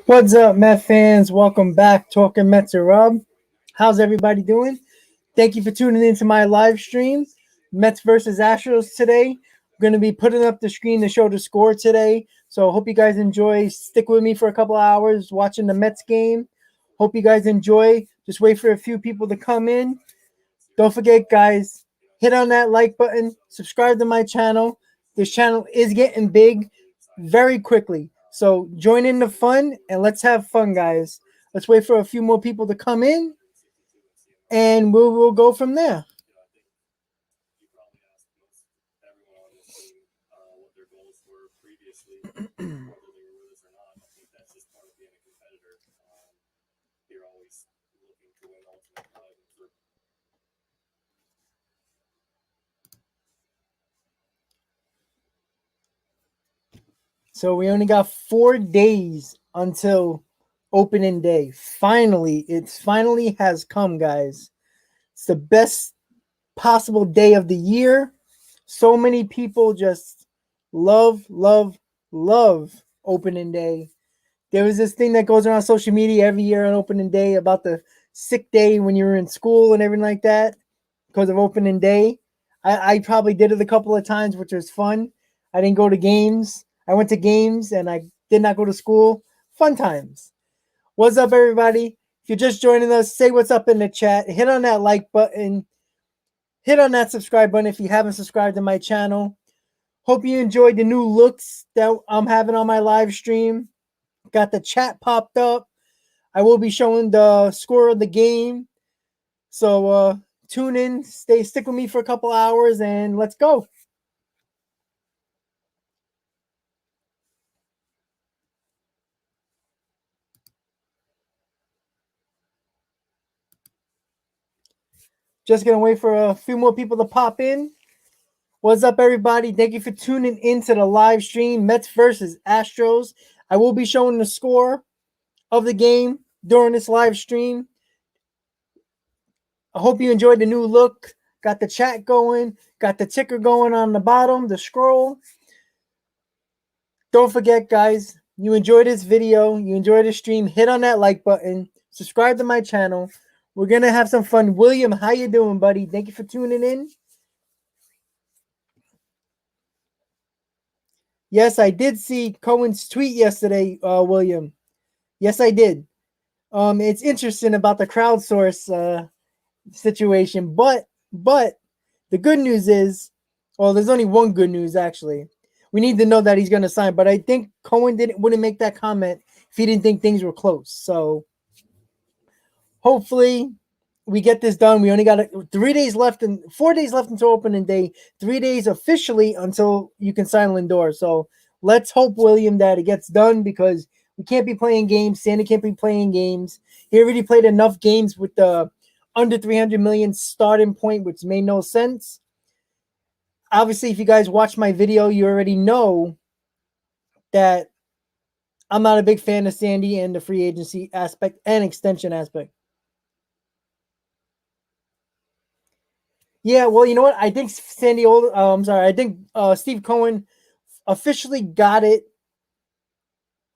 What's up, Met fans? Welcome back. Talking Mets are Rob. How's everybody doing? Thank you for tuning into my live stream. Mets versus Astros today. I'm going to be putting up the screen to show the score today. So hope you guys enjoy. Stick with me for a couple of hours watching the Mets game. Hope you guys enjoy. Just wait for a few people to come in. Don't forget, guys, hit on that like button. Subscribe to my channel. This channel is getting big very quickly. So join in the fun and let's have fun, guys. Let's wait for a few more people to come in and we'll go from there. So we only got 4 days until opening day. Finally has come, guys. It's the best possible day of the year. So many people just love opening day. There was this thing that goes around social media every year on opening day about the sick day when you were in school and everything like that because of opening day. I probably did it a couple of times, which was fun. I didn't go to games. I went to games and I did not go to school. Fun times. What's up, everybody? If you're just joining us, say what's up in the chat. Hit on that like button. Hit on that subscribe button if you haven't subscribed to my channel. Hope you enjoyed the new looks that I'm having on my live stream. Got the chat popped up. I will be showing the score of the game. So tune in, stick with me for a couple hours, and let's go. Just gonna wait for a few more people to pop in. What's up, everybody? Thank you for tuning into the live stream. Mets versus Astros. I will be showing the score of the game during this live stream. I hope you enjoyed the new look. Got the chat going. Got the ticker going on the bottom, the scroll. Don't forget, guys, you enjoyed this video. You enjoyed the stream. Hit on that like button. Subscribe to my channel. We're going to have some fun. William, how you doing, buddy? Thank you for tuning in. Yes, I did see Cohen's tweet yesterday, William. Yes, I did. It's interesting about the crowdsource situation, but the good news is, well, there's only one good news actually. We need to know that he's going to sign, but I think Cohen wouldn't make that comment if he didn't think things were close. So hopefully we get this done. We only got 3 days left and 4 days left until opening day. 3 days officially until you can sign Lindor. So let's hope, William, that it gets done because we can't be playing games. Sandy can't be playing games. He already played enough games with the under 300 million starting point, which made no sense. Obviously, if you guys watch my video, you already know that I'm not a big fan of Sandy and the free agency aspect and extension aspect. Yeah, well, you know what? I think I think Steve Cohen officially got it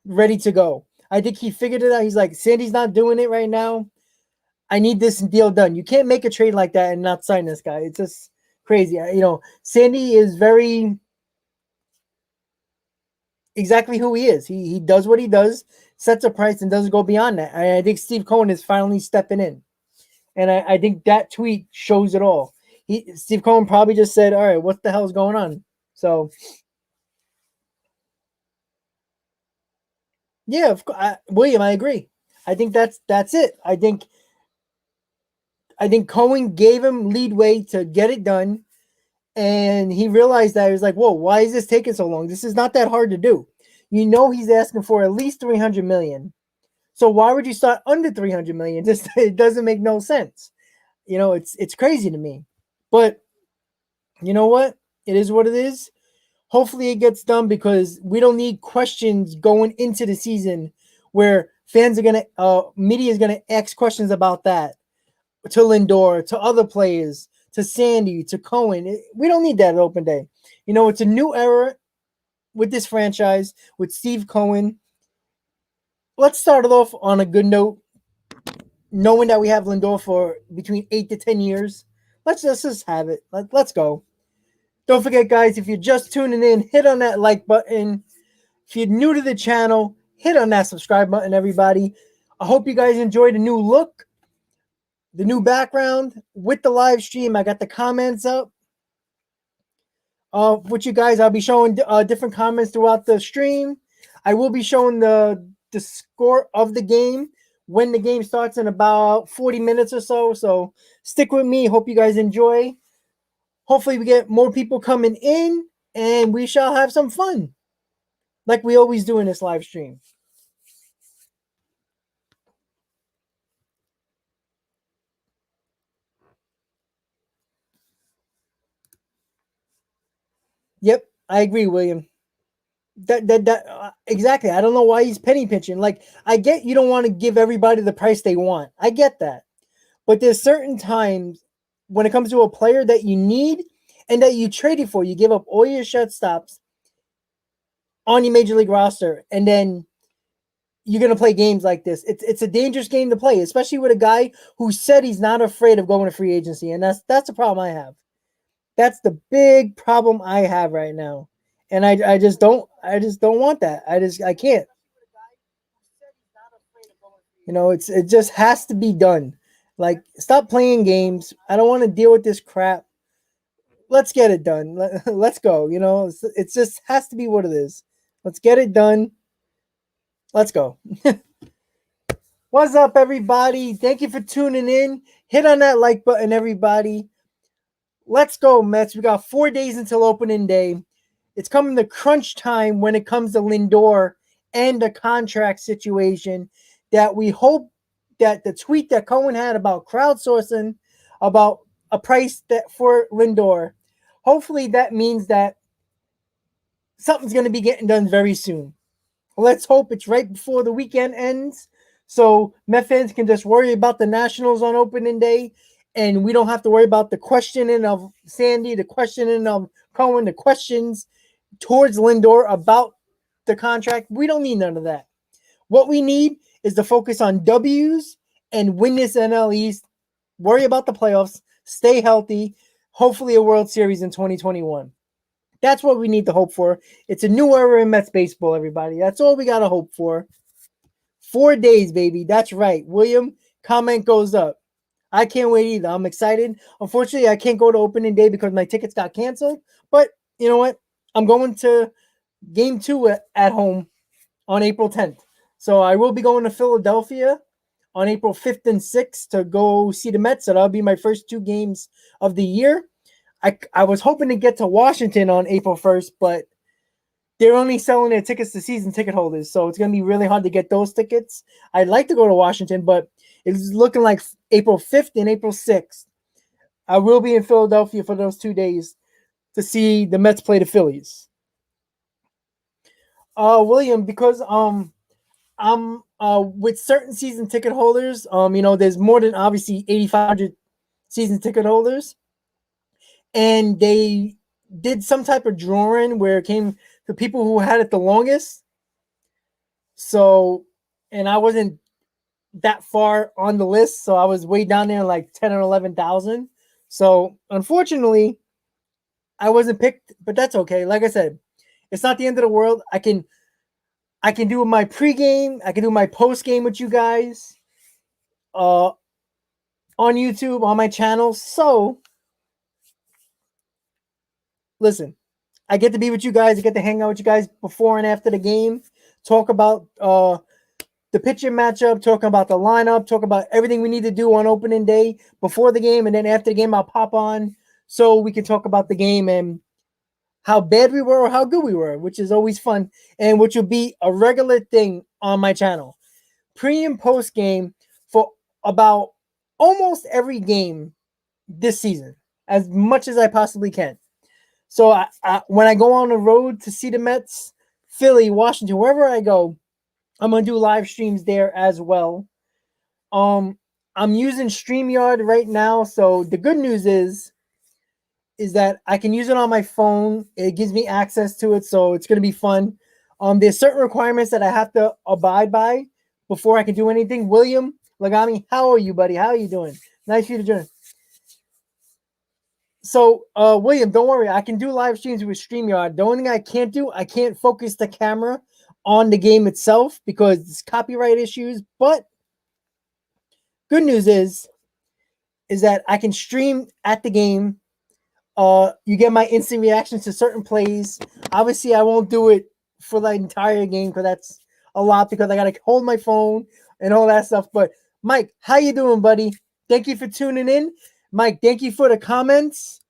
ready to go. I think he figured it out. He's like, Sandy's not doing it right now. I need this deal done. You can't make a trade like that and not sign this guy. It's just crazy. You know, Sandy is very exactly who he is. He does what he does, sets a price, and doesn't go beyond that. I think Steve Cohen is finally stepping in. And I think that tweet shows it all. Steve Cohen probably just said, all right, what the hell is going on? So, yeah, William, I agree. I think that's it. I think Cohen gave him leadway to get it done. And he realized that he was like, whoa, why is this taking so long? This is not that hard to do. You know he's asking for at least 300 million. So why would you start under 300 million? Just it doesn't make no sense. You know, it's crazy to me. But you know what? It is what it is. Hopefully it gets done because we don't need questions going into the season where fans are media is gonna ask questions about that to Lindor, to other players, to Sandy, to Cohen. We don't need that at open day. You know, it's a new era with this franchise with Steve Cohen. let's start it off on a good note, knowing that we have Lindor for between 8 to 10 years. Let's just have it. Let's go. Don't forget, guys, if you're just tuning in, hit on that like button. If you're new to the channel, hit on that subscribe button, everybody. I hope you guys enjoyed the new look, the new background with the live stream. I got the comments up. With you guys, I'll be showing different comments throughout the stream. I will be showing the score of the game when the game starts in about 40 minutes or so. So stick with me. Hope you guys enjoy. Hopefully we get more people coming in and we shall have some fun like we always do in this live stream. Yep, I agree, William. That exactly. I don't know why he's penny pinching. Like, I get you don't want to give everybody the price they want. I get that. But there's certain times when it comes to a player that you need and that you traded for, you give up all your shortstops on your major league roster, and then you're gonna play games like this. It's a dangerous game to play, especially with a guy who said he's not afraid of going to free agency, and that's the problem I have. That's the big problem I have right now, and I just don't want that. I can't. It just has to be done. Like, stop playing games. I don't want to deal with this crap. Let's get it done. Let's go. It's just has to be what it is. Let's get it done. Let's go. What's up, everybody? Thank you for tuning in. Hit on that like button, everybody. Let's go, Mets. We got 4 days until opening day. It's coming to crunch time when it comes to Lindor and the contract situation that we hope that the tweet that Cohen had about crowdsourcing, about a price that for Lindor, hopefully that means that something's going to be getting done very soon. Let's hope it's right before the weekend ends so Met fans can just worry about the Nationals on opening day and we don't have to worry about the questioning of Sandy, the questioning of Cohen, the questions towards Lindor about the contract. We don't need none of that. What we need is to focus on W's and win this NL East, worry about the playoffs, stay healthy, hopefully a World Series in 2021. That's what we need to hope for. It's a new era in Mets baseball, everybody. That's all we got to hope for. 4 days, baby. That's right. William, comment goes up. I can't wait either. I'm excited. Unfortunately, I can't go to opening day because my tickets got canceled. But you know what? I'm going to game 2 at home on April 10th. So I will be going to Philadelphia on April 5th and 6th to go see the Mets. So that'll be my first 2 games of the year. I was hoping to get to Washington on April 1st, but they're only selling their tickets to season ticket holders. So it's going to be really hard to get those tickets. I'd like to go to Washington, but it's looking like April 5th and April 6th. I will be in Philadelphia for those 2 days to see the Mets play the Phillies. William, because I'm with certain season ticket holders, there's more than obviously 8,500 season ticket holders, and they did some type of drawing where it came to people who had it the longest. So, and I wasn't that far on the list, so I was way down there like 10 or 11,000. So, unfortunately, I wasn't picked, but that's okay. Like I said, it's not the end of the world. I can do my pregame, I can do my postgame with you guys on YouTube on my channel. So, listen, I get to be with you guys. I get to hang out with you guys before and after the game, talk about the pitching matchup, talk about the lineup, talk about everything we need to do on opening day before the game, and then after the game, I'll pop on so we can talk about the game and how bad we were or how good we were, which is always fun, and which will be a regular thing on my channel. Pre and post game for about almost every game this season, as much as I possibly can. So when I go on the road to see the Mets, Philly, Washington, wherever I go, I'm gonna do live streams there as well. I'm using StreamYard right now, so the good news is that I can use it on my phone. It gives me access to it, so it's gonna be fun. There's certain requirements that I have to abide by before I can do anything. William Lagami, how are you, buddy? How are you doing? Nice for you to join. So, William, don't worry. I can do live streams with StreamYard. The only thing I can't do, I can't focus the camera on the game itself because it's copyright issues. But good news is that I can stream at the game. You get my instant reactions to certain plays. Obviously, I won't do it for the entire game because that's a lot because I gotta hold my phone and all that stuff. But Mike, how you doing, buddy? Thank you for tuning in. Mike, thank you for the comments.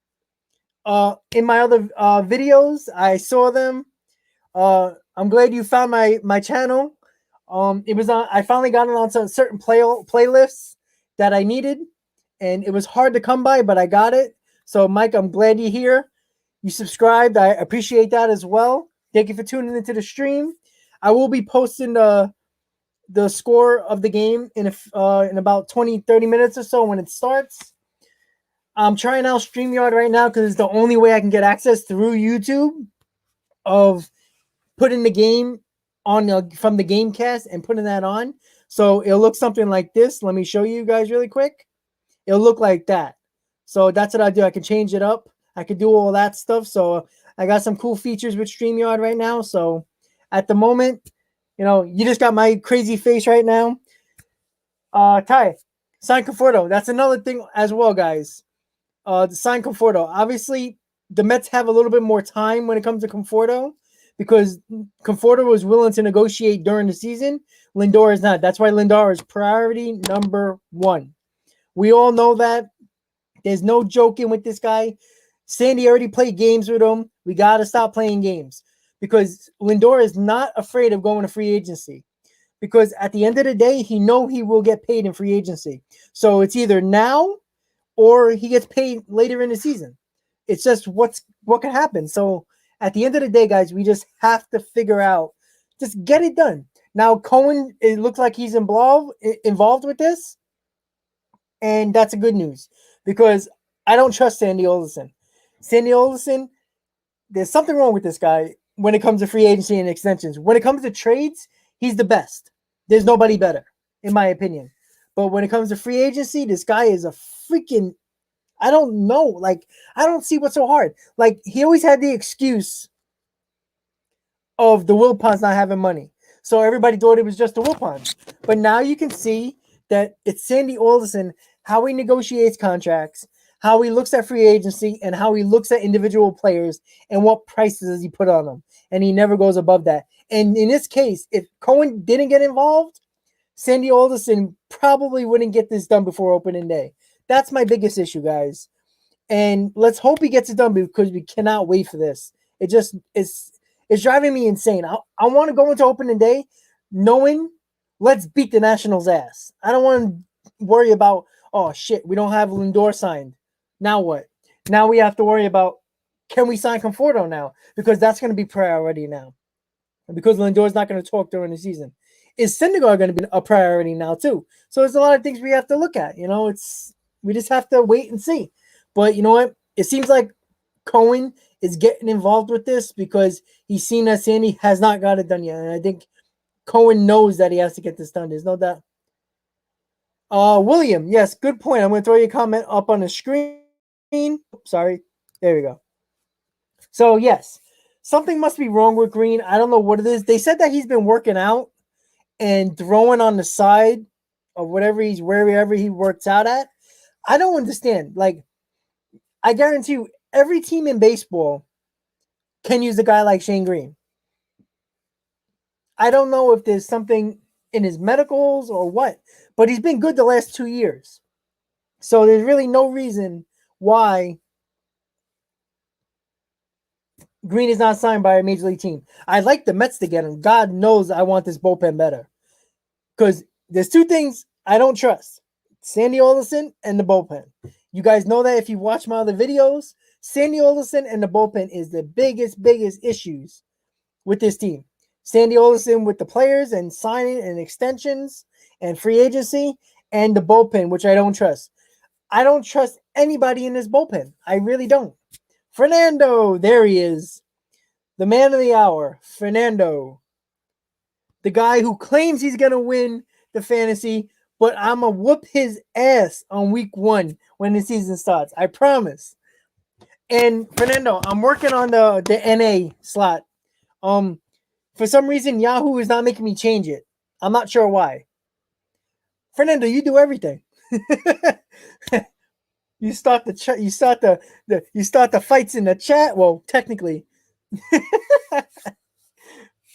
In my other videos, I saw them. I'm glad you found my channel. It was on. I finally got it on some certain playlists that I needed, and it was hard to come by, but I got it. So, Mike, I'm glad you're here. You subscribed. I appreciate that as well. Thank you for tuning into the stream. I will be posting the score of the game in about 20, 30 minutes or so when it starts. I'm trying out StreamYard right now because it's the only way I can get access through YouTube of putting the game on from the Gamecast and putting that on. So it'll look something like this. Let me show you guys really quick. It'll look like that. So that's what I do. I can change it up. I can do all that stuff. So I got some cool features with StreamYard right now. So at the moment, you just got my crazy face right now. Ty, sign Conforto. That's another thing as well, guys. The sign Conforto. Obviously, the Mets have a little bit more time when it comes to Conforto because Conforto was willing to negotiate during the season. Lindor is not. That's why Lindor is priority number one. We all know that. There's no joking with this guy. Sandy already played games with him. We got to stop playing games because Lindor is not afraid of going to free agency because at the end of the day, he will get paid in free agency. So it's either now or he gets paid later in the season. It's just what can happen. So at the end of the day, guys, we just have to figure out, just get it done. Now, Cohen, it looks like he's involved with this, and that's a good news because I don't trust Sandy Alderson. Sandy Alderson, there's something wrong with this guy when it comes to free agency and extensions. When it comes to trades, he's the best. There's nobody better, in my opinion. But when it comes to free agency, this guy is a freaking, I don't know. Like, I don't see what's so hard. Like, he always had the excuse of the Wilpons not having money. So everybody thought it was just the Wilpons. But now you can see that it's Sandy Alderson, how he negotiates contracts, how he looks at free agency, and how he looks at individual players and what prices does he put on them. And he never goes above that. And in this case, if Cohen didn't get involved, Sandy Alderson probably wouldn't get this done before opening day. That's my biggest issue, guys. And let's hope he gets it done because we cannot wait for this. It's driving me insane. I want to go into opening day knowing let's beat the Nationals' ass. I don't want to worry about, oh, shit, we don't have Lindor signed. Now what? Now we have to worry about, can we sign Conforto now? Because that's going to be priority now. Because Lindor's not going to talk during the season. Is Syndergaard going to be a priority now too? So there's a lot of things we have to look at. We just have to wait and see. But you know what? It seems like Cohen is getting involved with this because he's seen that Sandy has not got it done yet. And I think Cohen knows that he has to get this done. There's no doubt. William, yes, good point. I'm going to throw your comment up on the screen. Sorry. There we go. So, yes, something must be wrong with Green. I don't know what it is. They said that he's been working out and throwing on the side of wherever he works out at. I don't understand. Like, I guarantee you, every team in baseball can use a guy like Shane Green. I don't know if there's something in his medicals or what, but he's been good the last 2 years. So there's really no reason why Green is not signed by a major league team. I'd like the Mets to get him. God knows I want this bullpen better. Because there's two things I don't trust. Sandy Alderson and the bullpen. You guys know that if you watch my other videos. Sandy Alderson and the bullpen is the biggest issues with this team. Sandy Alderson with the players and signing and extensions and free agency, and the bullpen, which I don't trust. I don't trust anybody in this bullpen. I really don't. Fernando, there he is. The man of the hour, Fernando. the guy who claims he's gonna win the fantasy, but I'm gonna whoop his ass on week 1 when the season starts. I promise. And Fernando, I'm working on the NA slot. For some reason, Yahoo is not making me change it. I'm not sure why. Fernando, you do everything. You start the chat. You start you start the fights in the chat. Well, technically,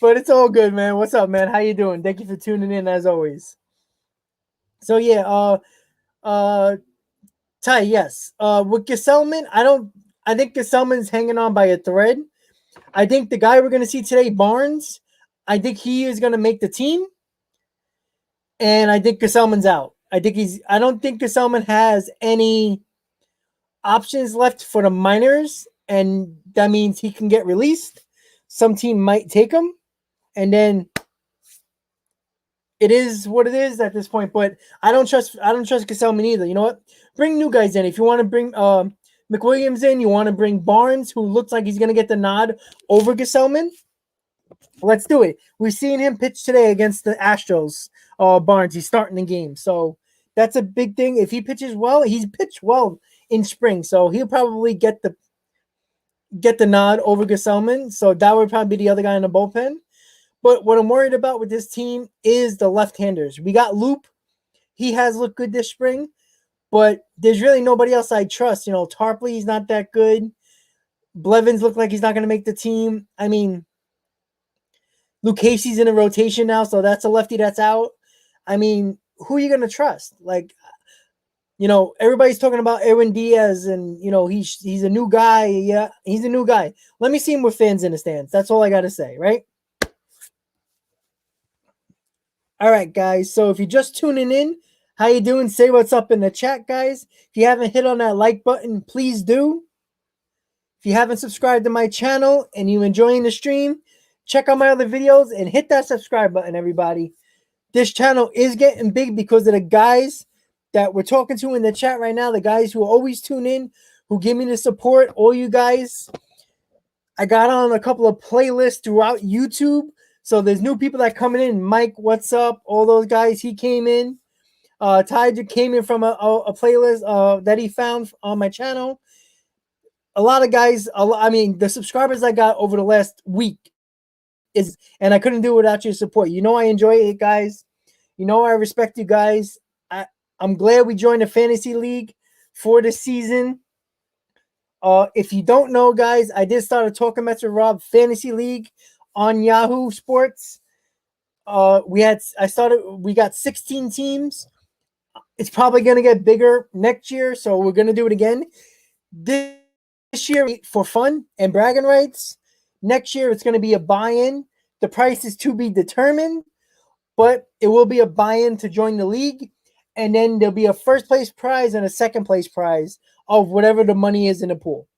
but it's all good, man. What's up, man? How you doing? Thank you for tuning in as always. So yeah, uh, Ty, yes. With Gesellman, I think Gesellman's hanging on by a thread. I think the guy we're gonna see today, Barnes, I think he is gonna make the team, and I think Gesellman's out. I don't think Gesellman has any options left for the minors, and that means he can get released. Some team might take him, and then it is what it is at this point. But I don't trust Gesellman either. You know what? Bring new guys in. If you want to bring McWilliams in, you want to bring Barnes, who looks like he's gonna get the nod over Gesellman. Let's do it. We've seen him pitch today against the Astros. Barnes, he's starting the game, so that's a big thing. If he pitches well, he's pitched well in spring, so he'll probably get the nod over Gesellman. So that would probably be the other guy in the bullpen. But what I'm worried about with this team is the left-handers. We got Loop. He has looked good this spring, but there's really nobody else I trust. You know, Tarpley's not that good. Blevins looked like he's not going to make the team. I mean, Luke Casey's in a rotation now, so that's a lefty that's out. I mean, who are you going to trust? Like, you know, everybody's talking about Aaron Diaz, and you know he's a new guy. Yeah, he's a new guy. Let me see him with fans in the stands. That's all I got to say, right? All right, guys. So if you're just tuning in, how you doing? Say what's up in the chat, guys. If you haven't hit on that like button, please do. If you haven't subscribed to my channel and you enjoying the stream, check out my other videos and hit that subscribe button, everybody. This channel is getting big because of the guys that we're talking to in the chat right now, the guys who always tune in, who give me the support, all you guys. I got on a couple of playlists throughout YouTube. So there's new people that coming in. Mike, what's up? All those guys, he came in. Ty came in from a playlist that he found on my channel. A lot of guys, I mean, the subscribers I got over the last week and I couldn't do it without your support. You know I enjoy it, guys. You know I respect you guys. I'm glad we joined the fantasy league for the season. If you don't know, guys, I did start a Talking Mets with Rob fantasy league on Yahoo Sports. We got 16 teams. It's probably going to get bigger next year, so we're going to do it again. This year for fun and bragging rights. Next year it's going to be a buy-in. The price is to be determined, but it will be a buy-in to join the league, and then there'll be a first place prize and a second place prize of whatever the money is in the pool.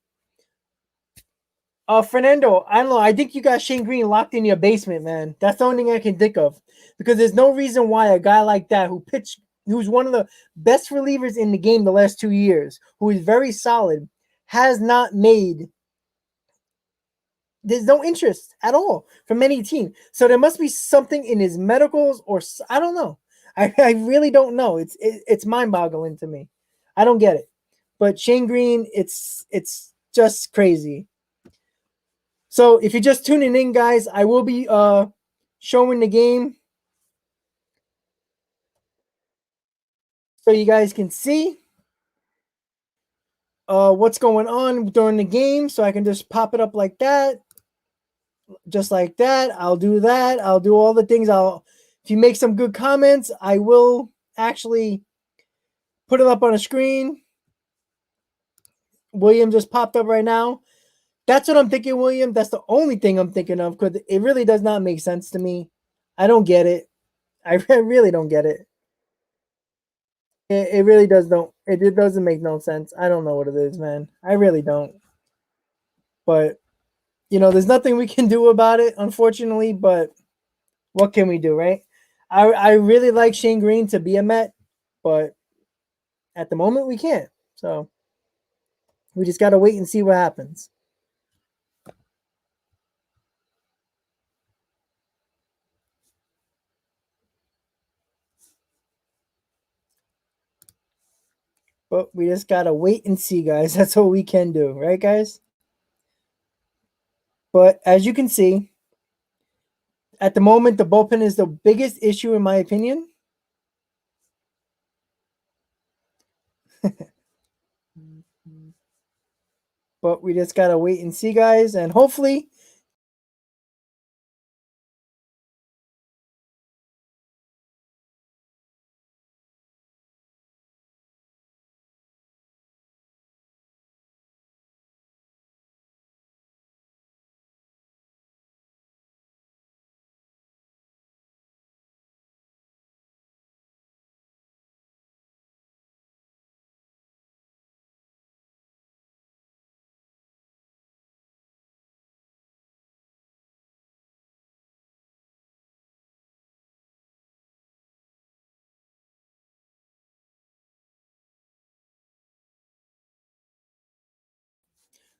Fernando, I don't know. I think you got Shane Green locked in your basement, man. That's the only thing I can think of, because there's no reason why a guy like that who's one of the best relievers in the game the last 2 years, who is very solid, has not made. There's no interest at all from any team. So there must be something in his medicals, or I don't know. I really don't know. It's mind-boggling to me. I don't get it. But Shane Green, it's just crazy. So if you're just tuning in, guys, I will be showing the game so you guys can see what's going on during the game. So I can just pop it up like that. Just like that. I'll do that. I'll do all the things. If you make some good comments, I will actually put it up on a screen. William just popped up right now. That's what I'm thinking, William. That's the only thing I'm thinking of, because it really does not make sense to me. I don't get it. I really don't get it. It really does don't. It doesn't make no sense. I don't know what it is, man. I really don't. But you know, there's nothing we can do about it, unfortunately. But what can we do, right? I really like Shane Green to be a Met, but at the moment we can't. So we just got to wait and see what happens. But we just gotta wait and see, guys. That's what we can do, right, guys? But as you can see, at the moment, the bullpen is the biggest issue, in my opinion. But we just gotta wait and see, guys, and hopefully.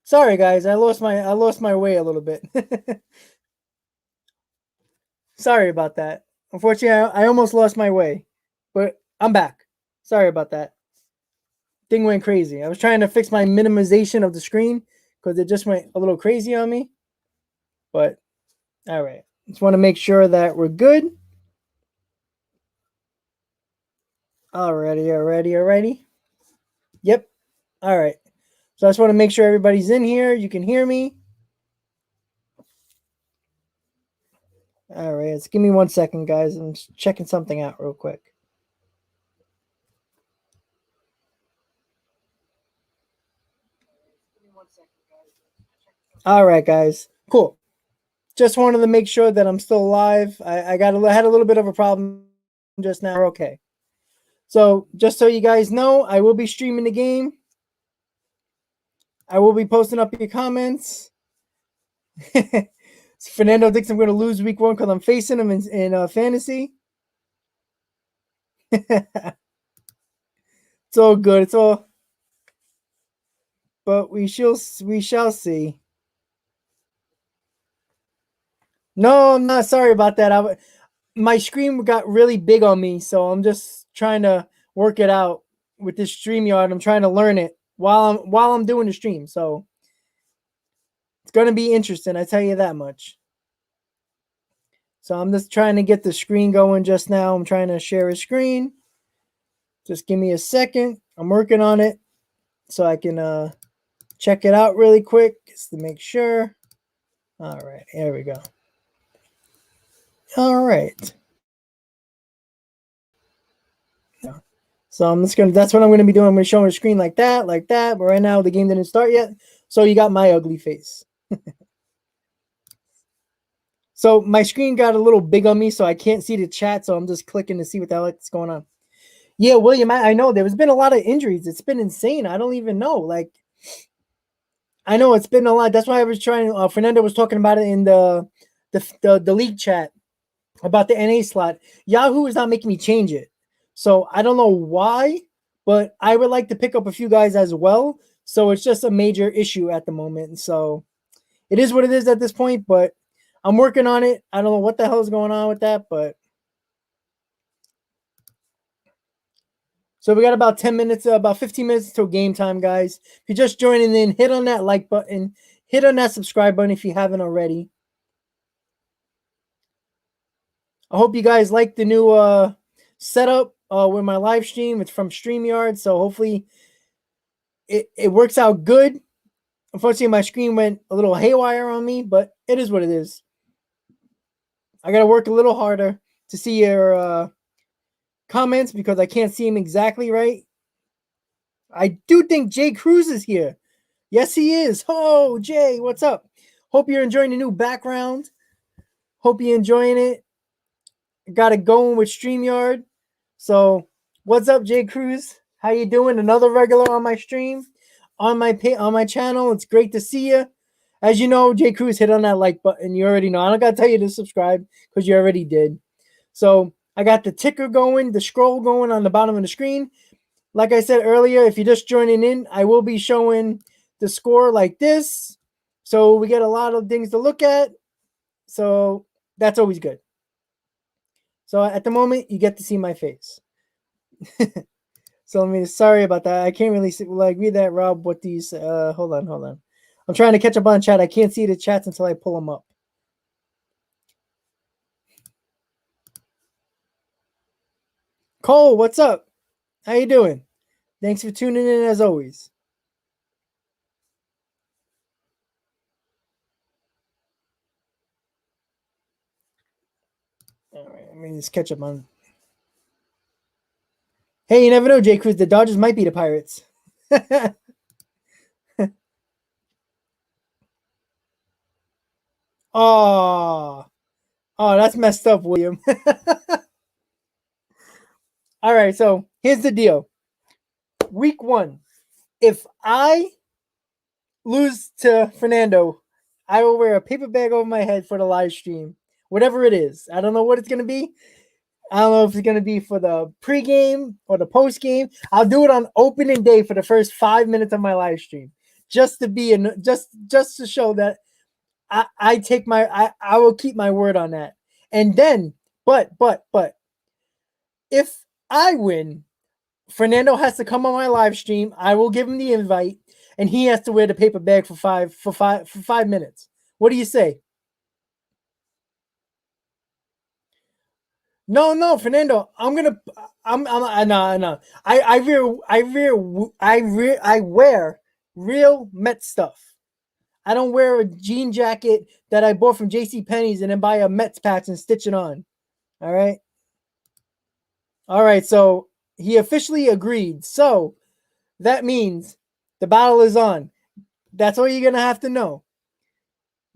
Sorry, guys, I lost my way a little bit. Sorry about that. Unfortunately, I almost lost my way, but I'm back. Sorry about that. Thing went crazy. I was trying to fix my minimization of the screen because it just went a little crazy on me. But all right, just want to make sure that we're good. Alrighty. Yep. All right. So I just want to make sure everybody's in here. You can hear me. All right. Just give me 1 second, guys. I'm just checking something out real quick. All right, guys. Cool. Just wanted to make sure that I'm still live. I had a little bit of a problem just now. Okay. So just so you guys know, I will be streaming the game. I will be posting up your comments. Fernando thinks I'm going to lose week 1 because I'm facing him in fantasy. It's all good. It's all, but we shall see. No, I'm not sorry about that. My screen got really big on me, so I'm just trying to work it out with this StreamYard. I'm trying to learn it while I'm doing the stream. So it's going to be interesting, I tell you that much. So I'm just trying to get the screen going just now. I'm trying to share a screen. Just give me a second. I'm working on it so I can check it out really quick just to make sure. All right, here we go. All right. So I'm just gonna. That's what I'm gonna be doing. I'm gonna show a screen like that. But right now the game didn't start yet, so you got my ugly face. So my screen got a little big on me, so I can't see the chat. So I'm just clicking to see what the hell is going on. Yeah, William, I know there's been a lot of injuries. It's been insane. I don't even know. Like, I know it's been a lot. That's why I was trying. Fernando was talking about it in the league chat about the NA slot. Yahoo is not making me change it, so I don't know why. But I would like to pick up a few guys as well. So it's just a major issue at the moment. So it is what it is at this point. But I'm working on it. I don't know what the hell is going on with that, but. So we got about 10 minutes, about 15 minutes till game time, guys. If you're just joining in, hit on that like button. Hit on that subscribe button if you haven't already. I hope you guys like the new setup with my live stream. It's from StreamYard, so hopefully it works out good. Unfortunately, my screen went a little haywire on me, but it is what it is. I got to work a little harder to see your comments because I can't see them exactly right. I do think Jay Cruz is here. Yes, he is. Oh, Jay, what's up? Hope you're enjoying the new background. Hope you're enjoying it. Got it going with StreamYard. So, what's up, Jay Cruz? How you doing? Another regular on my stream, on my channel. It's great to see you. As you know, Jay Cruz, hit on that like button. You already know. I don't gotta tell you to subscribe because you already did. So I got the ticker going, the scroll going on the bottom of the screen. Like I said earlier, if you're just joining in, I will be showing the score like this. So we get a lot of things to look at. So that's always good. So at the moment, you get to see my face. So sorry about that. I can't really read that, Rob. What do you say? Hold on. I'm trying to catch up on chat. I can't see the chats until I pull them up. Cole, what's up? How you doing? Thanks for tuning in as always. All right, let me just catch up on. Hey, you never know, J. Cruz. The Dodgers might be the Pirates. Oh, that's messed up, William. All right, so here's the deal. Week 1. If I lose to Fernando, I will wear a paper bag over my head for the live stream. Whatever it is. I don't know what it's going to be. I don't know if it's going to be for the pregame or the postgame. I'll do it on opening day for the first 5 minutes of my live stream. Just to be just to show that I will keep my word on that. And then, but if I win, Fernando has to come on my live stream. I will give him the invite, and he has to wear the paper bag for 5 minutes. What do you say? No, Fernando. No. I wear real Met stuff. I don't wear a jean jacket that I bought from J.C. Penney's and then buy a Mets patch and stitch it on. All right. So he officially agreed. So that means the battle is on. That's all you're gonna have to know.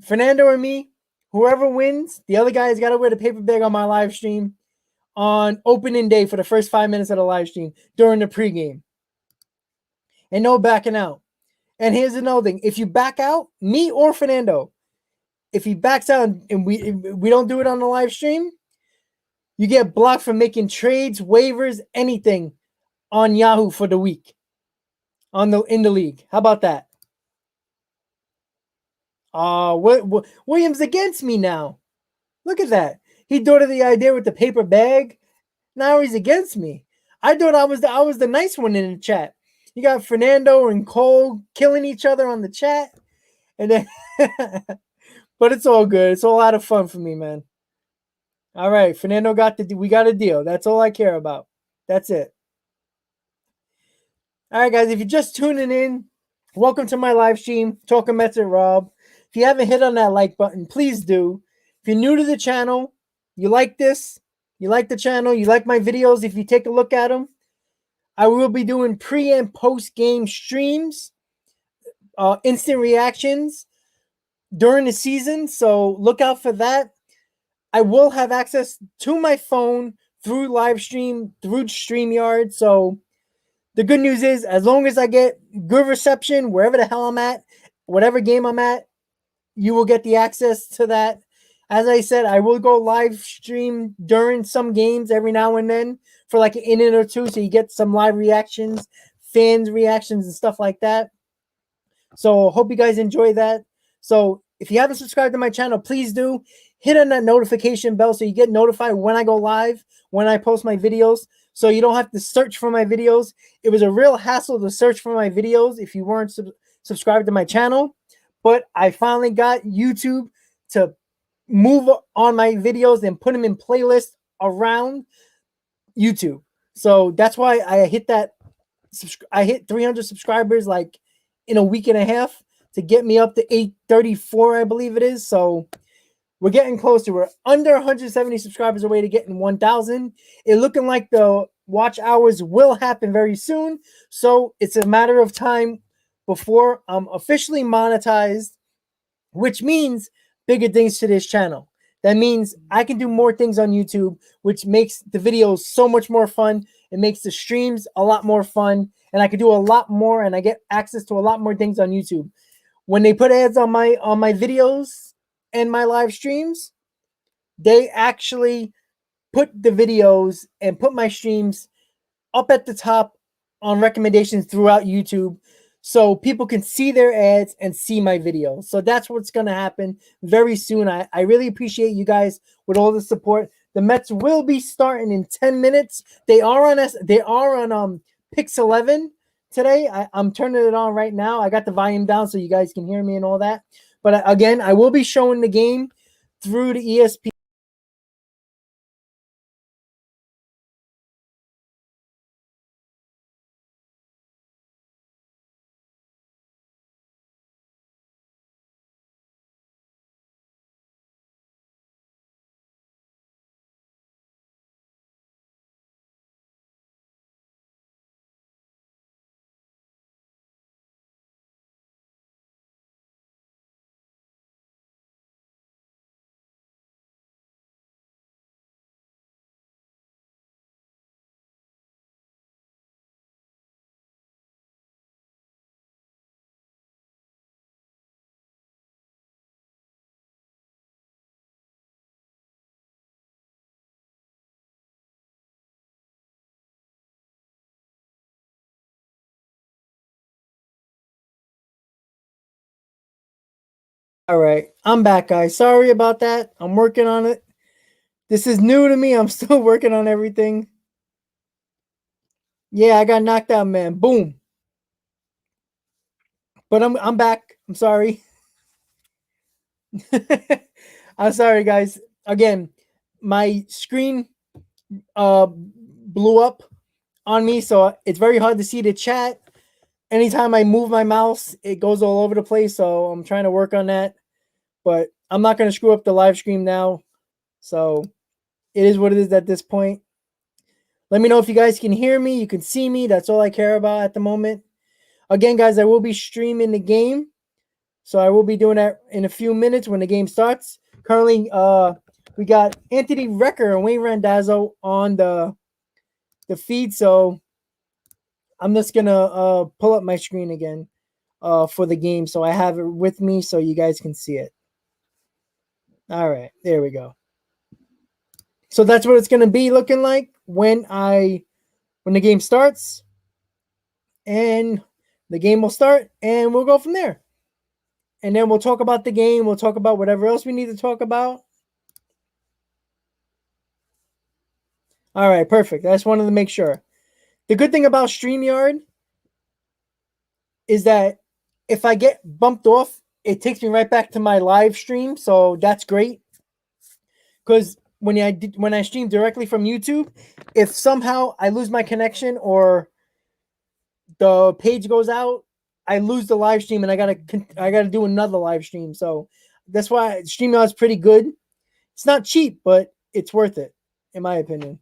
Fernando or me, whoever wins, the other guy's got to wear the paper bag on my live stream on opening day for the first 5 minutes of the live stream during the pregame. And no backing out. And here's another thing. If you back out, me or Fernando, if he backs out and we don't do it on the live stream, you get blocked from making trades, waivers, anything on Yahoo for the week in the league. How about that? Williams against me now. Look at that. He thought of the idea with the paper bag. Now he's against me. I thought I was the nice one in the chat. You got Fernando and Cole killing each other on the chat, and then, but it's all good. It's a lot of fun for me, man. All right, Fernando we got a deal. That's all I care about. That's it. All right, guys. If you're just tuning in, welcome to my live stream, Talking Mets with Rob. If you haven't hit on that like button, please do. If you're new to the channel, you like this, you like the channel, you like my videos, if you take a look at them, I will be doing pre and post game streams, instant reactions during the season. So look out for that. I will have access to my phone through live stream, through StreamYard. So the good news is, as long as I get good reception wherever the hell I'm at, whatever game I'm at, you will get the access to that. As I said, I will go live stream during some games every now and then for like an inning or two, so you get some live reactions, fans' reactions, and stuff like that. So hope you guys enjoy that. So if you haven't subscribed to my channel, please do. Hit on that notification bell so you get notified when I go live, when I post my videos, so you don't have to search for my videos. It was a real hassle to search for my videos if you weren't subscribed to my channel, but I finally got YouTube to move on my videos and put them in playlists around YouTube. So that's why I hit that. I hit 300 subscribers like in a week and a half to get me up to 834, I believe it is. So we're getting closer. We're under 170 subscribers away to getting 1,000. It's looking like the watch hours will happen very soon. So it's a matter of time before I'm officially monetized, which means bigger things to this channel. That means I can do more things on YouTube, which makes the videos so much more fun. It makes the streams a lot more fun, and I can do a lot more, and I get access to a lot more things on YouTube. When they put ads on my videos and my live streams, they actually put the videos and put my streams up at the top on recommendations throughout YouTube, so people can see their ads and see my videos. So that's what's going to happen very soon. I really appreciate you guys with all the support. The Mets will be starting in 10 minutes. They are on Pix 11 today. I'm turning it on right now. I got the volume down so you guys can hear me and all that. But again, I will be showing the game through the ESPN. All right, I'm back, guys. Sorry about that. I'm working on it. This is new to me. I'm still working on everything. Yeah, I got knocked out, man. Boom. But I'm back. I'm sorry. I'm sorry, guys. Again, my screen blew up on me, so it's very hard to see the chat. Anytime I move my mouse, it goes all over the place. So I'm trying to work on that. But I'm not going to screw up the live stream now. So it is what it is at this point. Let me know if you guys can hear me. You can see me. That's all I care about at the moment. Again, guys, I will be streaming the game. So I will be doing that in a few minutes when the game starts. Currently, we got Anthony Recker and Wayne Randazzo on the feed. So I'm just gonna pull up my screen again for the game, so I have it with me so you guys can see it. All right, there we go. So that's what it's gonna be looking like when the game starts, and the game will start, and we'll go from there. And then we'll talk about the game. We'll talk about whatever else we need to talk about. All right, perfect. I just wanted to make sure. The good thing about StreamYard is that if I get bumped off, it takes me right back to my live stream. So that's great. Because when I stream directly from YouTube, if somehow I lose my connection or the page goes out, I lose the live stream and I gotta do another live stream. So that's why StreamYard is pretty good. It's not cheap, but it's worth it, in my opinion.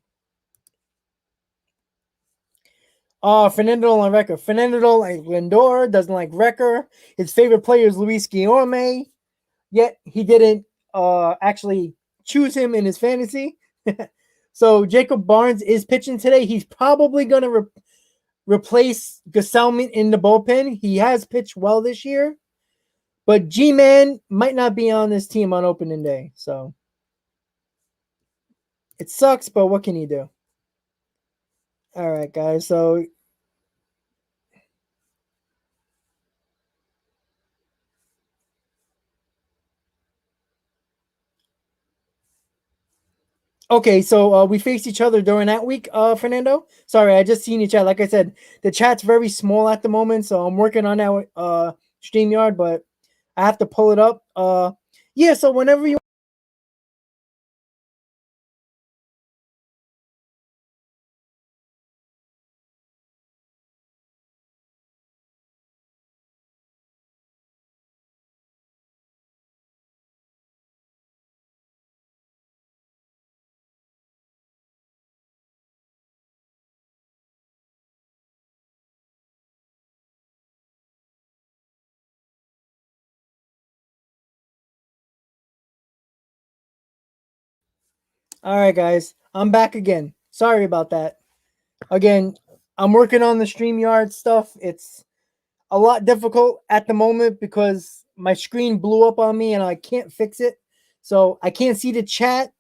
Fernando on Wrecker. Fernando don't like Lindor, doesn't like Wrecker. His favorite player is Luis Guillorme, yet he didn't actually choose him in his fantasy. So Jacob Barnes is pitching today. He's probably going to replace Gesellman in the bullpen. He has pitched well this year, but G-Man might not be on this team on opening day. So it sucks, but what can you do? All right, guys. So okay, so we faced each other during that week, Fernando. Sorry, I just seen each other. Like I said, the chat's very small at the moment, so I'm working on that StreamYard, but I have to pull it up. Yeah, so whenever you all right, guys, I'm back again. Sorry about that. Again, I'm working on the StreamYard stuff. It's a lot difficult at the moment because my screen blew up on me and I can't fix it. So I can't see the chat.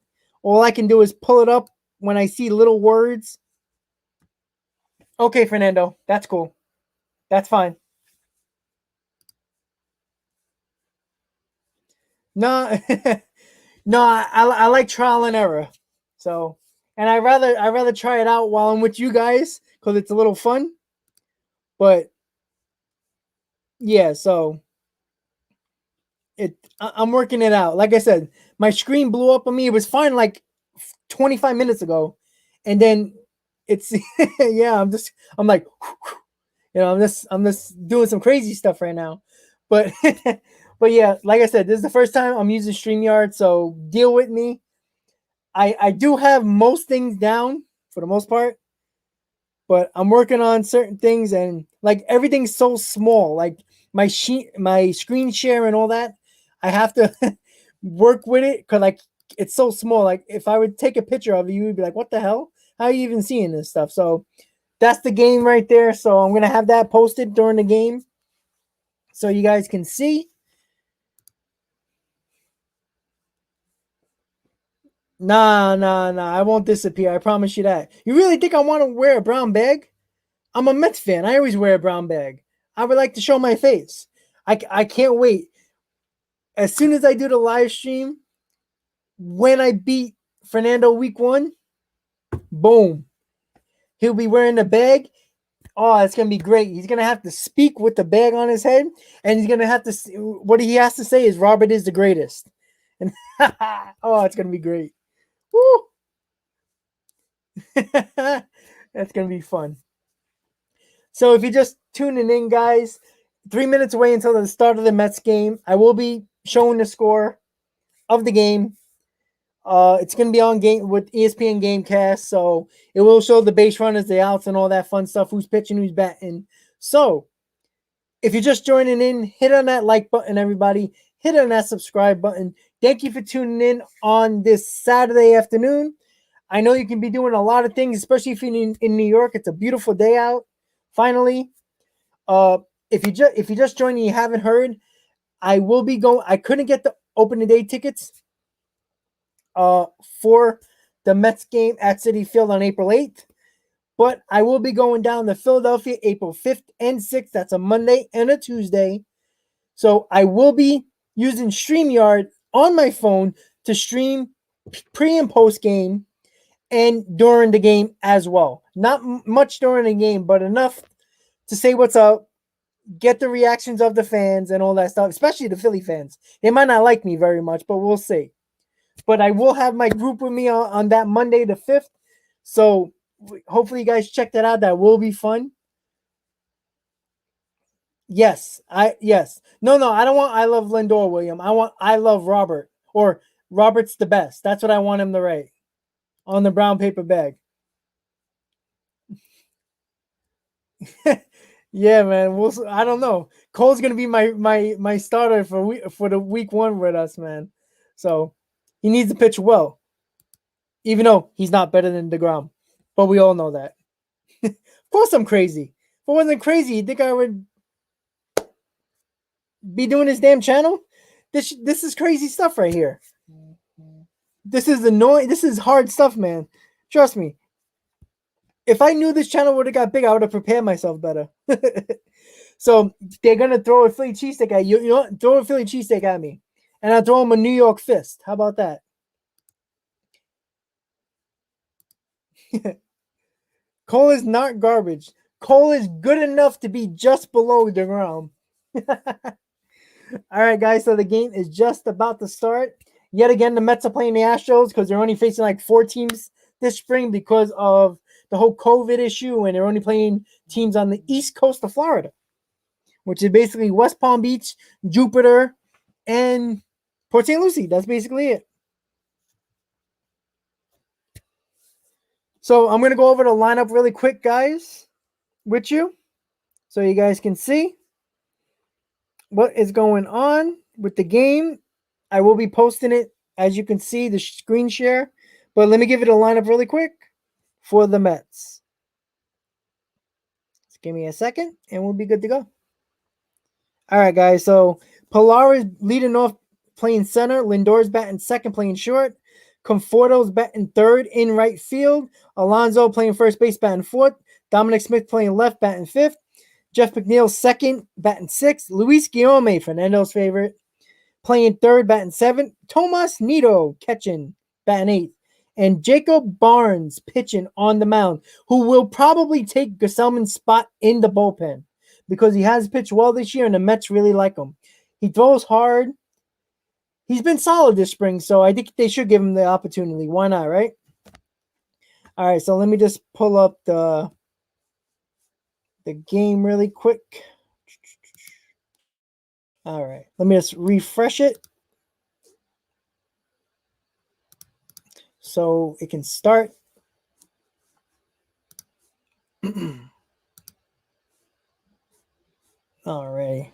All I can do is pull it up when I see little words. Okay, Fernando, that's cool. That's fine. No, no, I like trial and error. So, and I rather try it out while I'm with you guys because it's a little fun. But yeah, so I'm working it out. Like I said, my screen blew up on me. It was fine like 25 minutes ago, and then it's yeah. I'm like, I'm just doing some crazy stuff right now, but but yeah, like I said, this is the first time I'm using StreamYard, so deal with me. I do have most things down for the most part, but I'm working on certain things, and like everything's so small. Like my screen share and all that, I have to work with it because like it's so small. Like if I would take a picture of it, you would be like, "What the hell? How are you even seeing this stuff?" So that's the game right there. So I'm gonna have that posted during the game, so you guys can see. Nah, nah, nah. I won't disappear. I promise you that. You really think I want to wear a brown bag? I'm a Mets fan. I always wear a brown bag. I would like to show my face. I can't wait. As soon as I do the live stream, when I beat Fernando week 1, boom. He'll be wearing the bag. Oh, it's going to be great. He's going to have to speak with the bag on his head, and he's going to have to, what he has to say is Robert is the greatest. And oh, it's going to be great. Woo! That's going to be fun. So if you're just tuning in, guys, 3 minutes away until the start of the Mets game, I will be showing the score of the game. It's going to be on game with ESPN Gamecast, so it will show the base runners, the outs, and all that fun stuff, who's pitching, who's batting. So if you're just joining in, hit on that like button, everybody. Hit on that subscribe button. Thank you for tuning in on this Saturday afternoon. I know you can be doing a lot of things, especially if you're in New York. It's a beautiful day out. Finally, if you just joined and you haven't heard, I will be going. I couldn't get the opening day tickets for the Mets game at Citi Field on April 8th, but I will be going down to Philadelphia April 5th and 6th. That's a Monday and a Tuesday. So I will be using StreamYard on my phone to stream pre and post game and during the game as well. Not much during the game, but enough to say what's up, get the reactions of the fans and all that stuff, especially the Philly fans. They might not like me very much, but we'll see. But I will have my group with me on that Monday the 5th. So hopefully you guys check that out. That will be fun. Yes. No, I don't want I love Lindor, William. I want I love Robert. Or Robert's the best. That's what I want him to write on the brown paper bag. Yeah, man. I don't know. Cole's gonna be my starter for the week 1 with us, man. So he needs to pitch well, even though he's not better than DeGrom. But we all know that. Of course, I'm crazy. If I wasn't crazy, you think I would be doing this damn channel? This is crazy stuff right here. This is annoying. This is hard stuff, man. Trust me. If I knew this channel would have got big, I would have prepared myself better. So they're gonna throw a Philly cheesesteak at you. You know what? Throw a Philly cheesesteak at me, and I'll throw them a New York fist. How about that? Cole is not garbage. Cole is good enough to be just below the ground. All right, guys. So the game is just about to start. Yet again, the Mets are playing the Astros because they're only facing like 4 teams this spring because of the whole COVID issue, and they're only playing teams on the east coast of Florida, which is basically West Palm Beach, Jupiter, and Port St. Lucie. That's basically it. So I'm going to go over the lineup really quick, guys, with you, so you guys can see what is going on with the game. I will be posting it, as you can see, the screen share. But let me give it a lineup really quick for the Mets. Just give me a second, and we'll be good to go. All right, guys. So Pilar is leading off playing center. Lindor's batting second, playing short. Conforto's batting third in right field. Alonso playing first base, batting fourth. Dominic Smith playing left, batting fifth. Jeff McNeil second, batting sixth. Luis Guillaume, Fernando's favorite, playing third, batting seventh. Tomas Nido catching, batting eighth. And Jacob Barnes pitching on the mound, who will probably take Gesellman's spot in the bullpen. because he has pitched well this year, and the Mets really like him. He throws hard. He's been solid this spring, so I think they should give him the opportunity. Why not, right? All right, so let me just pull up the game really quick. All right, let me just refresh it so it can start. All right.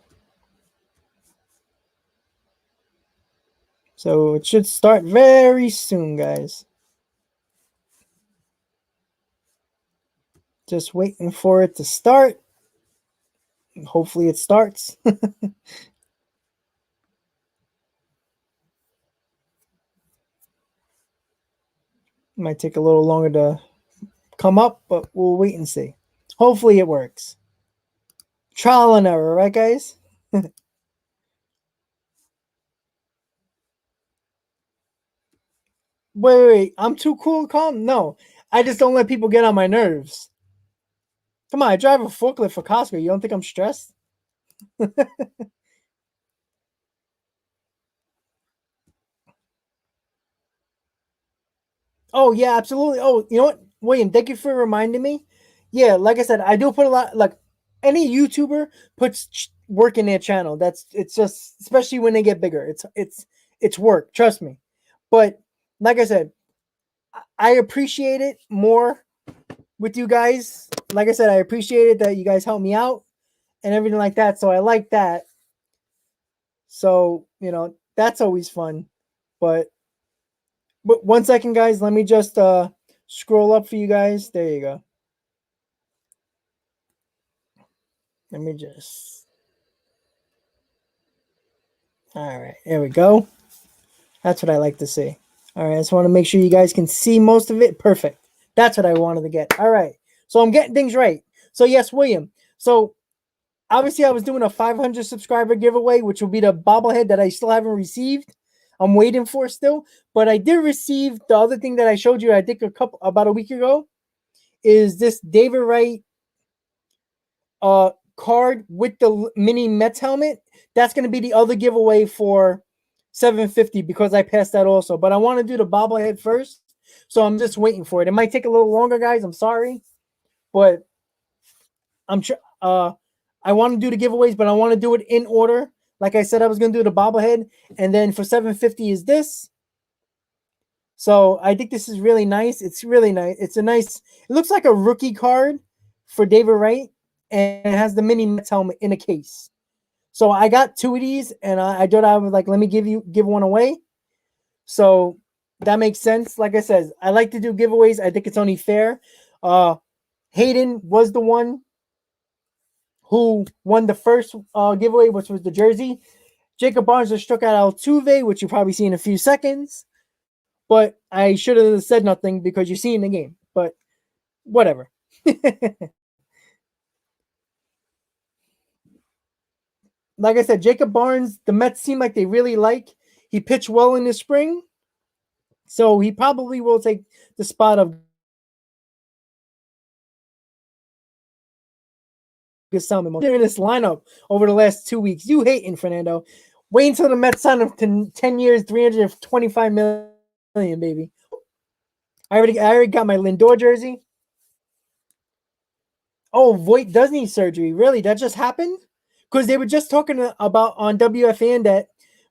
So it should start very soon, guys. Just waiting for it to start. Hopefully it starts. Might take a little longer to come up, but we'll wait and see. Hopefully it works. Trial and error, right, guys? Wait. I'm too cool, calm? No. I just don't let people get on my nerves. Come on, I drive a forklift for Costco. You don't think I'm stressed? Oh, yeah, absolutely. Oh, you know what? William, thank you for reminding me. Yeah, like I said, I do put a lot, like any YouTuber puts work in their channel. It's just, especially when they get bigger. It's work, trust me. But like I said, I appreciate it more with you guys. Like I said, I appreciate it that you guys help me out and everything like that. So I like that. So, that's always fun. But 1 second, guys, let me just scroll up for you guys. There you go. Let me just. All right, there we go. That's what I like to see. All right, I just want to make sure you guys can see most of it. Perfect. That's what I wanted to get. All right, so I'm getting things right. So yes, William. So obviously I was doing a 500 subscriber giveaway, which will be the bobblehead that I still haven't received. I'm waiting for still, but I did receive the other thing that I showed you. I think about a week ago is this David Wright card with the mini Mets helmet. That's going to be the other giveaway for 750 because I passed that also. But I want to do the bobblehead first, so I'm just waiting for it. It might take a little longer, guys. I'm sorry, but I want to do the giveaways, but I want to do it in order. Like I said, I was going to do the bobblehead, and then for 750 is this. So I think this is really nice. It's really nice. It's a nice. It looks like a rookie card for David Wright, and it has the mini Mets helmet in a case. So I got two of these, and I thought I was like, let me give one away. So that makes sense. Like I said, I like to do giveaways. I think it's only fair. Hayden was the one who won the first giveaway, which was the jersey. Jacob Barnes just struck out Altuve, which you'll probably see in a few seconds. But I should have said nothing because you're seeing the game. But whatever. Like I said, Jacob Barnes, the Mets seem like they really like. He pitched well in the spring. So he probably will take the spot of Salmon. They're in this lineup over the last 2 weeks. You hating, Fernando. Wait until the Mets sign him to 10 years, 325 million, baby. I already got my Lindor jersey. Oh, Voit does need surgery. Really? That just happened? Because they were just talking about on WFAN that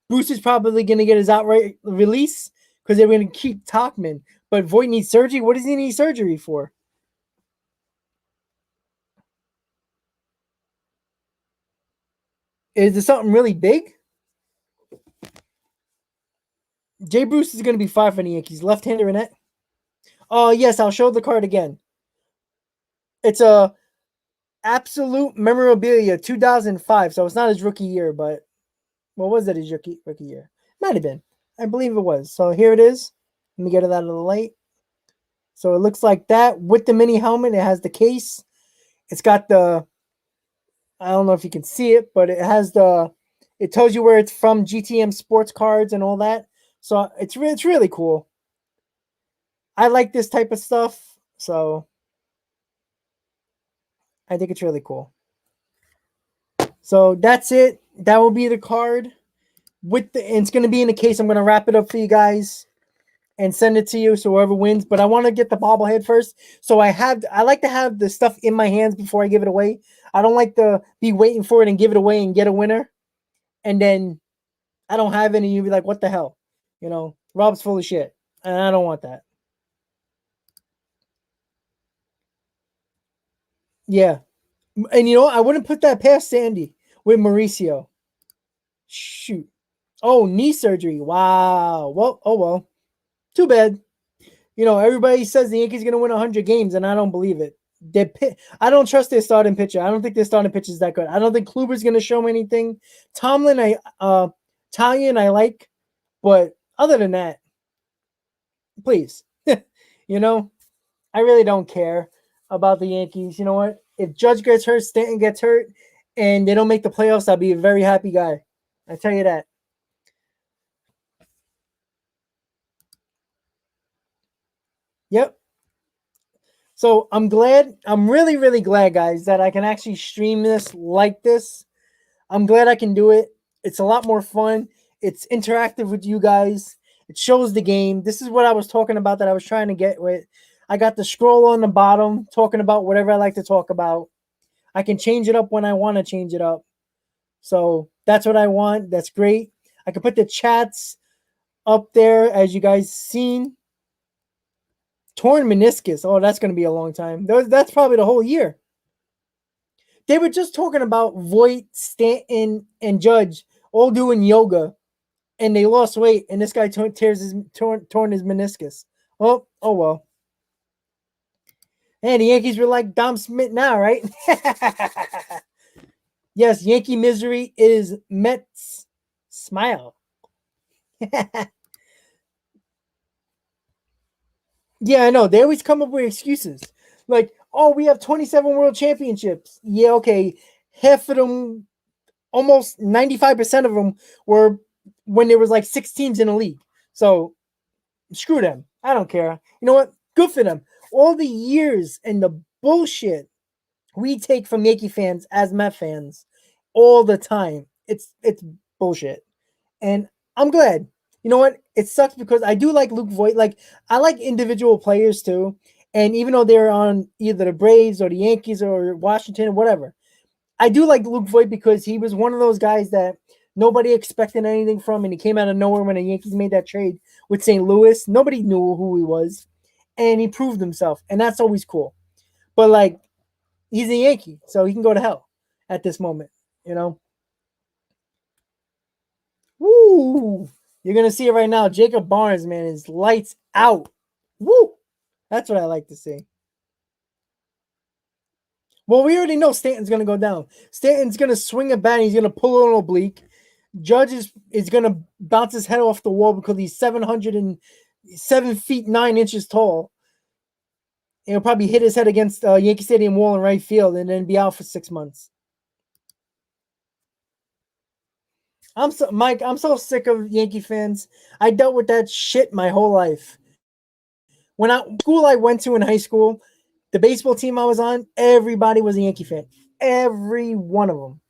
Bruce is probably going to get his outright release because they were going to keep Tachman. But Voit needs surgery. What does he need surgery for? Is it something really big? Jay Bruce is going to be fine for the Yankees. Left-hander in it. Oh, yes, I'll show the card again. It's a absolute memorabilia 2005. So it's not his rookie year, but what was it his rookie year? Might have been. I believe it was. So here it is. Let me get it out of the light. So it looks like that with the mini helmet. It has the case. It's got the, I don't know if you can see it, but it has it tells you where it's from, GTM sports cards and all that. So it's really cool. I like this type of stuff. So I think it's really cool. So that's it. That will be the card. And it's going to be in a case. I'm going to wrap it up for you guys and send it to you, so whoever wins. But I want to get the bobblehead first. So I like to have the stuff in my hands before I give it away. I don't like to be waiting for it and give it away and get a winner, and then I don't have any. You be like, what the hell? Rob's full of shit, and I don't want that. Yeah, and I wouldn't put that past Sandy with Mauricio. Shoot. Oh, knee surgery. Wow. Well, oh well. Too bad. Everybody says the Yankees going to win 100 games, and I don't believe it. I don't trust their starting pitcher. I don't think their starting pitcher is that good. I don't think Kluber's going to show me anything. Tomlin, Talion, I like, but other than that, please, I really don't care about the Yankees. You know what? If Judge gets hurt, Stanton gets hurt, and they don't make the playoffs, I'll be a very happy guy. I tell you that. Yep. So I'm glad. I'm really, really glad, guys, that I can actually stream this like this. I'm glad I can do it. It's a lot more fun. It's interactive with you guys. It shows the game. This is what I was talking about that I was trying to get with. I got the scroll on the bottom talking about whatever I like to talk about. I can change it up when I want to change it up. So that's what I want. That's great. I can put the chats up there as you guys seen. Torn meniscus. Oh, that's going to be a long time. That's probably the whole year. They were just talking about Voit, Stanton, and Judge all doing yoga, and they lost weight, and this guy torn his meniscus. Oh well. And the Yankees were like Dom Smith now, right? Yes, Yankee misery is Mets smile. Yeah, I know. They always come up with excuses. Like, oh, we have 27 world championships. Yeah, okay. Half of them, almost 95% of them, were when there was like 6 teams in the league. So screw them. I don't care. You know what? Good for them. All the years and the bullshit we take from Yankee fans as Met fans all the time. It's bullshit. And I'm glad. You know what? It sucks because I do like Luke Voigt. Like, I like individual players too. And even though they're on either the Braves or the Yankees or Washington or whatever, I do like Luke Voigt because he was one of those guys that nobody expected anything from, and he came out of nowhere when the Yankees made that trade with St. Louis. Nobody knew who he was, and he proved himself, and that's always cool. But, like, he's a Yankee, so he can go to hell at this moment, Woo! You're going to see it right now. Jacob Barnes, man, is lights out. Woo! That's what I like to see. Well, we already know Stanton's going to go down. Stanton's going to swing a bat. He's going to pull an oblique. Judge is going to bounce his head off the wall because he's 707 feet 9 inches tall. He'll probably hit his head against Yankee Stadium wall in right field and then be out for 6 months. Mike, I'm so sick of Yankee fans. I dealt with that shit my whole life. School I went to in high school, the baseball team I was on, everybody was a Yankee fan. Every one of them.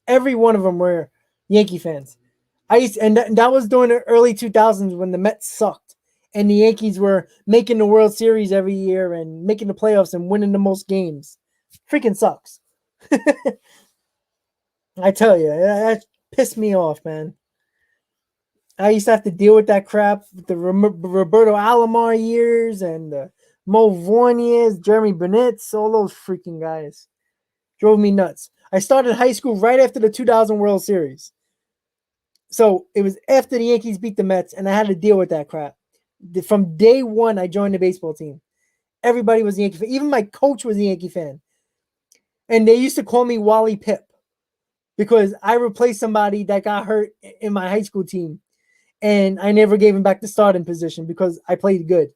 Every one of them were Yankee fans. That was during the early 2000s when the Mets sucked and the Yankees were making the World Series every year and making the playoffs and winning the most games. Freaking sucks. I tell you, that pissed me off, man. I used to have to deal with that crap, the Roberto Alomar years and the Mo Vaughn years, Jeremy Benitez, all those freaking guys. Drove me nuts. I started high school right after the 2000 World Series. So it was after the Yankees beat the Mets, and I had to deal with that crap. From day one, I joined the baseball team. Everybody was a Yankee fan. Even my coach was a Yankee fan. And they used to call me Wally Pip because I replaced somebody that got hurt in my high school team. And I never gave him back the starting position because I played good.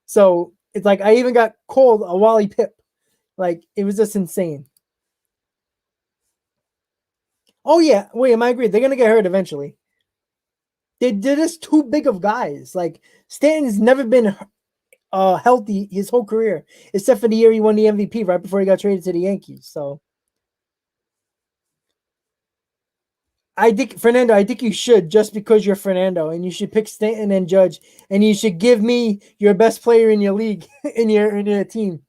So it's like I even got called a Wally Pip. Like, it was just insane. Oh, yeah. Wait, I agree. They're going to get hurt eventually. They're just too big of guys. Like, Stanton's never been healthy his whole career, except for the year he won the MVP right before he got traded to the Yankees. So I think Fernando. I think you should just because you're Fernando, and you should pick Stanton and Judge, and you should give me your best player in your league in your team.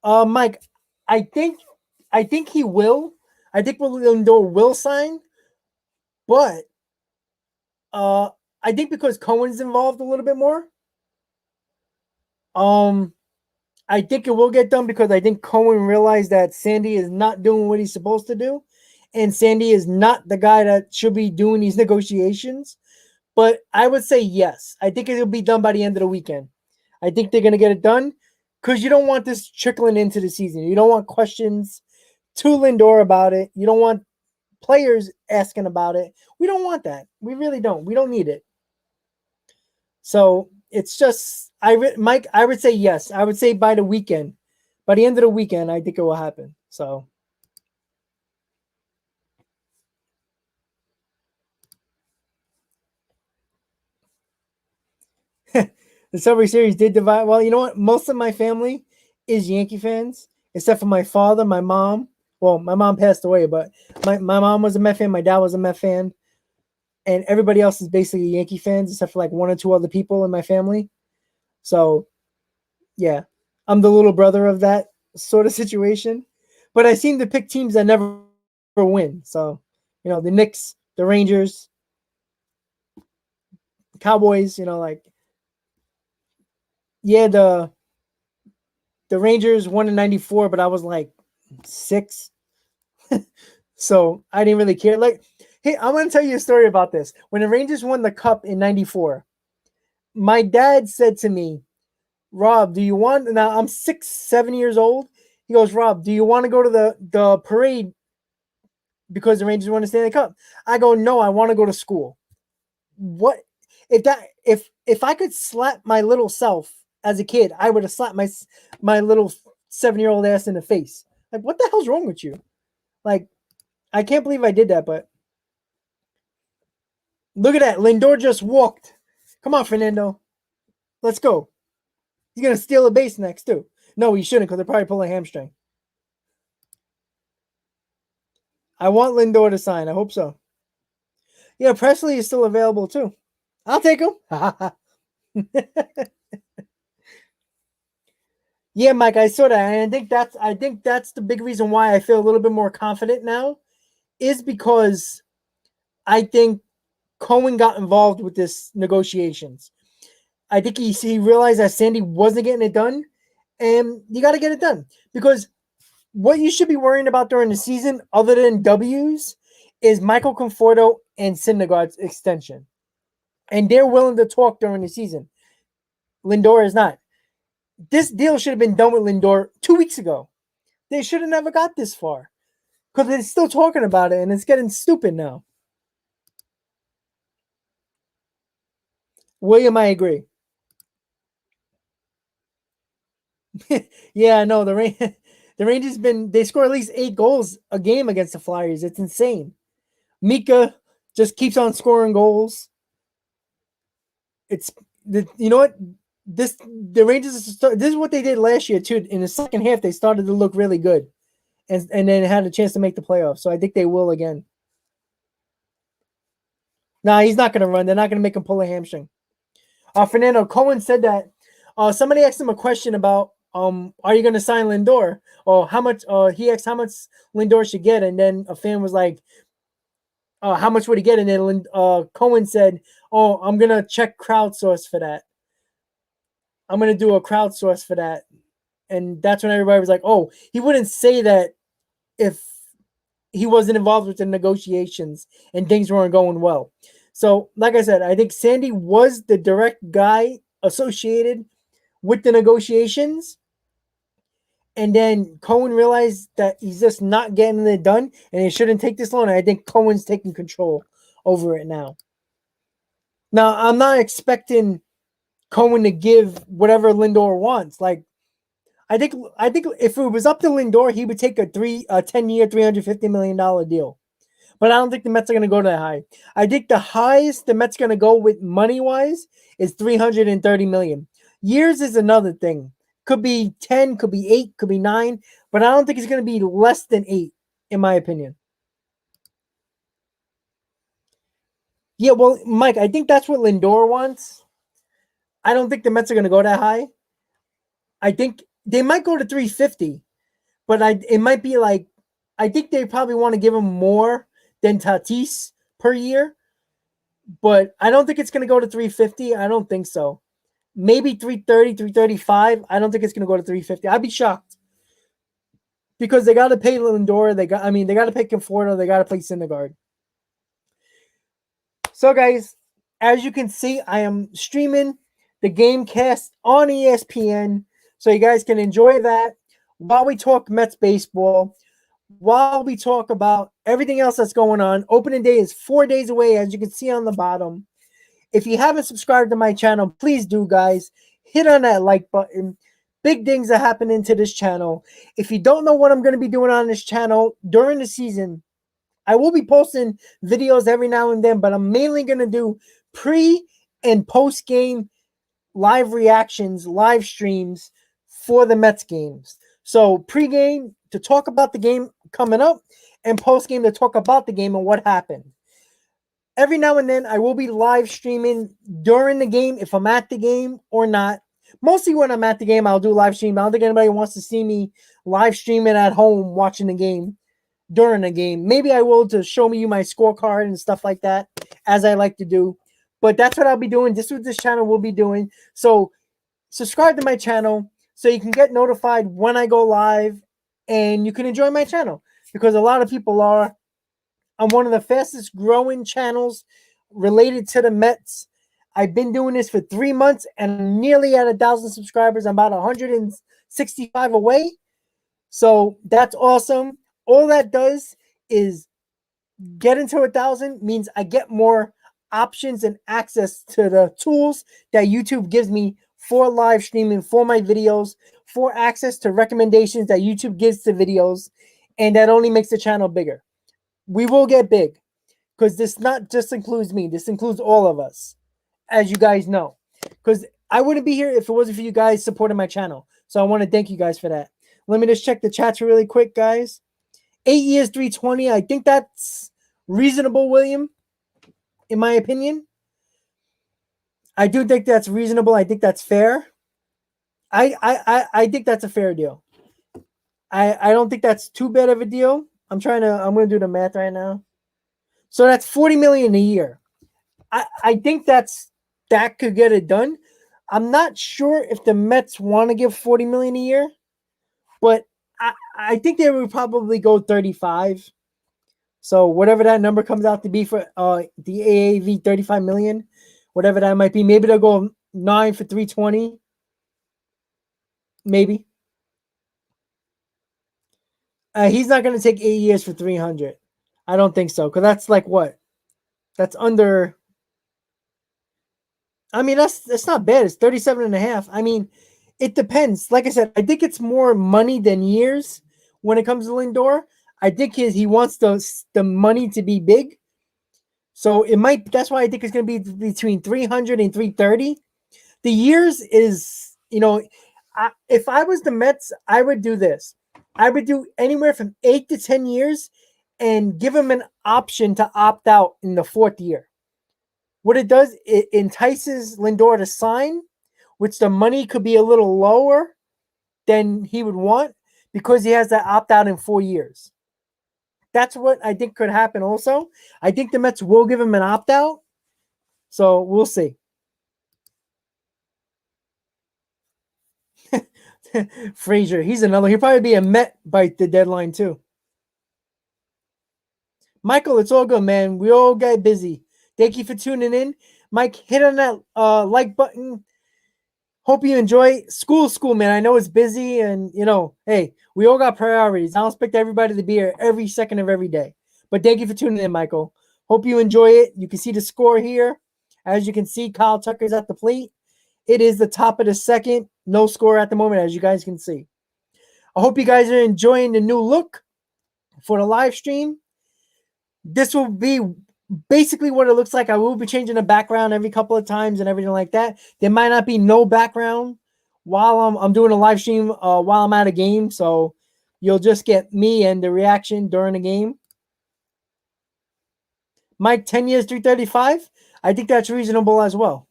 Mike, I think I think he will. I think Lindor will sign, but uh, I think because Cohen's involved a little bit more. Um, I think it will get done because I think Cohen realized that Sandy is not doing what he's supposed to do, and Sandy is not the guy that should be doing these negotiations. But I would say yes. I think it'll be done by the end of the weekend. I think they're gonna get it done because you don't want this trickling into the season. You don't want questions to Lindor about it. You don't want players asking about it. We don't want that. We really don't. We don't need it. So it's just Mike. I would say yes. I would say by the weekend, by the end of the weekend, I think it will happen. So the Subway Series did divide. Well, you know what? Most of my family is Yankee fans, except for my father, my mom. Well, my mom passed away, but my mom was a Met fan, my dad was a Met fan, and everybody else is basically Yankee fans, except for like one or two other people in my family. So yeah, I'm the little brother of that sort of situation. But I seem to pick teams that never win. So, the Knicks, the Rangers, the Cowboys, like yeah, the Rangers won in 94, but I was like 6. So I didn't really care. Like, hey, I'm gonna tell you a story about this. When the Rangers won the cup in 94, my dad said to me, Rob, do you want now I'm 6, 7 years old? He goes, Rob, do you want to go to the parade because the Rangers won the Stanley Cup? I go, no, I want to go to school. What if I could slap my little self as a kid, I would have slapped my little 7-year-old ass in the face. Like, what the hell's wrong with you? Like, I can't believe I did that, but look at that. Lindor just walked. Come on, Fernando. Let's go. He's gonna steal a base next too. No, he shouldn't because they're probably pulling a hamstring. I want Lindor to sign. I hope so. Yeah, Presley is still available too. I'll take him. Yeah, Mike, I saw that, and I think that's the big reason why I feel a little bit more confident now, is because I think Cohen got involved with this negotiations. I think he realized that Sandy wasn't getting it done, and you got to get it done because what you should be worrying about during the season, other than W's, is Michael Conforto and Syndergaard's extension, and they're willing to talk during the season. Lindor is not. This deal should have been done with Lindor 2 weeks ago. They should have never got this far because they're still talking about it, and it's getting stupid now. William, I agree. Yeah, no, the Rangers they score at least 8 goals a game against the Flyers. It's insane. Mika just keeps on scoring goals. It's you know what the Rangers. This is what they did last year too. In the second half, they started to look really good, and then had a chance to make the playoffs. So I think they will again. Nah, he's not going to run. They're not going to make him pull a hamstring. Fernando Cohen said that. Somebody asked him a question about are you going to sign Lindor? Or how much? He asked how much Lindor should get, and then a fan was like, how much would he get? And then Cohen said, "Oh, I'm gonna check crowdsource for that. I'm gonna do a crowdsource for that." And that's when everybody was like, "Oh, he wouldn't say that if he wasn't involved with the negotiations and things weren't going well." So, like I said, I think Sandy was the direct guy associated with the negotiations. And then Cohen realized that he's just not getting it done and it shouldn't take this long. And I think Cohen's taking control over it now. Now, I'm not expecting Cohen to give whatever Lindor wants. Like, I think if it was up to Lindor, he would take a 10-year, $350 million deal. But I don't think the Mets are going to go that high. I think the highest the Mets are going to go with money wise is $330 million. Years is another thing Could be 10, could be 8, could be 9, but I don't think it's going to be less than 8, in my opinion. Yeah, well, Mike, I think that's what Lindor wants. I don't think the Mets are going to go that high. I think they might go to 350, but it might be like, I think they probably want to give him more than Tatis per year, but I don't think it's going to go to 350. I don't think so. Maybe 330, 335. I don't think it's going to go to 350. I'd be shocked because they got to pay Lindor. They got to pay Conforto. They got to play Syndergaard. So, guys, as you can see, I am streaming the game cast on ESPN, so you guys can enjoy that while we talk Mets baseball, while we talk about everything else that's going on. Opening day is 4 days away, as you can see on the bottom. If you haven't subscribed to my channel, please do, guys. Hit on that like button. Big things are happening to this channel. If you don't know what I'm going to be doing on this channel during the season, I will be posting videos every now and then, but I'm mainly going to do pre and post game live reactions, live streams for the Mets games. So pre-game to talk about the game coming up, and post-game to talk about the game and what happened. Every now and then I will be live streaming during the game if I'm at the game or not. Mostly when I'm at the game, I'll do live stream. I don't think anybody wants to see me live streaming at home watching the game during the game. Maybe I will to show you my scorecard and stuff like that, as I like to do. But that's what I'll be doing. This is what this channel will be doing. So subscribe to my channel so you can get notified when I go live and you can enjoy my channel, because a lot of people are. I'm one of the fastest growing channels related to the Mets. I've been doing this for 3 months and nearly at 1,000 subscribers. I'm about 165 away. So that's awesome. All that does is get into 1,000 means I get more options and access to the tools that YouTube gives me for live streaming, for my videos, for access to recommendations that YouTube gives to videos, and that only makes the channel bigger. We will get big because this not just includes me. This includes all of us, as you guys know, because I wouldn't be here if it wasn't for you guys supporting my channel. So I want to thank you guys for that. Let me just check the chats really quick, guys. 8 years, 320. I think that's reasonable, William, in my opinion. I do think that's reasonable. I think that's fair. I think that's a fair deal. I don't think that's too bad of a deal. I'm gonna do the math right now. So that's $40 million a year. I think that could get it done. I'm not sure if the Mets want to give $40 million a year, but I think they would probably go 35. So whatever that number comes out to be for the AAV, 35 million, whatever that might be. Maybe they'll go 9 for 320. Maybe. He's not going to take 8 years for 300. I don't think so, because that's like what? That's under. I mean, that's not bad. It's 37 and a half. I mean, it depends. Like I said, I think it's more money than years when it comes to Lindor. I think he wants the money to be big. So it might. That's why I think it's going to be between 300 and 330. The years is, if I was the Mets, I would do this. I would do anywhere from 8 to 10 years and give him an option to opt out in the 4th year. What it does, it entices Lindor to sign, which the money could be a little lower than he would want because he has that opt out in 4 years. That's what I think could happen also. I think the Mets will give him an opt out. So we'll see. Frazier, he's another. He'll probably be a Met by the deadline too. Michael, it's all good, man. We all get busy. Thank you for tuning in. Mike, hit on that like button. Hope you enjoy school, man. I know it's busy and, hey, we all got priorities. I don't expect everybody to be here every second of every day. But thank you for tuning in, Michael. Hope you enjoy it. You can see the score here. As you can see, Kyle Tucker's at the plate. It is the top of the second. No score at the moment, as you guys can see. I hope you guys are enjoying the new look for the live stream. This will be basically what it looks like. I will be changing the background every couple of times and everything like that. There might not be no background while I'm doing a live stream while I'm at a game. So you'll just get me and the reaction during the game. Mike, 10 years, 335. I think that's reasonable as well.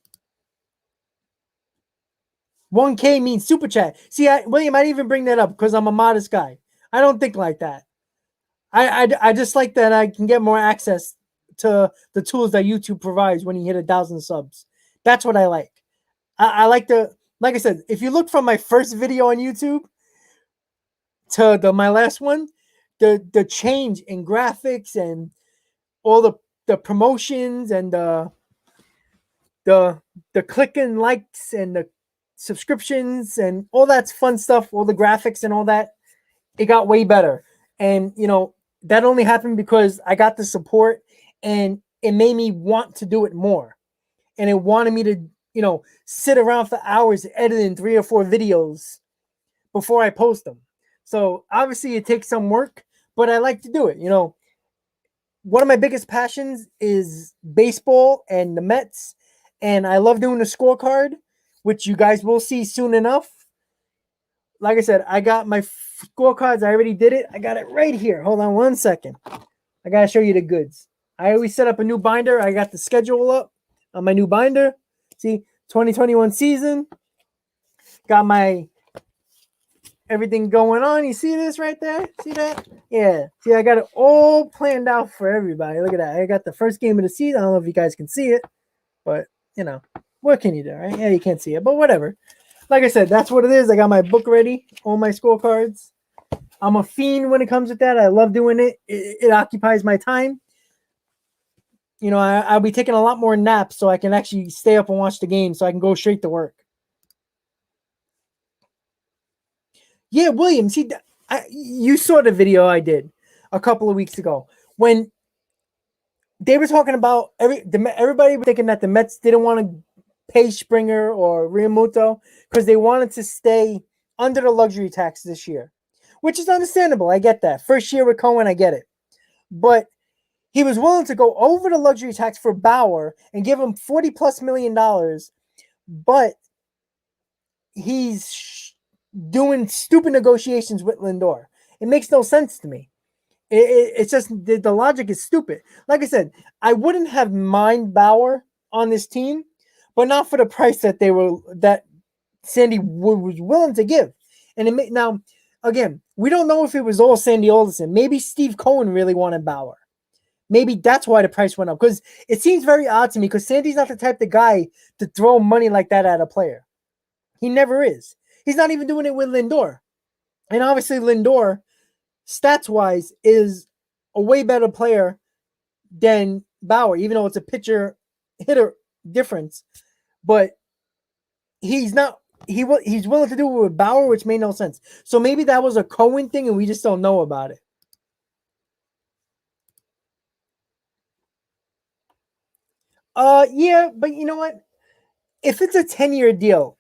1K means super chat. See, William, I didn't even bring that up because I'm a modest guy. I don't think like that. I just like that I can get more access to the tools that YouTube provides when you hit 1,000 subs. That's what I like. I like like I said, if you look from my first video on YouTube to my last one, the change in graphics and all the promotions and the clicking likes and the subscriptions and all that's fun stuff, all the graphics and all that, it got way better. And that only happened because I got the support and it made me want to do it more. And it wanted me to, sit around for hours editing 3 or 4 videos before I post them. So obviously it takes some work, but I like to do it. One of my biggest passions is baseball and the Mets. And I love doing the scorecard, which you guys will see soon enough. Like I said, I got my scorecards. I already did it. I got it right here. Hold on one second. I got to show you the goods. I always set up a new binder. I got the schedule up on my new binder. See, 2021 season. Got my everything going on. You see this right there? See that? Yeah. See, I got it all planned out for everybody. Look at that. I got the first game of the season. I don't know if you guys can see it, but what can you do, right? Yeah, you can't see it, but whatever. Like I said, that's what it is. I got my book ready, all my scorecards. I'm a fiend when it comes with that. I love doing it. It occupies my time. I'll be taking a lot more naps so I can actually stay up and watch the game so I can go straight to work. Yeah, William, see, you saw the video I did a couple of weeks ago when they were talking about everybody was thinking that the Mets didn't want to pay Springer or Realmuto because they wanted to stay under the luxury tax this year, which is understandable. I get that. First year with Cohen, I get it. But he was willing to go over the luxury tax for Bauer and give him $40+ million, but he's doing stupid negotiations with Lindor. It makes no sense to me. It's just the logic is stupid. Like I said, I wouldn't have mind Bauer on this team, but not for the price that Sandy was willing to give. And now, again, we don't know if it was all Sandy Alderson. Maybe Steve Cohen really wanted Bauer. Maybe that's why the price went up. Because it seems very odd to me because Sandy's not the type of guy to throw money like that at a player. He never is. He's not even doing it with Lindor. And obviously Lindor, stats-wise, is a way better player than Bauer, even though it's a pitcher-hitter difference. But he's not. He's willing to do it with Bauer, which made no sense. So maybe that was a Cohen thing, and we just don't know about it. Yeah, but you know what? If it's a 10-year deal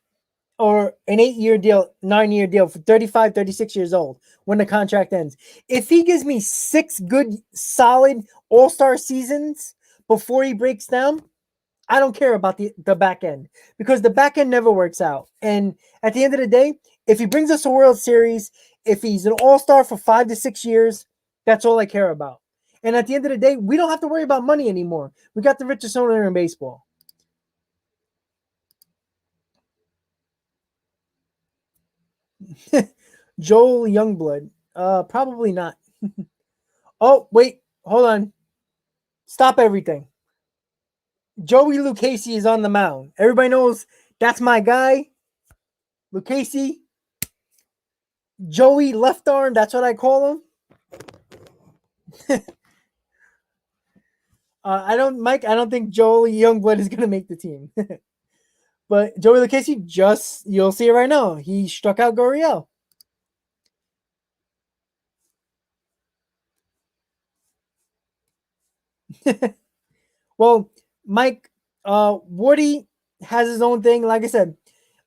or an 8-year deal, 9-year deal for 35, 36 years old when the contract ends, if he gives me 6 good, solid all-star seasons before he breaks down, I don't care about the back end because the back end never works out. And at the end of the day, if he brings us a World Series, if he's an all-star for 5 to 6 years, that's all I care about. And at the end of the day, we don't have to worry about money anymore. We got the richest owner in baseball. Joel Youngblood. Probably not. Oh, wait. Hold on. Stop everything. Joey Lucchesi is on the mound. Everybody knows that's my guy. Lucchesi. Joey left arm. That's what I call him. I don't think Joey Youngblood is going to make the team. But Joey Lucchesi, you'll see it right now. He struck out Gurriel. Well, Mike, Woody has his own thing. Like I said,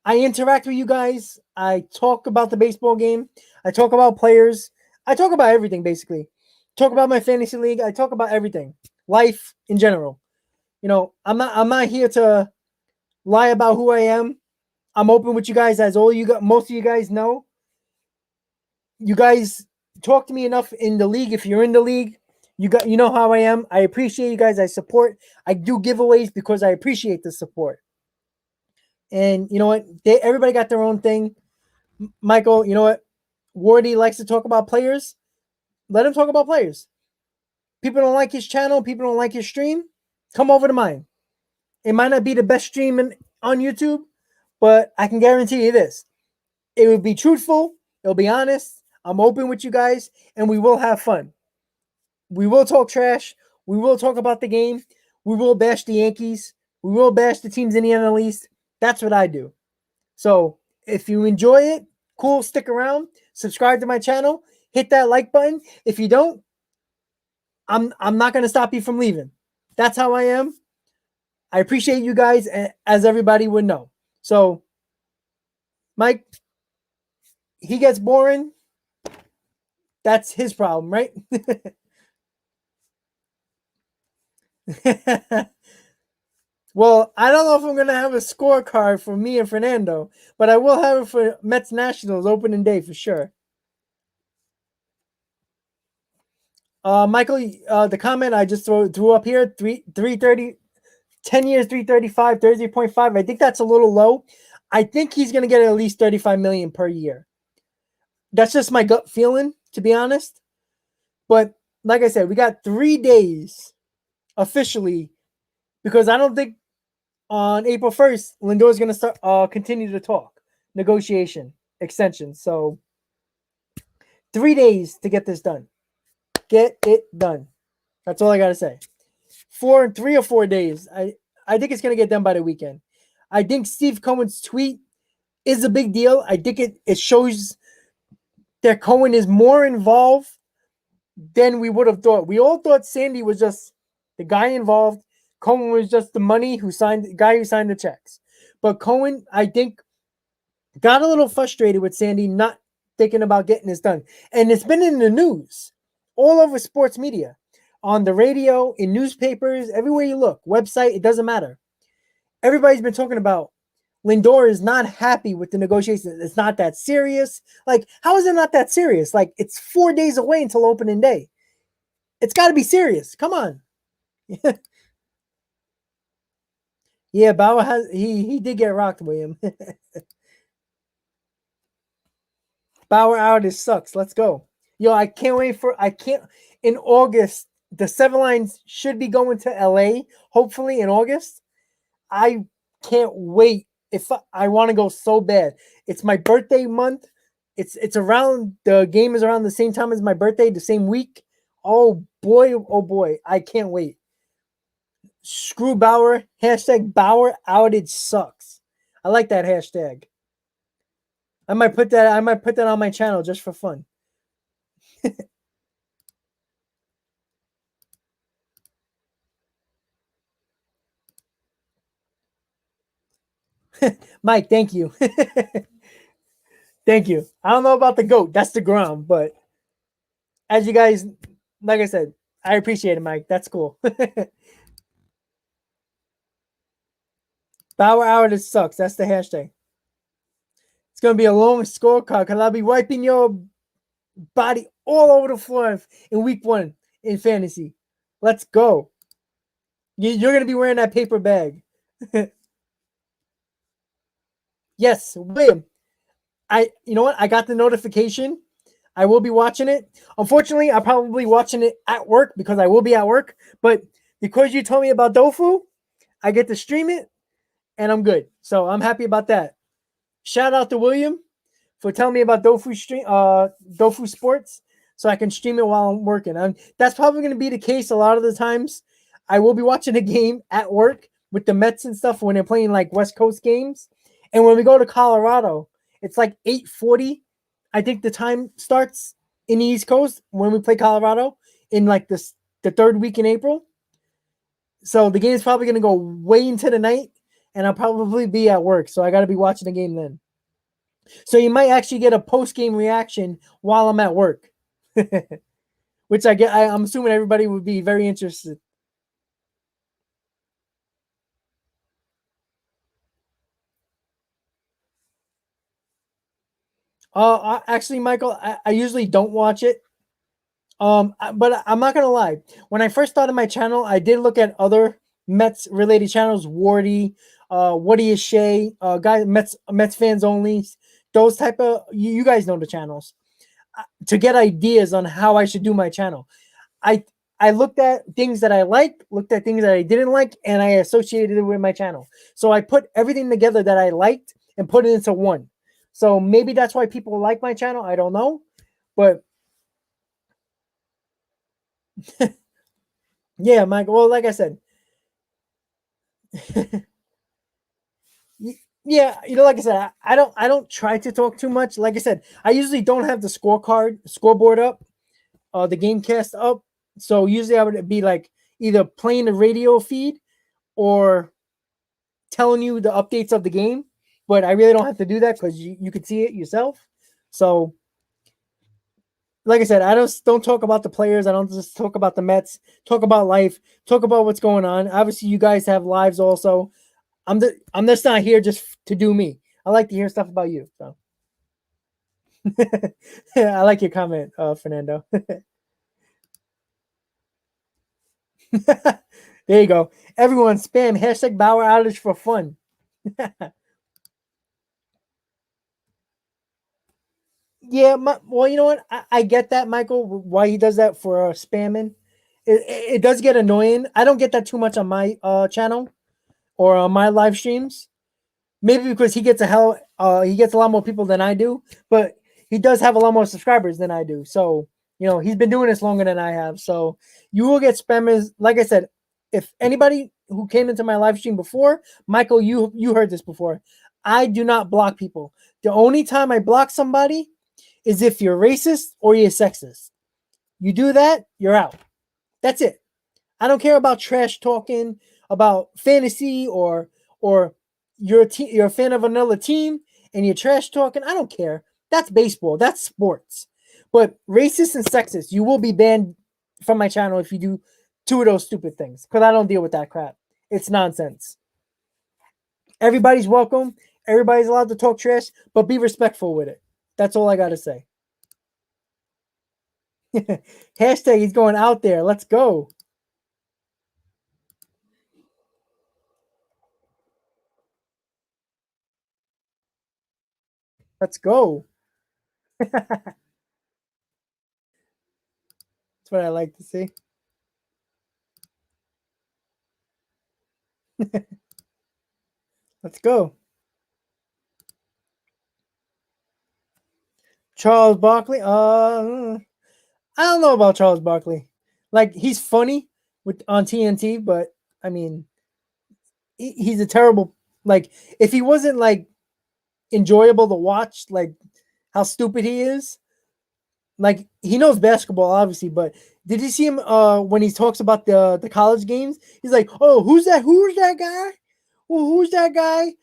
I interact with you guys. I talk about the baseball game. I talk about players. I talk about everything, basically. Talk about my fantasy league. I talk about everything. Life in general. I'm not here to lie about who I am. I'm open with you guys, as most of you guys know. You guys talk to me enough in the league. If you're in the league, you know how I am. I appreciate you guys. I support. I do giveaways because I appreciate the support. And you know what? Everybody got their own thing. Michael, you know what? Wardy likes to talk about players. Let him talk about players. People don't like his channel. People don't like his stream. Come over to mine. It might not be the best stream on YouTube, but I can guarantee you this. It will be truthful. It'll be honest. I'm open with you guys, and we will have fun. We will talk trash. We will talk about the game. We will bash the Yankees. We will bash the teams in the NL East. That's what I do. So if you enjoy it, cool, stick around. Subscribe to my channel. Hit that like button. If you don't, I'm not going to stop you from leaving. That's how I am. I appreciate you guys, as everybody would know. So, Mike, he gets boring. That's his problem, right? Well, I don't know if I'm going to have a scorecard for me and Fernando, but I will have it for Mets Nationals opening day for sure. Michael, the comment I just threw up here, 330, 10 years, 335, 30.5. I think that's a little low. I think he's going to get at least 35 million per year. That's just my gut feeling, to be honest. But like I said, we got 3 days officially, because I don't think on April 1st, Lindor is going to start continue to talk, negotiation, extension. So 3 days to get this done. Get it done. That's all I got to say. 3 or 4 days. I think it's going to get done by the weekend. I think Steve Cohen's tweet is a big deal. I think it shows that Cohen is more involved than we would have thought. We all thought Sandy was just the guy involved. Cohen was just the guy who signed the checks. But Cohen, I think, got a little frustrated with Sandy not thinking about getting this done. And it's been in the news all over sports media, on the radio, in newspapers, everywhere you look, website, it doesn't matter. Everybody's been talking about Lindor is not happy with the negotiations. It's not that serious. Like, how is it not that serious? Like, it's 4 days away until opening day. It's got to be serious. Come on. Yeah, Bauer he did get rocked, William. Bauer out, it sucks. Let's go. Yo, I can't in August, the 7 lines should be going to LA, hopefully in August. I can't wait. If I want to go so bad. It's my birthday month. It's around, the game is around the same time as my birthday, the same week. Oh boy, I can't wait. Screw Bauer. Hashtag Bauer outage sucks. I like that hashtag. I might put that on my channel just for fun. Mike, thank you. Thank you. I don't know about the GOAT. That's the ground, but as you guys, like I said, I appreciate it, Mike. That's cool. Bauer outage sucks. That's the hashtag. It's going to be a long scorecard because I'll be wiping your body all over the floor in week 1 in fantasy. Let's go. You're going to be wearing that paper bag. Yes, William. You know what? I got the notification. I will be watching it. Unfortunately, I'm probably watching it at work because I will be at work. But because you told me about Dofu, I get to stream it and I'm good. So I'm happy about that. Shout out to William for telling me about Dofu Sports, so I can stream it while I'm working. That's probably going to be the case a lot of the times. I will be watching a game at work with the Mets and stuff when they're playing like West Coast games. And when we go to Colorado, it's like 8:40. I think the time starts in the East Coast when we play Colorado in like the 3rd week in April. So the game is probably going to go way into the night, and I'll probably be at work. So I got to be watching the game then. So you might actually get a post-game reaction while I'm at work, which I'm assuming everybody would be very interested. Actually, Michael, I usually don't watch it. But I'm not gonna lie. When I first started my channel, I did look at other Mets related channels, Wardy, Woody is Shea, guys, Mets fans only, those type of you guys know the channels to get ideas on how I should do my channel. I I looked at things that I liked, looked at things that I didn't like, and I associated it with my channel. So I put everything together that I liked and put it into one. So maybe that's why people like my channel. I don't know, but yeah, Mike. Well, like I said, yeah, like I said, I don't try to talk too much. Like I said, I usually don't have the scoreboard up, the game cast up. So usually I would be like either playing the radio feed or telling you the updates of the game. But I really don't have to do that because you could see it yourself. So like I said, I don't talk about the players. I don't just talk about the Mets. Talk about life. Talk about what's going on. Obviously, you guys have lives also. I'm just not here just to do me. I like to hear stuff about you. So I like your comment, Fernando. There you go. Everyone spam hashtag Bauer outage for fun. Yeah, well, you know what? I get that, Michael. Why he does that for spamming? It does get annoying. I don't get that too much on my channel or on my live streams. Maybe because he gets a lot more people than I do, but he does have a lot more subscribers than I do. So he's been doing this longer than I have. So you will get spammers. Like I said, if anybody who came into my live stream before, Michael, you heard this before. I do not block people. The only time I block somebody is if you're racist or you're sexist. You do that, you're out. That's it. I don't care about trash talking about fantasy or you're a fan of another team and you're trash talking. I don't care. That's baseball. That's sports. But racist and sexist, you will be banned from my channel if you do two of those stupid things because I don't deal with that crap. It's nonsense. Everybody's welcome. Everybody's allowed to talk trash, but be respectful with it. That's all I got to say. Hashtag he's going out there. Let's go. Let's go. That's what I like to see. Let's go. Charles Barkley. I don't know about Charles Barkley. Like he's funny with on TNT, but I mean, he's a terrible. Like if he wasn't like enjoyable to watch, like how stupid he is. Like he knows basketball, obviously, but did you see him when he talks about the college games? He's like, "Oh, who's that? Who's that guy? Who's that guy?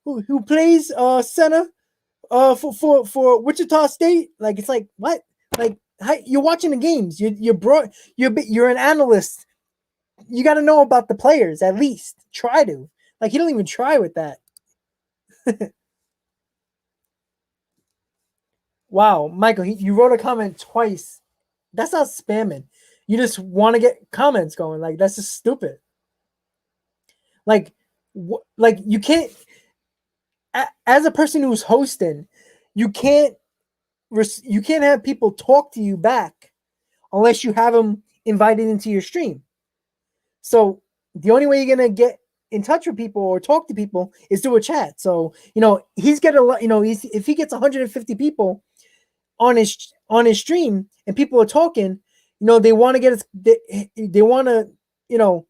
Who plays center for Wichita State?" Like it's like what? Like you're watching the games. You're an analyst. You got to know about the players at least. Try to. Like he don't even try with that. Wow, Michael, you wrote a comment twice. That's not spamming. You just want to get comments going. Like that's just stupid. Like, like you can't. As a person who's hosting, you can't. You can't have people talk to you back unless you have them invited into your stream. So the only way you're gonna get in touch with people or talk to people is through a chat. So he's getting a lot. If he gets 150 people on his stream and people are talking, they want to they want to you know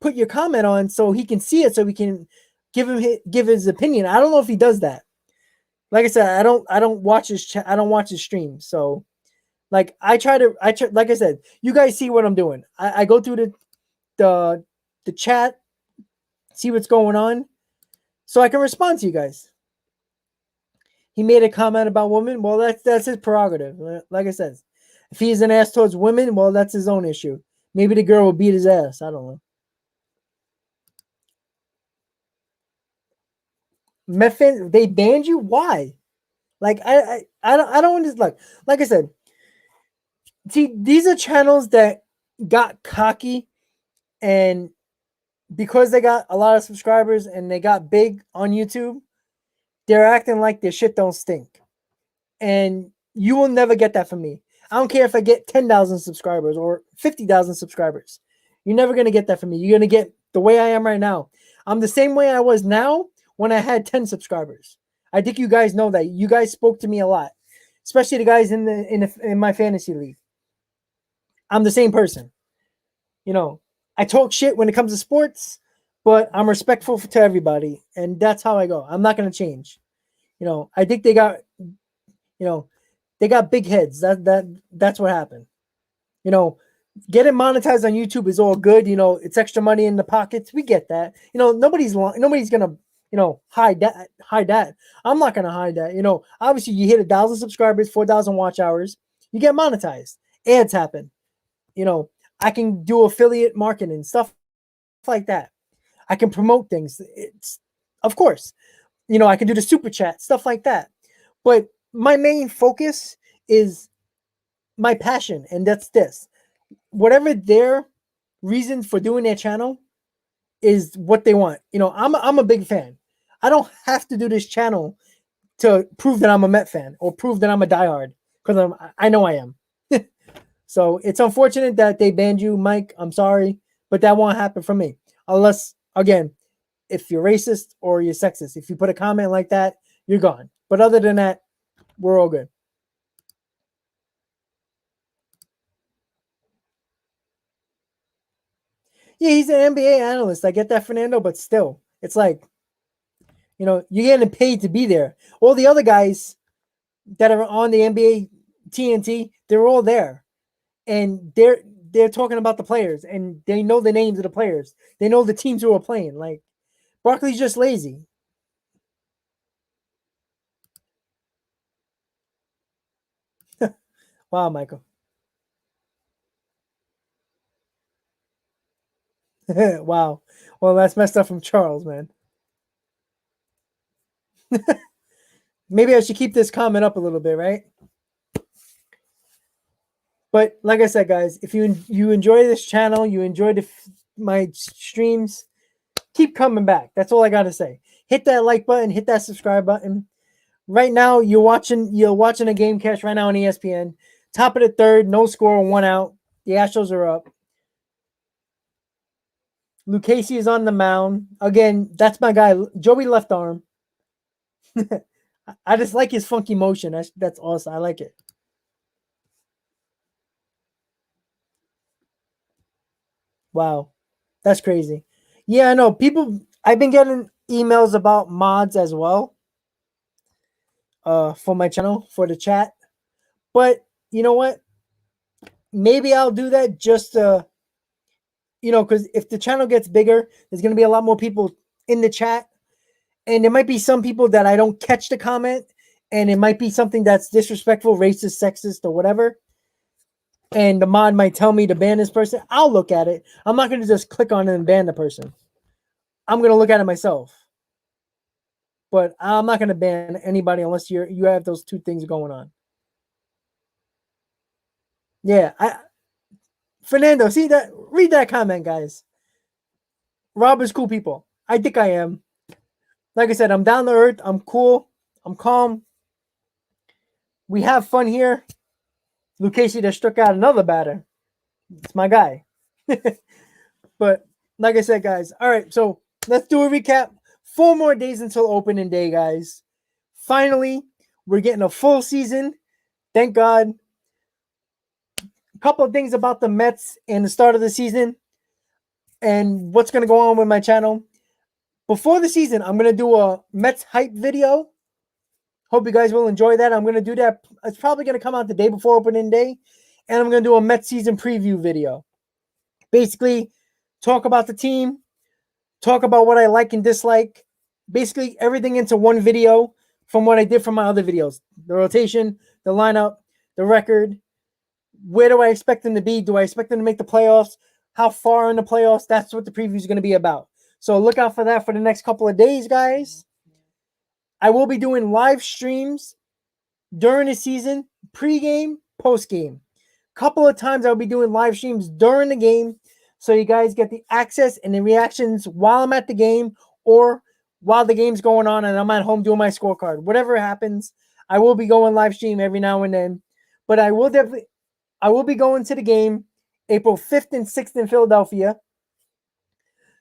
put your comment on so he can see it so we can give his opinion. I don't know if he does that. Like I said, I don't watch his I don't watch his stream. So like like I said, you guys see what I'm doing. I go through the the chat, see what's going on, so I can respond to you guys. He made a comment about women. Well, that's his prerogative. Like I said, if he's an ass towards women, well, that's his own issue. Maybe the girl will beat his ass. I don't know. Met fans, they banned you. Why? Like I don't understand. Like I said, see, these are channels that got cocky, and because they got a lot of subscribers and they got big on YouTube, they're acting like their shit don't stink. And you will never get that from me. I don't care if I get 10,000 subscribers or 50,000 subscribers. You're never going to get that from me. You're going to get the way I am right now. I'm the same way I was now when I had 10 subscribers. I think you guys know that. You guys spoke to me a lot, especially the guys in my fantasy league. I'm the same person. You know, I talk shit when it comes to sports, but I'm respectful to everybody, and that's how I go. I'm not going to change. You know, I think they got they got big heads. That's what happened. You know, getting monetized on YouTube is all good. You know, it's extra money in the pockets. We get that. You know, nobody's gonna hide that. I'm not gonna hide that. You know, obviously you hit 1,000 subscribers, 4,000 watch hours, you get monetized. Ads happen. You know, I can do affiliate marketing, stuff like that. I can promote things. It's of course, you know, I can do the super chat, stuff like that. But my main focus is my passion, and that's this. Whatever their reason for doing their channel is what they want. You know, I'm a big fan. I don't have to do this channel to prove that I'm a Met fan or prove that I'm a diehard, because I know I am. So it's unfortunate that they banned you, Mike. I'm sorry, but that won't happen for me. Unless, again, if you're racist or you're sexist. If you put a comment like that, you're gone. But other than that, we're all good. Yeah, he's an NBA analyst. I get that, Fernando, but still, it's like, you know, you're getting paid to be there. All the other guys that are on the NBA TNT, they're all there, and they're talking about the players, and they know the names of the players. They know the teams who are playing. Like, Barkley's just lazy. Wow, Michael. Wow. Well, that's messed up from Charles, man. Maybe I should keep this comment up a little bit, right? But like I said, guys, if you enjoy this channel, you enjoy my streams, keep coming back. That's all I gotta say. Hit that like button, hit that subscribe button. Right now, you're watching a game catch right now on ESPN. Top of the third, no score, 1 out. The Astros are up. Lucchesi is on the mound again. That's my guy, Joey Left Arm. I just like his funky motion. That's awesome. I like it. Wow, that's crazy. Yeah, I know. People, I've been getting emails about mods as well. For my channel for the chat, but you know what? Maybe I'll do that just because if the channel gets bigger, there's gonna be a lot more people in the chat, and there might be some people that I don't catch the comment, and it might be something that's disrespectful, racist, sexist, or whatever. And the mod might tell me to ban this person. I'll look at it. I'm not gonna just click on it and ban the person. I'm gonna look at it myself. But I'm not gonna ban anybody unless you have those two things going on. Yeah, Fernando, see that? Read that comment, guys. Rob is cool people. I think I am. Like I said, I'm down to earth. I'm cool. I'm calm. We have fun here. Lucchesi just struck out another batter. It's my guy. But like I said, guys, all right, so let's do a recap. 4 more days until opening day, guys. Finally, we're getting a full season. Thank God. A couple of things about the Mets and the start of the season and what's going to go on with my channel. Before the season, I'm going to do a Mets hype video. Hope you guys will enjoy that. I'm going to do that. It's probably going to come out the day before opening day. And I'm going to do a Mets season preview video. Basically, talk about the team, talk about what I like and dislike. Basically, everything into one video from what I did from my other videos. The rotation, the lineup, the record. Where do I expect them to be? Do I expect them to make the playoffs? How far in the playoffs? That's what the preview is going to be about. So look out for that for the next couple of days, guys. I will be doing live streams during the season, pregame, postgame. Couple of times I'll be doing live streams during the game, so you guys get the access and the reactions while I'm at the game or while the game's going on and I'm at home doing my scorecard. Whatever happens, I will be going live stream every now and then. But I will be going to the game April 5th and 6th in Philadelphia.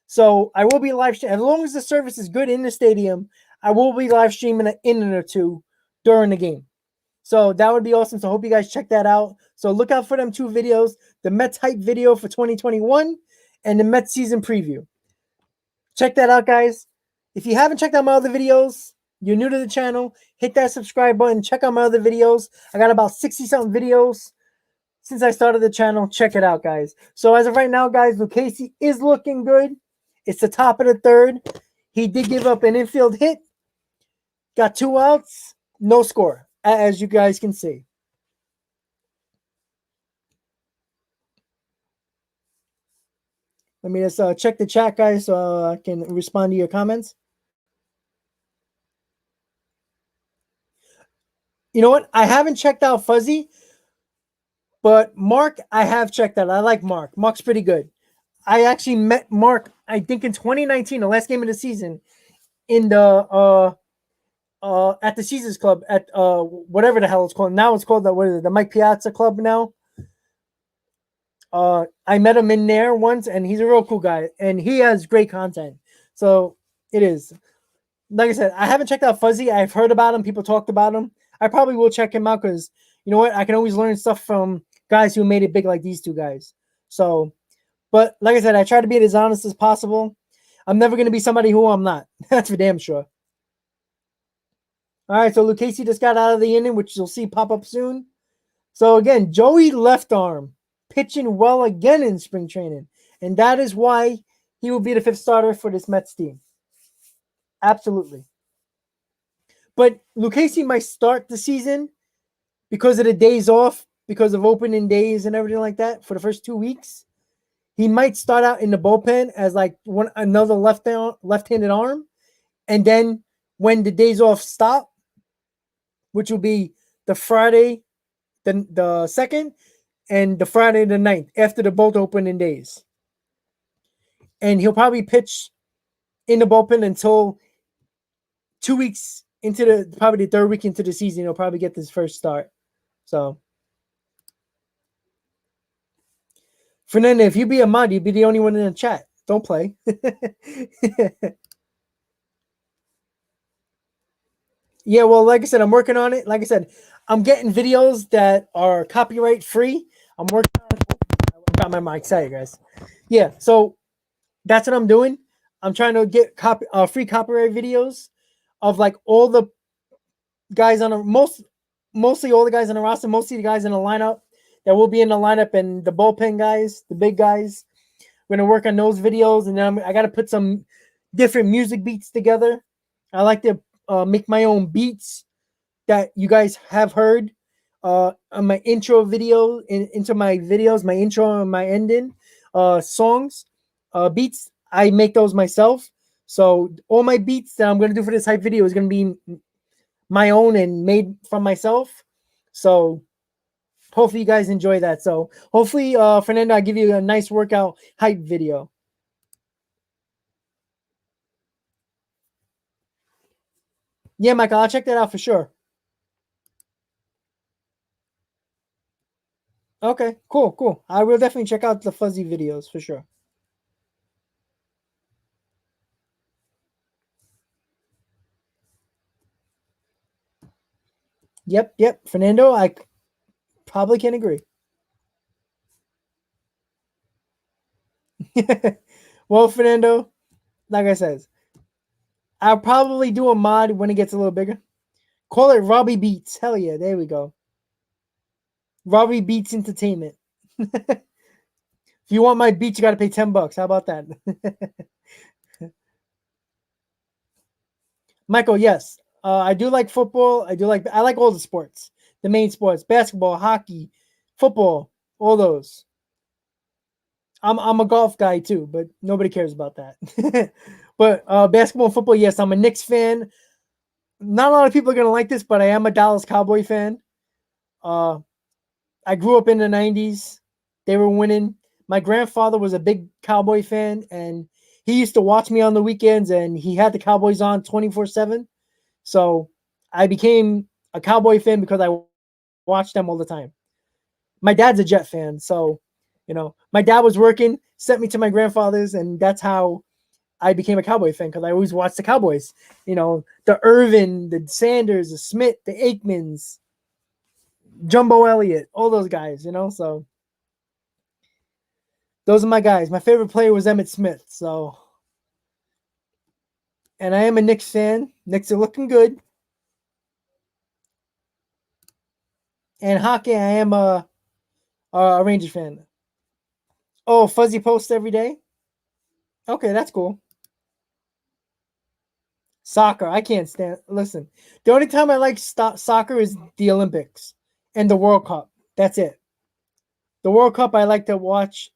So I will be live streaming. As long as the service is good in the stadium, I will be live streaming an inning or two during the game. So that would be awesome. So I hope you guys check that out. So look out for them 2 videos, the Mets hype video for 2021 and the Mets season preview. Check that out, guys. If you haven't checked out my other videos, you're new to the channel, hit that subscribe button. Check out my other videos. I got about 60-something videos since I started the channel. Check it out, guys. So as of right now, guys, Lucchesi is looking good. It's the top of the 3rd. He did give up an infield hit. Got 2 outs. No score, as you guys can see. Let me just check the chat, guys, so I can respond to your comments. You know what? I haven't checked out Fuzzy, but Mark, I have checked out. I like Mark. Mark's pretty good. I actually met Mark, I think in 2019, the last game of the season, in the at the Caesars Club at whatever the hell it's called. Now it's called the Mike Piazza Club now. I met him in there once, and he's a real cool guy, and he has great content. So it is. Like I said, I haven't checked out Fuzzy. I've heard about him. People talked about him. I probably will check him out because, you know what? I can always learn stuff from guys who made it big like these 2 guys. So, but like I said, I try to be as honest as possible. I'm never going to be somebody who I'm not. That's for damn sure. All right, so Lucchesi just got out of the inning, which you'll see pop up soon. So again, Joey left arm pitching well again in spring training, and that is why he will be the 5th starter for this Mets team. Absolutely. But Lucchesi might start the season because of the days off, because of opening days and everything like that for the first 2 weeks. He might start out in the bullpen as like another left-handed arm, and then when the days off stop, which will be the Friday, the 2nd, and the Friday the 9th, after the both opening days. And he'll probably pitch in the bullpen until 2 weeks into probably the 3rd week into the season. He'll probably get his first start. So, Fernando, if you be a mod, you'd be the only one in the chat. Don't play. Yeah, well, like I said, I'm working on it. Like I said, I'm getting videos that are copyright free. I'm working on it. I got my mic. Sorry, guys. Yeah, so that's what I'm doing. I'm trying to get free copyright videos of like all the guys on mostly all the guys on the roster, mostly the guys in the lineup that will be in the lineup, and the bullpen guys, the big guys. We're gonna work on those videos, and then I got to put some different music beats together. I like to make my own beats that you guys have heard on my intro video, into my videos, my intro and my ending songs, beats. I make those myself. So all my beats that I'm going to do for this hype video is going to be my own and made from myself. So hopefully you guys enjoy that. So hopefully, Fernando, I give you a nice workout hype video. Yeah, Michael, I'll check that out for sure. Okay, cool. I will definitely check out the Fuzzy videos for sure. Yep. Fernando, I probably can agree. Well, Fernando, like I said, I'll probably do a mod when it gets a little bigger. Call it Robbie Beats. Hell yeah, there we go. Robbie Beats Entertainment. If you want my beats, you got to pay $10. How about that? Michael, yes. I do like football. I like all the sports. The main sports. Basketball, hockey, football, all those. I'm a golf guy too, but nobody cares about that. But basketball and football, yes, I'm a Knicks fan. not a lot of people are gonna like this, but I am a Dallas Cowboy fan. Uh, I grew up in the '90s. They were winning. My grandfather was a big Cowboy fan, and he used to watch me on the weekends, and he had the Cowboys on 24/7. So I became a Cowboy fan because I watched them all the time. My dad's a Jet fan, so my dad was working, sent me to my grandfather's, and that's how I became a Cowboy fan because I always watched the Cowboys. The Irvin, the Sanders, the Smith, the Aikmans, Jumbo Elliott, all those guys. So those are my guys. My favorite player was Emmitt Smith. So, and I am a Knicks fan. Knicks are looking good. And hockey, I am a Rangers fan. Oh, Fuzzy post every day. Okay, that's cool. Soccer, I can't stand. Listen, the only time I like soccer is the Olympics and the World Cup. That's it. The World Cup I like to watch.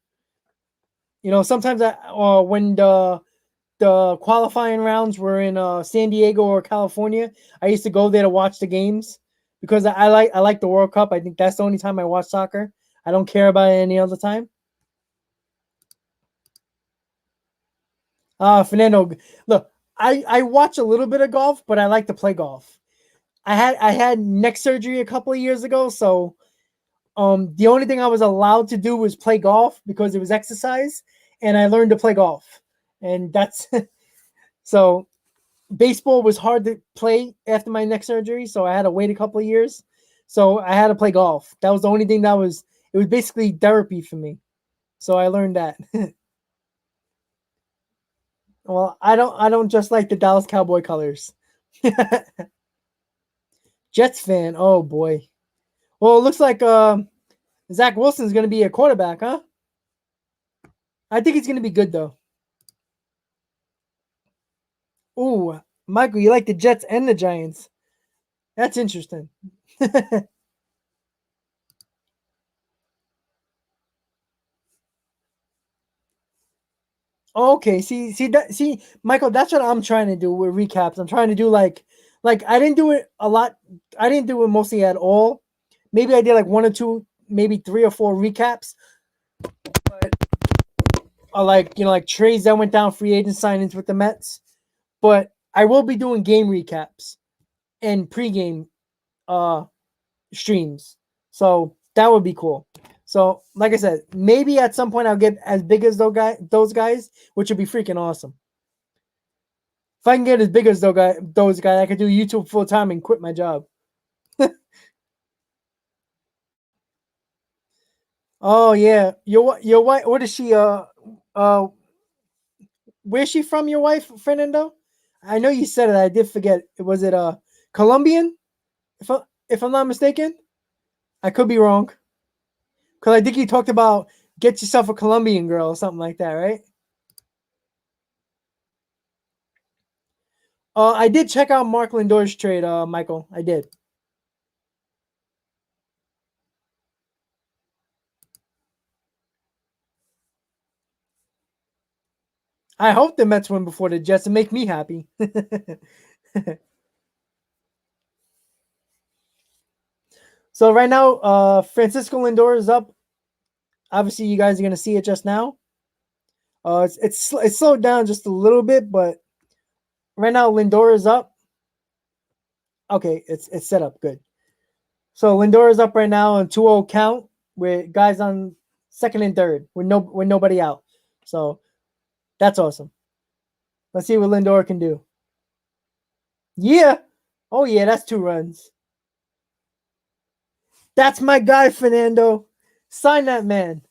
Sometimes when the qualifying rounds were in San Diego or California, I used to go there to watch the games because I like the World Cup. I think that's the only time I watch soccer. I don't care about it any other time. Fernando, look, I watch a little bit of golf, but I like to play golf. I had neck surgery a couple of years ago, so the only thing I was allowed to do was play golf because it was exercise, and I learned to play golf, and that's so. Baseball was hard to play after my neck surgery, so I had to wait a couple of years. So I had to play golf. That was the only thing it was basically therapy for me. So I learned that. Well, I don't just like the Dallas Cowboy colors. Jets fan. Oh boy. Well, it looks like Zach Wilson's going to be a quarterback, huh? I think he's going to be good though. Ooh, Michael, you like the Jets and the Giants. That's interesting. Okay, see, Michael, that's what I'm trying to do with recaps. I'm trying to do like I didn't do it a lot. I didn't do it mostly at all. Maybe I did like one or two, maybe three or four recaps. But like trades that went down, free agent signings with the Mets. But I will be doing game recaps and pregame uh streams. So that would be cool. So, like I said, maybe at some point I'll get as big as those guys, which would be freaking awesome. If I can get as big as those guys, I could do YouTube full time and quit my job. Oh yeah, your wife. What is she? Uh, where's she from? Your wife, Fernando? I know you said it. I did forget. Was it Colombian? If I'm not mistaken, I could be wrong. Because I think you talked about get yourself a Colombian girl or something like that, right? I did check out Mark Lindor's trade, Michael. I did. I hope the Mets win before the Jets to make me happy. So right now, Francisco Lindor is up. Obviously, you guys are gonna see it just now. It's slowed down just a little bit, but right now Lindor is up. Okay, it's set up good. So Lindor is up right now on 2-0 count with guys on second and third with nobody out. So that's awesome. Let's see what Lindor can do. Yeah. Oh yeah, that's 2 runs. That's my guy, Fernando. Sign that man.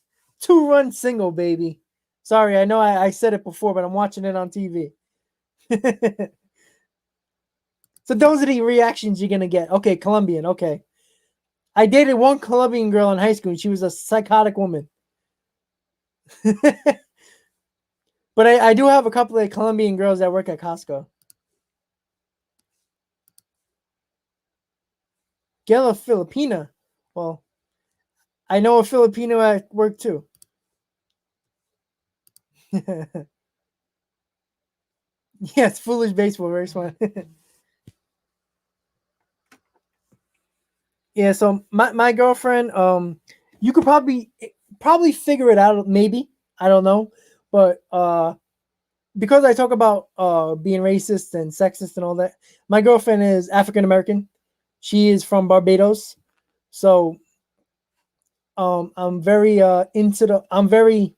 2-run single, baby. Sorry, I know I said it before, but I'm watching it on TV. So those are the reactions you're gonna get. Okay, Colombian. Okay, I dated one Colombian girl in high school, and she was a psychotic woman. But I do have a couple of Colombian girls that work at Costco. Get a Filipina. Well, I know a Filipino at work too. Yeah, it's foolish baseball, very smart. Yeah, so my girlfriend, you could probably figure it out, maybe. I don't know. But because I talk about being racist and sexist and all that, my girlfriend is African American. She is from Barbados. So I'm very I'm very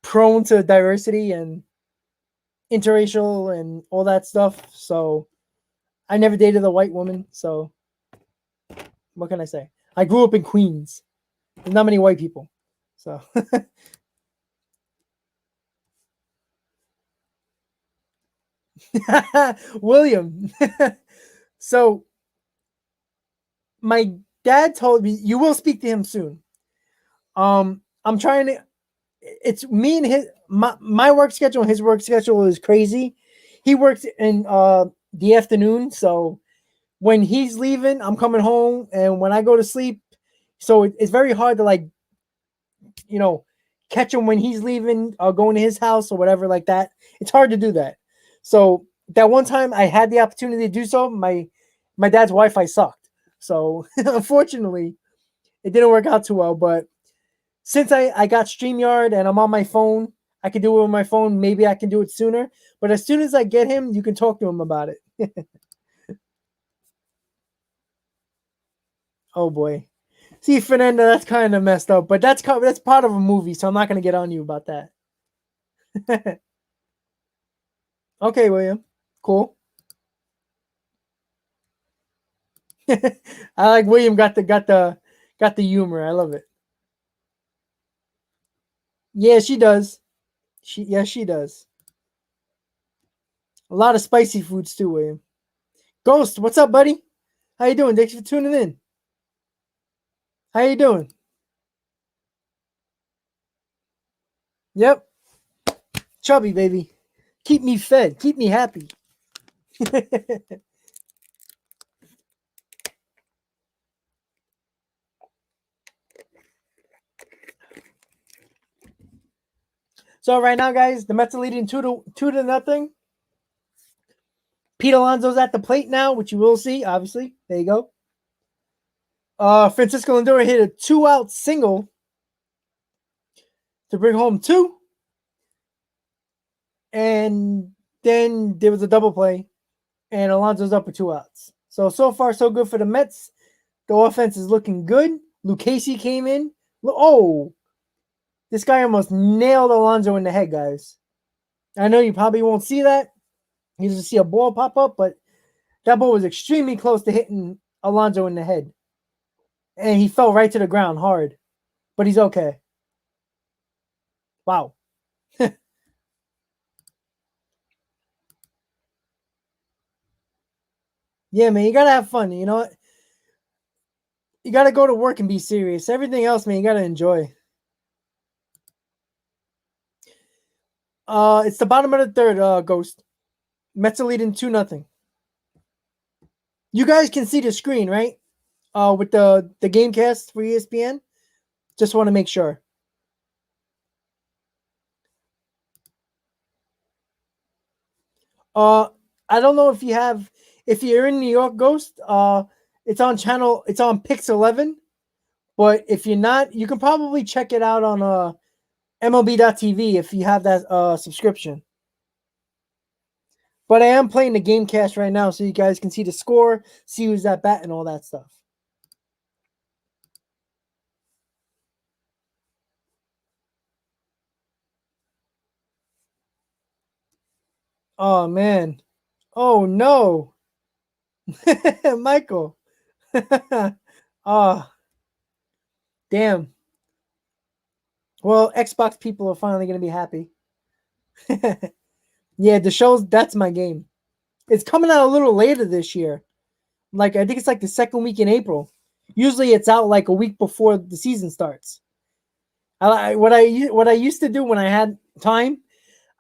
prone to diversity and interracial and all that stuff. So I never dated a white woman. So what can I say? I grew up in Queens. There's not many white people. So William. So my dad told me you will speak to him soon. I'm trying to. It's me and my work schedule and his work schedule is crazy. He works in the afternoon, so when he's leaving, I'm coming home, and when I go to sleep, so it's very hard to like you know catch him when he's leaving or going to his house or whatever like that. It's hard to do that. So that one time I had the opportunity to do so, my dad's Wi-Fi sucked. So unfortunately, it didn't work out too well. But since I got StreamYard and I'm on my phone, I can do it on my phone. Maybe I can do it sooner. But as soon as I get him, you can talk to him about it. Oh boy. See, Fernanda, that's kind of messed up, but that's part of a movie, so I'm not gonna get on you about that. Okay, William. Cool. I like William got the humor. I love it. Yeah, she does. She does. A lot of spicy foods too, William. Ghost, what's up, buddy? How you doing? Thanks for tuning in. How you doing? Yep, chubby baby. Keep me fed. Keep me happy. So right now, guys, the Mets are leading two to nothing. Pete Alonso's at the plate now, which you will see. Obviously, there you go. Francisco Lindor hit a 2-out single to bring home two, and then there was a double play, and Alonso's up with 2 outs. So far so good for the Mets. The offense is looking good. Lucchesi came in. Oh, this guy almost nailed Alonso in the head, guys. I know you probably won't see that. You just see a ball pop up, but that ball was extremely close to hitting Alonso in the head. And he fell right to the ground hard. But he's okay. Wow. Yeah, man, you gotta have fun. You know what? You gotta go to work and be serious. Everything else, man, you gotta enjoy. It's the bottom of the third, Ghost. Mets are leading 2-0. You guys can see the screen, right? With the game cast for ESPN. Just want to make sure. Uh, I don't know if you're in New York, Ghost. It's on Pix 11. But if you're not, you can probably check it out on MLB.TV if you have that subscription. But I am playing the game cast right now, so you guys can see the score, see who's at bat, and all that stuff. Oh man. Oh no. Michael. Oh, damn. Well, Xbox people are finally gonna be happy. Yeah, the show's that's my game. It's coming out a little later this year. Like I think it's like the second week in April. Usually it's out like a week before the season starts. What I used to do when I had time,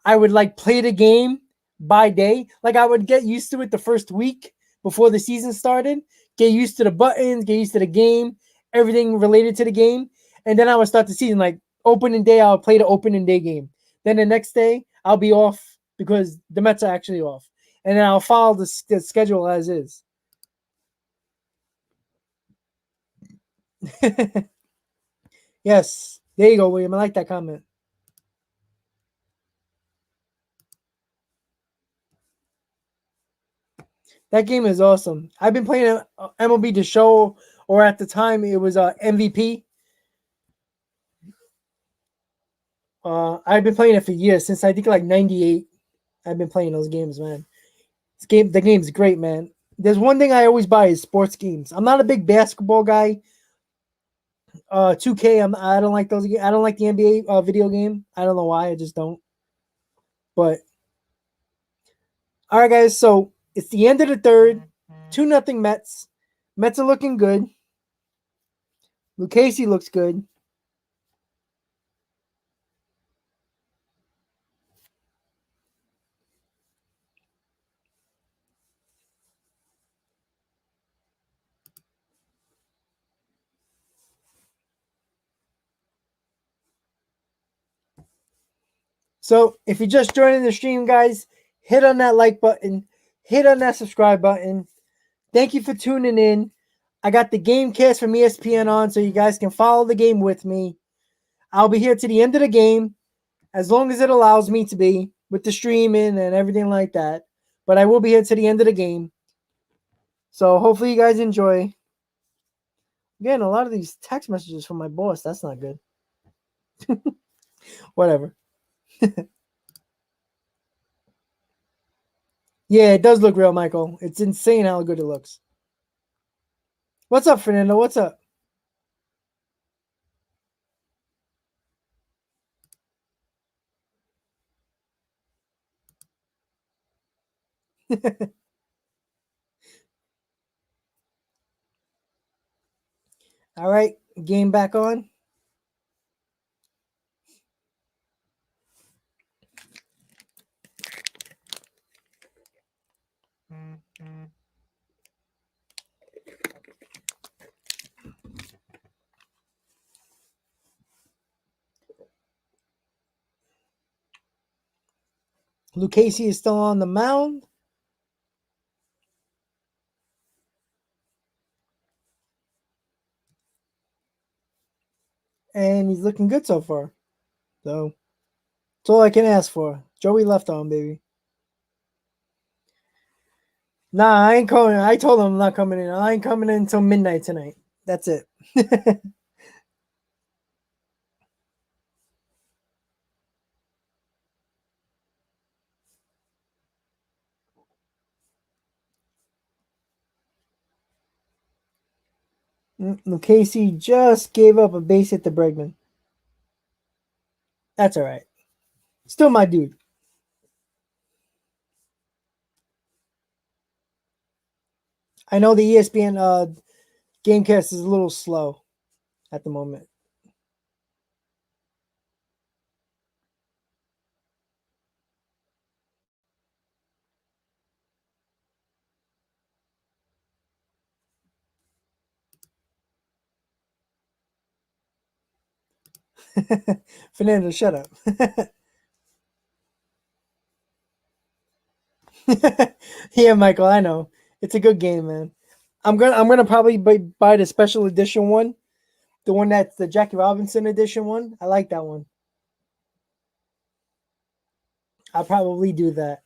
I would like play the game by day. Like I would get used to it the first week before the season started, get used to the buttons, get used to the game, everything related to the game, and then I would start the season like opening day. I'll play the opening day game. Then the next day I'll be off because the Mets are actually off, and then I'll follow the schedule as is. Yes. There you go, William. I like that comment. That game is awesome. I've been playing MLB The Show, or at the time it was MVP. I've been playing it for years, since I think like '98. I've been playing those games, man. The game's great, man. There's one thing I always buy is sports games. I'm not a big basketball guy. 2K. I don't like those. I don't like the NBA video game. I don't know why. I just don't. But all right, guys. So it's the end of the third. 2-0 Mets. Mets are looking good. Lucchesi looks good. So if you're just joining the stream, guys, hit on that like button. Hit on that subscribe button. Thank you for tuning in. I got the game cast from ESPN on, so you guys can follow the game with me. I'll be here to the end of the game, as long as it allows me to be, with the streaming and everything like that. But I will be here to the end of the game. So hopefully you guys enjoy. Again, a lot of these text messages from my boss. That's not good. Whatever. Yeah, it does look real, Michael. It's insane how good it looks. What's up, Fernando? What's up? All right, game back on. Lucchesi is still on the mound. And he's looking good so far. So that's all I can ask for. Joey left on, baby. Nah, I ain't coming. I told him I'm not coming in. I ain't coming in until midnight tonight. That's it. Lucchesi just gave up a base hit to Bregman. That's all right. Still my dude. I know the ESPN Gamecast is a little slow at the moment. Fernando, shut up. Yeah, Michael, I know. It's a good game, man. I'm gonna probably buy the special edition one. The one that's the Jackie Robinson edition one. I like that one. I'll probably do that.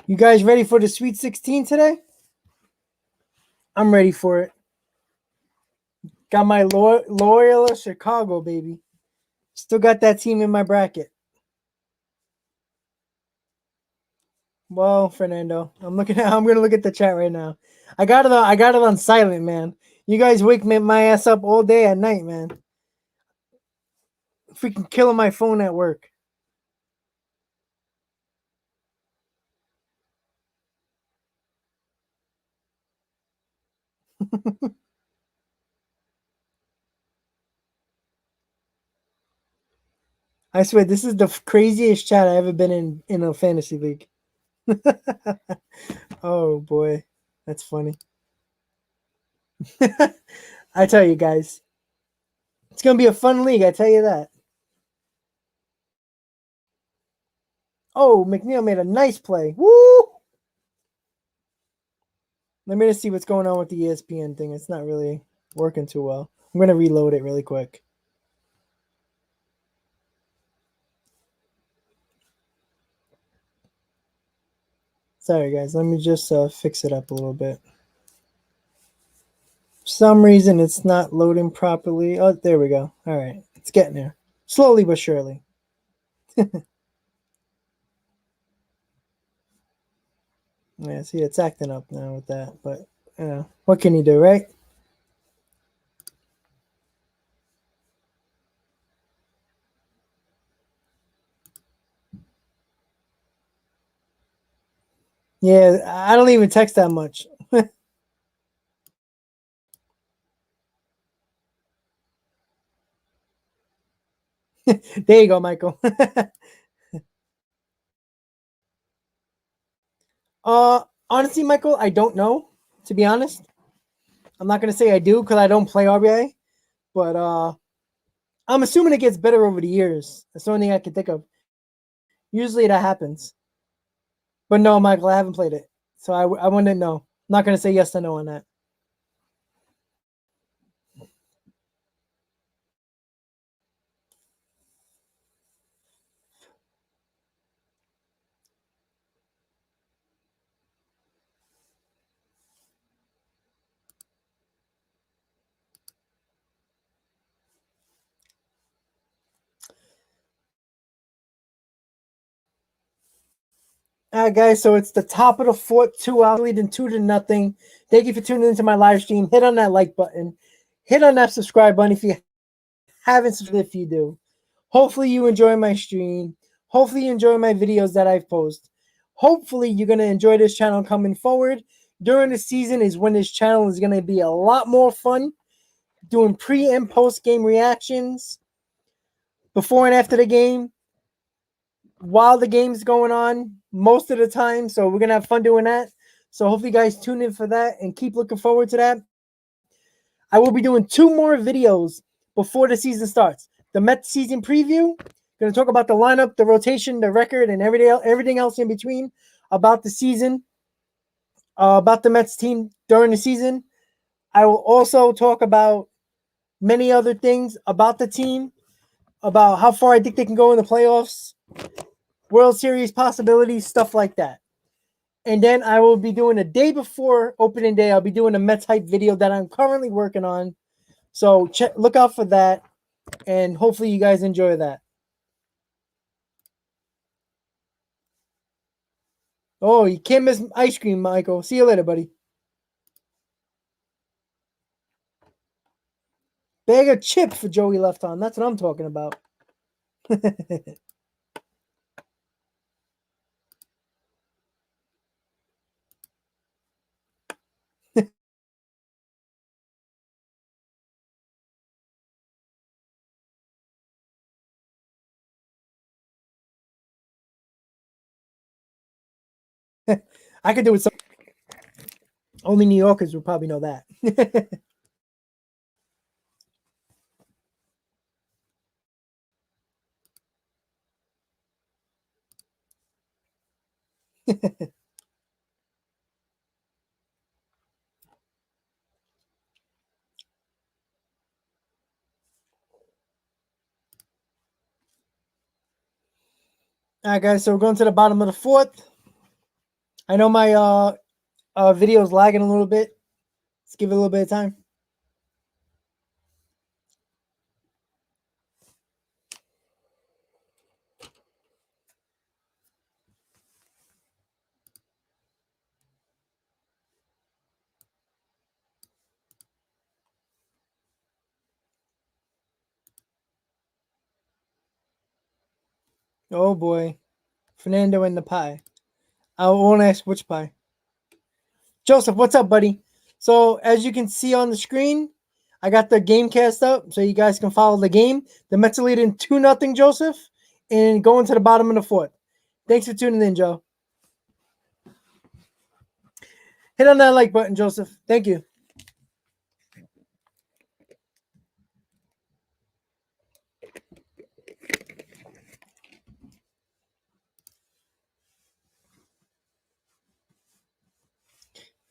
You guys ready for the Sweet 16 today? I'm ready for it. Got my Loyola Chicago, baby. Still got that team in my bracket. Well, Fernando, I'm gonna look at the chat right now. I got it. I got it on silent, man. You guys wake my ass up all day at night, man. Freaking killing my phone at work. I swear, this is the craziest chat I ever been in a fantasy league. Oh boy, that's funny. I tell you guys, it's gonna be a fun league. I tell you that. Oh, McNeil made a nice play. Woo! Let me just see what's going on with the ESPN thing. It's not really working too well. I'm gonna reload it really quick. Sorry guys, let me just fix it up a little bit. For some reason it's not loading properly. Oh, there we go. All right, it's getting there. Slowly but surely. Yeah, see, it's acting up now with that, but what can you do, right? Yeah, I don't even text that much. There you go, Michael. Honestly, Michael, I don't know. To be honest, I'm not gonna say I do because I don't play RBA, but I'm assuming it gets better over the years. That's the only thing I can think of. Usually that happens, but no, Michael, I haven't played it, so I wouldn't know. I'm not gonna say yes or no on that. All right, guys. So it's the top of the fourth, 2 hours leading 2-0. Thank you for tuning into my live stream. Hit on that like button. Hit on that subscribe button if you haven't subscribed. If you do, hopefully you enjoy my stream. Hopefully you enjoy my videos that I've posted. Hopefully you're gonna enjoy this channel coming forward. During the season is when this channel is gonna be a lot more fun. Doing pre and post game reactions before and after the game, while the game's going on most of the time. So we're gonna have fun doing that. So hopefully you guys tune in for that and keep looking forward to that. I will be doing 2 more videos before the season starts. The Mets season preview. Gonna talk about the lineup, the rotation, the record, and everything else in between about the season, about the Mets team during the season. I will also talk about many other things about the team, about how far I think they can go in the playoffs, World Series possibilities, stuff like that. And then I will be doing a day before opening day. I'll be doing a Mets hype video that I'm currently working on. So look out for that, and hopefully you guys enjoy that. Oh, you can't miss ice cream, Michael. See you later, buddy. Bag of chips for Joey left on. That's what I'm talking about. I could do it. Only New Yorkers would probably know that. All right, guys. So we're going to the bottom of the fourth. I know my video is lagging a little bit. Let's give it a little bit of time. Oh boy, Fernando and the pie. I won't ask which pie. Joseph, what's up, buddy? So as you can see on the screen, I got the game cast up so you guys can follow the game. The Mets are leading 2-0, Joseph, and going to the bottom of the fourth. Thanks for tuning in, Joe. Hit on that like button, Joseph. Thank you.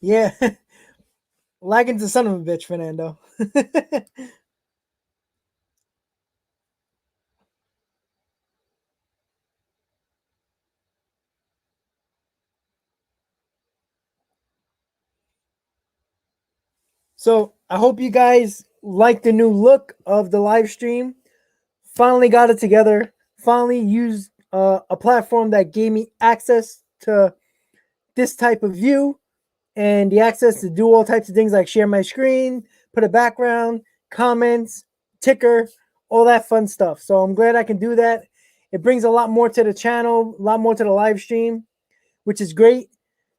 Yeah. Lagging's the son of a bitch, Fernando. So I hope you guys like the new look of the live stream. Finally got it together. Finally used a platform that gave me access to this type of view and the access to do all types of things like share my screen, put a background, comments, ticker, all that fun stuff. So I'm glad I can do that. It brings a lot more to the channel, a lot more to the live stream, which is great,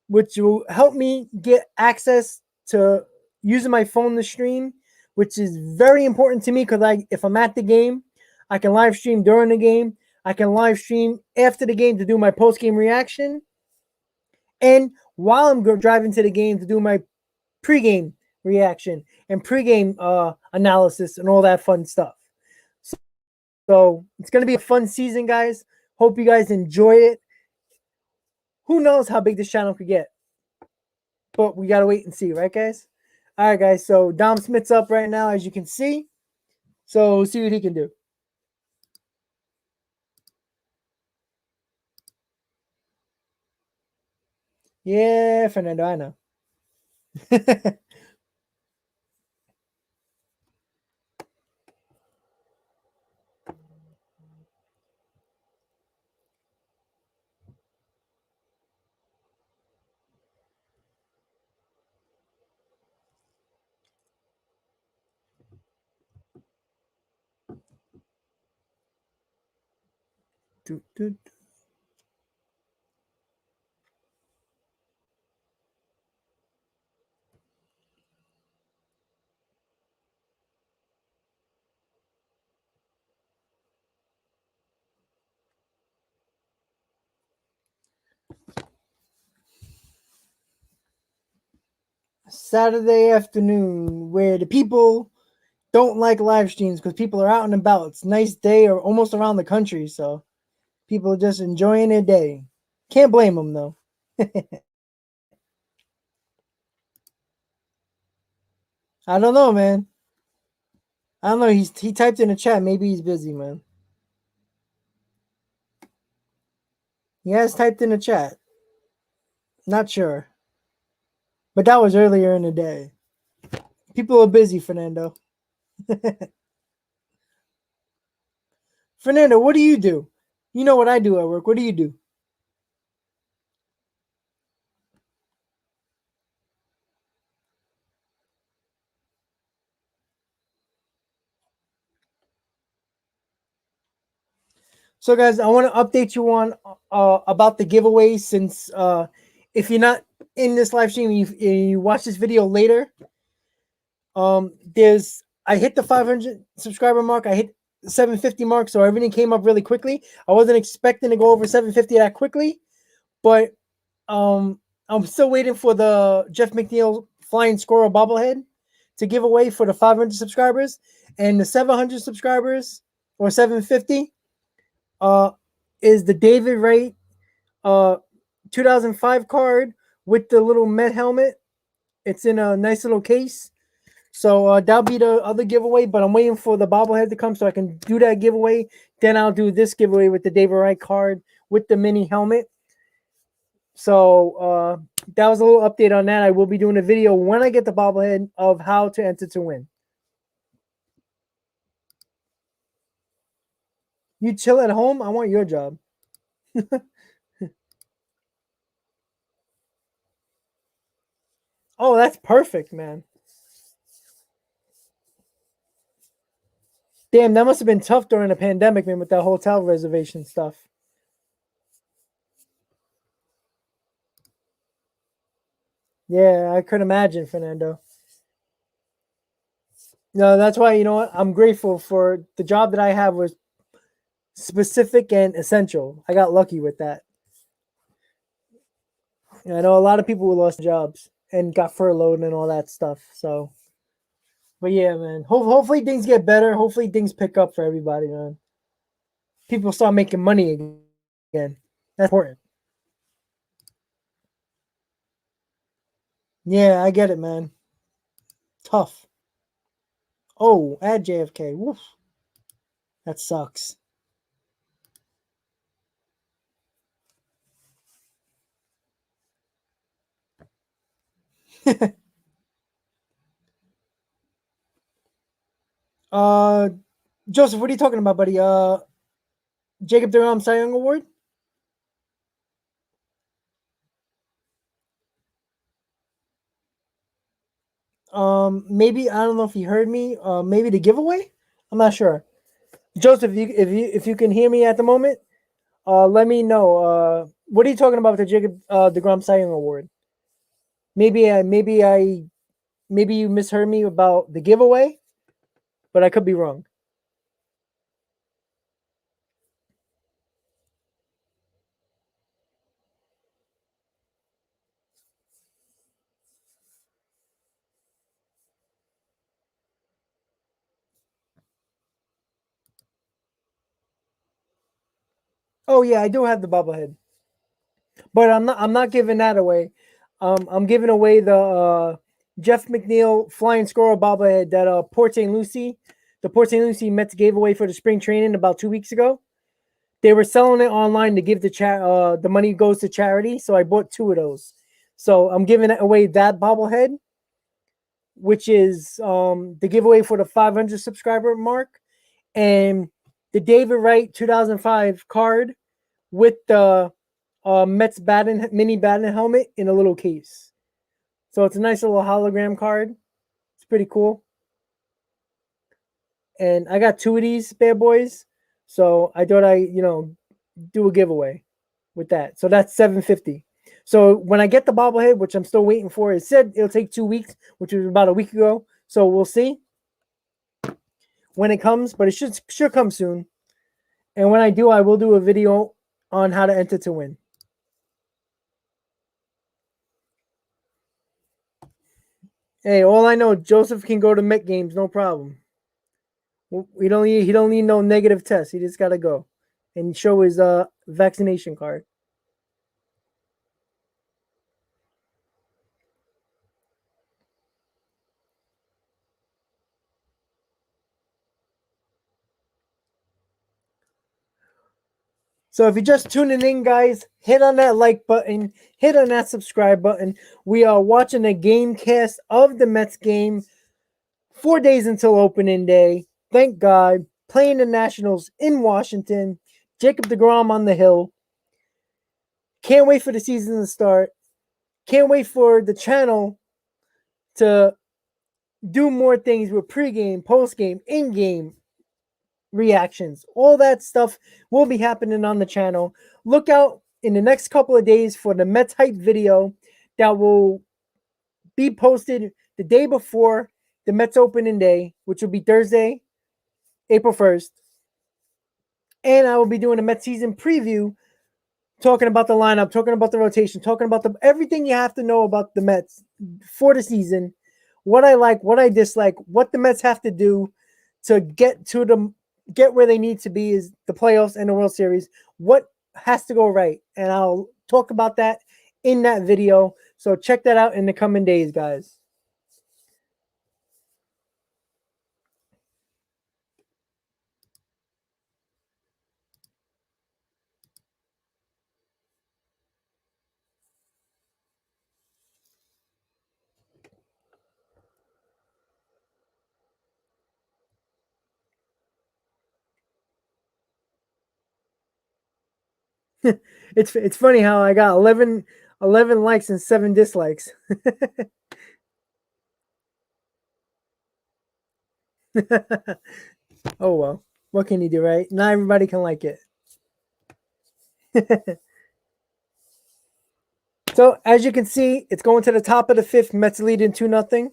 which will help me get access to using my phone to stream, which is very important to me because if I'm at the game, I can live stream during the game. I can live stream after the game to do my post game reaction, and while I'm driving to the game to do my pregame reaction and pregame analysis and all that fun stuff. So it's going to be a fun season, guys. Hope you guys enjoy it. Who knows how big this channel could get? But we got to wait and see, right, guys? All right, guys. So Dom Smith's up right now, as you can see. So see what he can do. Yeah, Fernando, I know. Saturday afternoon, where the people don't like live streams because people are out and about. It's a nice day or almost around the country, so people are just enjoying their day. Can't blame them though. I don't know, man. I don't know. He typed in the chat. Maybe he's busy, man. He has typed in the chat. Not sure, but that was earlier in the day. People are busy, Fernando. Fernando, what do you do? You know what I do at work. What do you do? So, guys, I want to update you on about the giveaway. Since if you're not in this live stream, you watch this video later. I hit the 500 subscriber mark. I hit 750 mark, so everything came up really quickly. I wasn't expecting to go over 750 that quickly, but I'm still waiting for the Jeff McNeil flying squirrel bobblehead to give away for the 500 subscribers, and the 700 subscribers or 750 is the David Wright 2005 card with the little Met helmet. It's in a nice little case. So that'll be the other giveaway, but I'm waiting for the bobblehead to come so I can do that giveaway. Then I'll do this giveaway with the David Wright card with the mini helmet. So that was a little update on that. I will be doing a video when I get the bobblehead of how to enter to win. You chill at home? I want your job. Oh, that's perfect, man. Damn, that must have been tough during the pandemic, man, with that hotel reservation stuff. Yeah, I could imagine, Fernando. No, that's why, you know what? I'm grateful for the job that I have was specific and essential. I got lucky with that. I know a lot of people who lost jobs and got furloughed and all that stuff. So, but yeah, man. Hopefully things get better. Hopefully things pick up for everybody, man. People start making money again. That's important. Yeah, I get it, man. Tough. Oh, at JFK. Woof. That sucks. uh, Joseph, what are you talking about, buddy? Jacob DeGrom Cy Young Award. Maybe I don't know if you heard me. Maybe the giveaway. I'm not sure. Joseph, if you can hear me at the moment, let me know. What are you talking about with the Jacob DeGrom Cy Young Award? Maybe you misheard me about the giveaway, but I could be wrong. Oh yeah, I do have the bobblehead, but I'm not giving that away. I'm giving away the Jeff McNeil flying squirrel bobblehead that the Port St. Lucie Mets gave away for the spring training about 2 weeks ago. They were selling it online to give the money goes to charity. So I bought two of those. So I'm giving away that bobblehead, which is the giveaway for the 500 subscriber mark, and the David Wright 2005 card with the Mets mini batting helmet in a little case. So it's a nice little hologram card. It's pretty cool. And I got two of these bad boys. So I thought do a giveaway with that. So that's 750. So when I get the bobblehead, which I'm still waiting for, it said it'll take 2 weeks, which was about a week ago. So we'll see when it comes, but it should come soon. And when I do, I will do a video on how to enter to win. Hey, all I know, Joseph can go to Met games, no problem. He don't need no negative test. He just gotta go and show his vaccination card. So if you're just tuning in, guys, hit on that like button, hit on that subscribe button. We are watching a game cast of the Mets game 4 days until opening day. Thank God. Playing the Nationals in Washington. Jacob DeGrom on the hill. Can't wait for the season to start. Can't wait for the channel to do more things with pregame, postgame, in-game reactions. All that stuff will be happening on the channel. Look out in the next couple of days for the Mets hype video that will be posted the day before the Mets opening day, which will be Thursday, April 1st. And I will be doing a Mets season preview, talking about the lineup, talking about the rotation, talking about everything you have to know about the Mets for the season, what I like, what I dislike, what the Mets have to do to get where they need to be is the playoffs and the World Series. What has to go right, and I'll talk about that in that video. So check that out in the coming days, guys. It's funny how I got 11 likes and 7 dislikes. Oh well, what can you do, right? Not everybody can like it. So as you can see, it's going to the top of the fifth. Mets leading 2-0.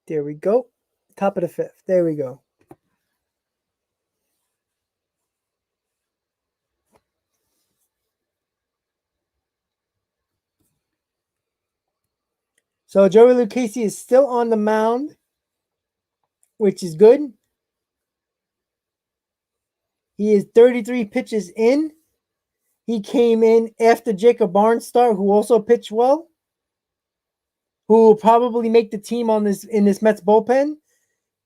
There we go. Top of the fifth. There we go. So Joey Lucchesi is still on the mound, which is good. He is 33 pitches in. He came in after Jacob Barnstar, who also pitched well, who will probably make the team on this in this Mets bullpen.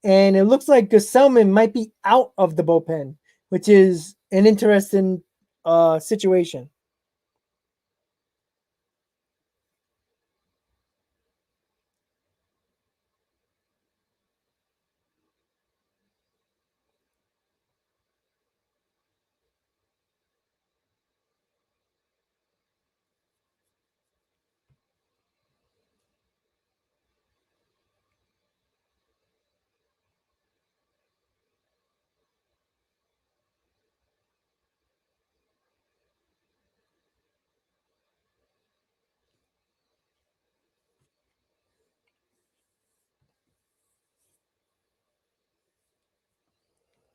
And it looks like Gesellman might be out of the bullpen, which is an interesting situation.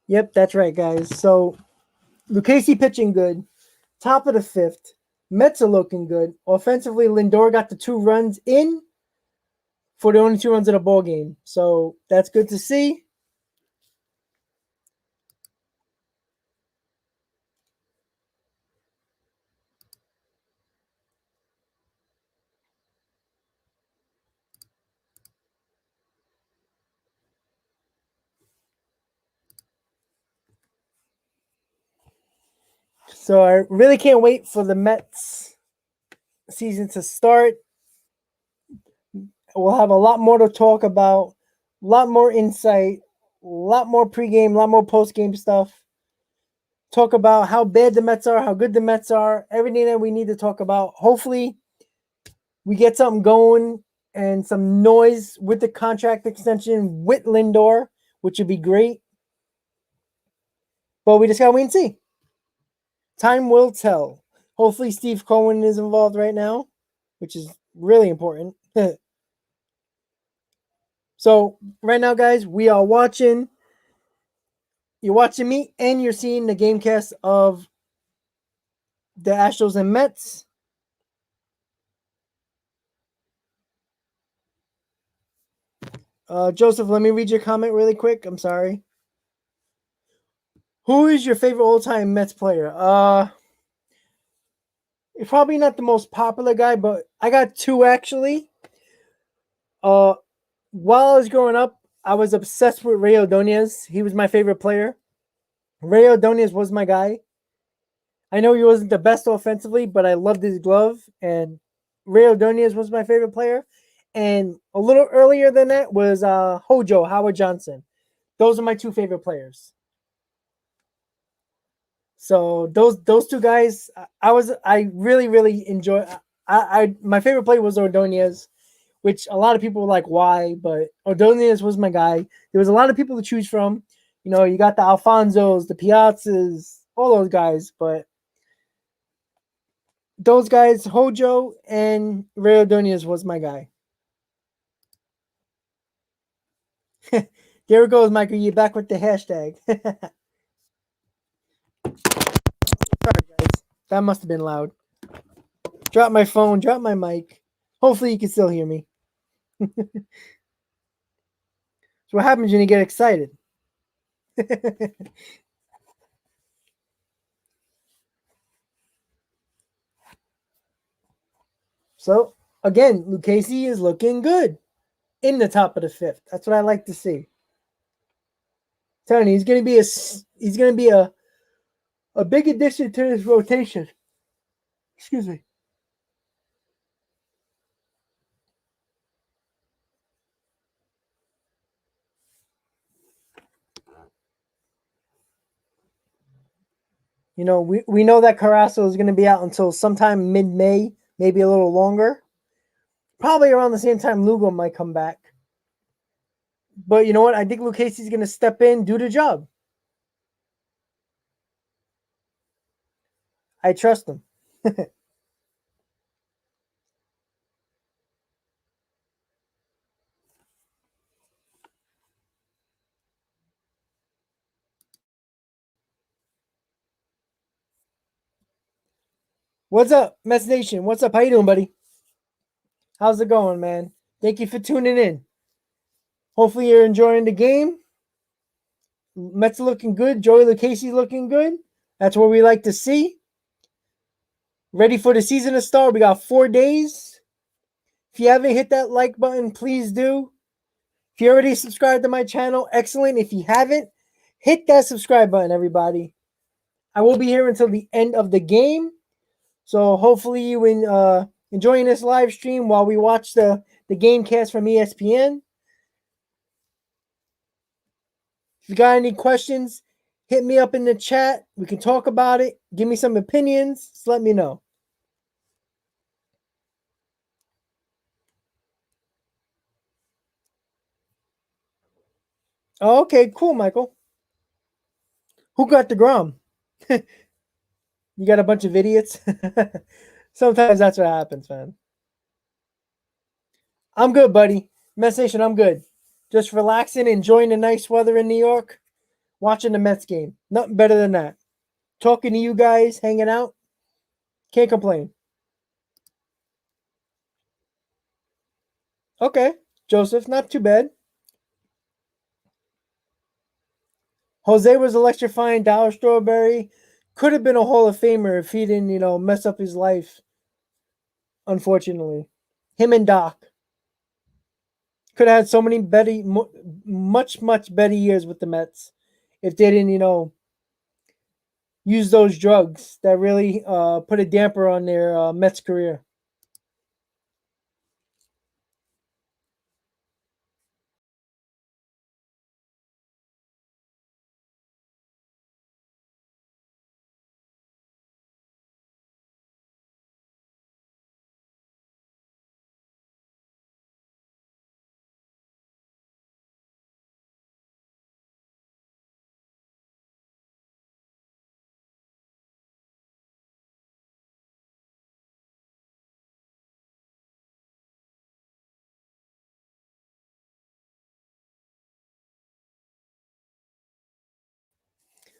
Yep, that's right, guys. So Lucchesi pitching good. Top of the fifth. Mets are looking good. Offensively, Lindor got the 2 runs in for the only 2 runs of the ball game. So that's good to see. So I really can't wait for the Mets season to start. We'll have a lot more to talk about, a lot more insight, a lot more pregame, a lot more postgame stuff. Talk about how bad the Mets are, how good the Mets are, everything that we need to talk about. Hopefully, we get something going and some noise with the contract extension with Lindor, which would be great. But we just gotta wait and see. Time will tell. Hopefully, Steve Cohen is involved right now, which is really important. So right now, guys, we are watching. You're watching me, and you're seeing the game cast of the Astros and Mets. Joseph, let me read your comment really quick. I'm sorry. Who is your favorite all-time Mets player? Probably not the most popular guy, but I got two actually. Uh, while I was growing up, I was obsessed with Ray Ordonez. He was my favorite player. Ray Ordonez was my guy. I know he wasn't the best offensively, but I loved his glove, and Ray Ordonez was my favorite player. And a little earlier than that was Hojo, Howard Johnson. Those are my two favorite players. So those two guys, I really enjoy. I my favorite player was Ordonez, which a lot of people were like, why? But Ordonez was my guy. There was a lot of people to choose from. You know, you got the Alfonsos, the Piazzas, all those guys, but those guys, Hojo and Ray Ordonez was my guy. There it goes, Michael. You back with the hashtag. Sorry, guys. That must have been loud. Drop my phone, drop my mic. Hopefully you can still hear me. So what happens when you get excited? So again, Lucchesi is looking good in the top of the fifth. That's what I like to see. Tony, he's gonna be a big addition to this rotation. Excuse me. we know that Carrasco is going to be out until sometime mid-May, maybe a little longer. Probably around the same time Lugo might come back. But you know what? I think Lucchese's going to step in, do the job. I trust him. What's up, Mets Nation? What's up? How you doing, buddy? How's it going, man? Thank you for tuning in. Hopefully you're enjoying the game. Mets are looking good. Joey Lucchese looking good. That's what we like to see. Ready for the season to start. We got 4 days. If you haven't hit that like button, please do. If you already subscribed to my channel, excellent. If you haven't, hit that subscribe button, everybody. I will be here until the end of the game. So hopefully you enjoying this live stream while we watch the game cast from ESPN. If you got any questions, hit me up in the chat. We can talk about it. Give me some opinions. Just let me know. Oh, okay, cool, Michael. Who got the Grom? You got a bunch of idiots? Sometimes that's what happens, man. I'm good, buddy. Mets Nation, I'm good. Just relaxing, enjoying the nice weather in New York, watching the Mets game. Nothing better than that. Talking to you guys, hanging out. Can't complain. Okay, Joseph, not too bad. Jose was electrifying. Dollar Strawberry could have been a Hall of Famer if he didn't, mess up his life. Unfortunately, him and Doc could have had so many better, much better years with the Mets if they didn't, use those drugs that really put a damper on their Mets career.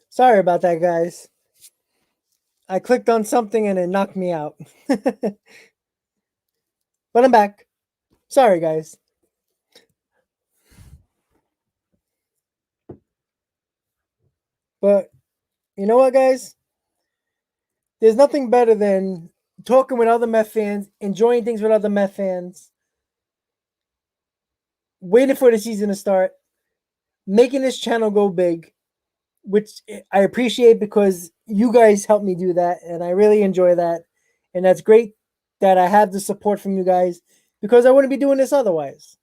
Sorry about that, guys. I clicked on something and it knocked me out. But I'm back. Sorry, guys. But you know what, guys? There's nothing better than talking with other Met fans, enjoying things with other Met fans, waiting for the season to start, making this channel go big, which I appreciate because you guys helped me do that, and I really enjoy that. And that's great that I have the support from you guys because I wouldn't be doing this otherwise.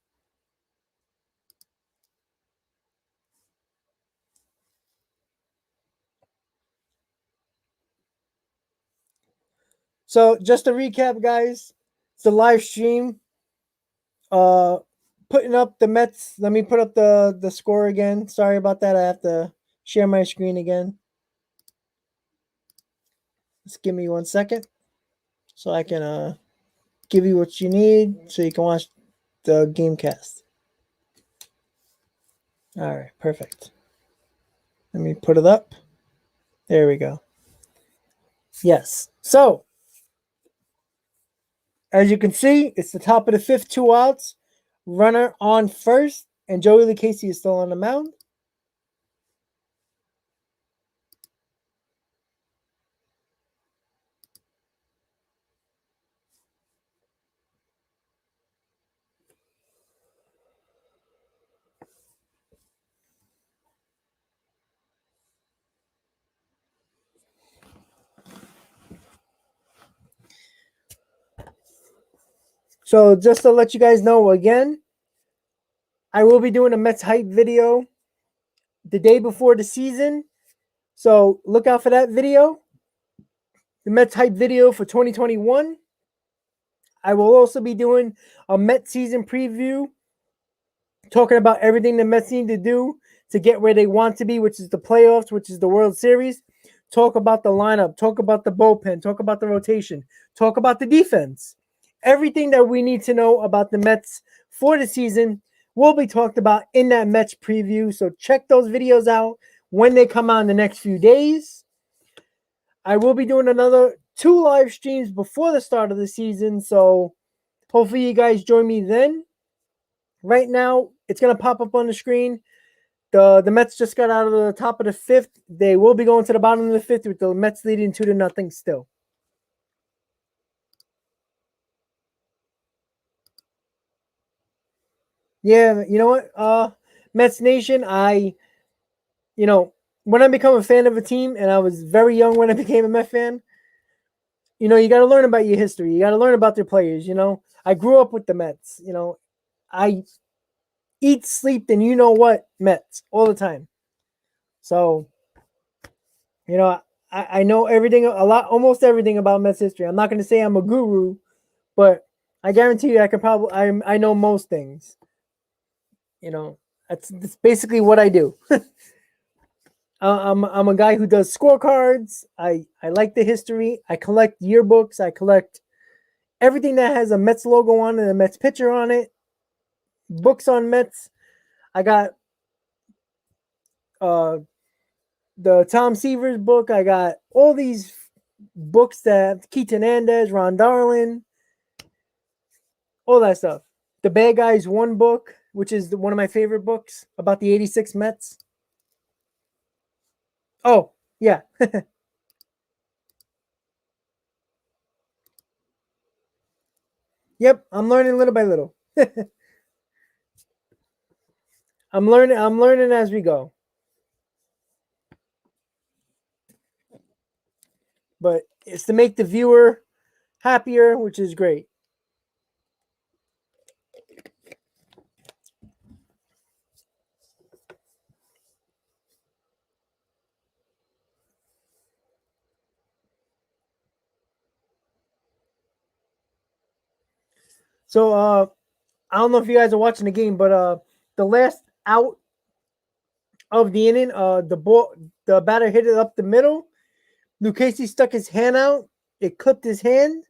So just to recap, guys, it's a live stream. Putting up the Mets. Let me put up the score again. Sorry about that. I have to share my screen again. Just give me 1 second so I can give you what you need so you can watch the game cast. All right, perfect. Let me put it up. There we go. Yes. So, as you can see, it's the top of the fifth, 2 outs. Runner on first, and Joey Lucchese is still on the mound. So, just to let you guys know again, I will be doing a Mets hype video the day before the season. So, look out for that video. the Mets hype video for 2021. I will also be doing a Mets season preview, talking about everything the Mets need to do to get where they want to be, which is the playoffs, which is the World Series. Talk about the lineup, talk about the bullpen, talk about the rotation, talk about the defense. Everything that we need to know about the Mets for the season will be talked about in that Mets preview. So check those videos out when they come out in the next few days. I will be doing another 2 live streams before the start of the season. So hopefully you guys join me then. Right now, it's going to pop up on the screen. The Mets just got out of the top of the 5th. They will be going to the bottom of the 5th with the Mets leading 2-0 still. Yeah, you know what? Mets Nation, when I become a fan of a team, and I was very young when I became a Met fan, you got to learn about your history. You got to learn about their players, I grew up with the Mets, I eat, sleep, and Mets all the time. So, I know everything, almost everything about Mets history. I'm not going to say I'm a guru, but I guarantee you I know most things. That's basically what I do. I'm a guy who does scorecards. I like the history. I collect yearbooks. I collect everything that has a Mets logo on it, a Mets picture on it, books on Mets. I got the Tom Seavers book. I got all these books that Keith Hernandez, Ron Darlin, all that stuff. The Bad Guys 1 book, which is one of my favorite books about the 86 Mets. Oh, yeah. Yep, I'm learning little by little. I'm learning as we go. But it's to make the viewer happier, which is great. So I don't know if you guys are watching the game, but the last out of the inning, the batter hit it up the middle. Lucchesi stuck his hand out. It clipped his hand.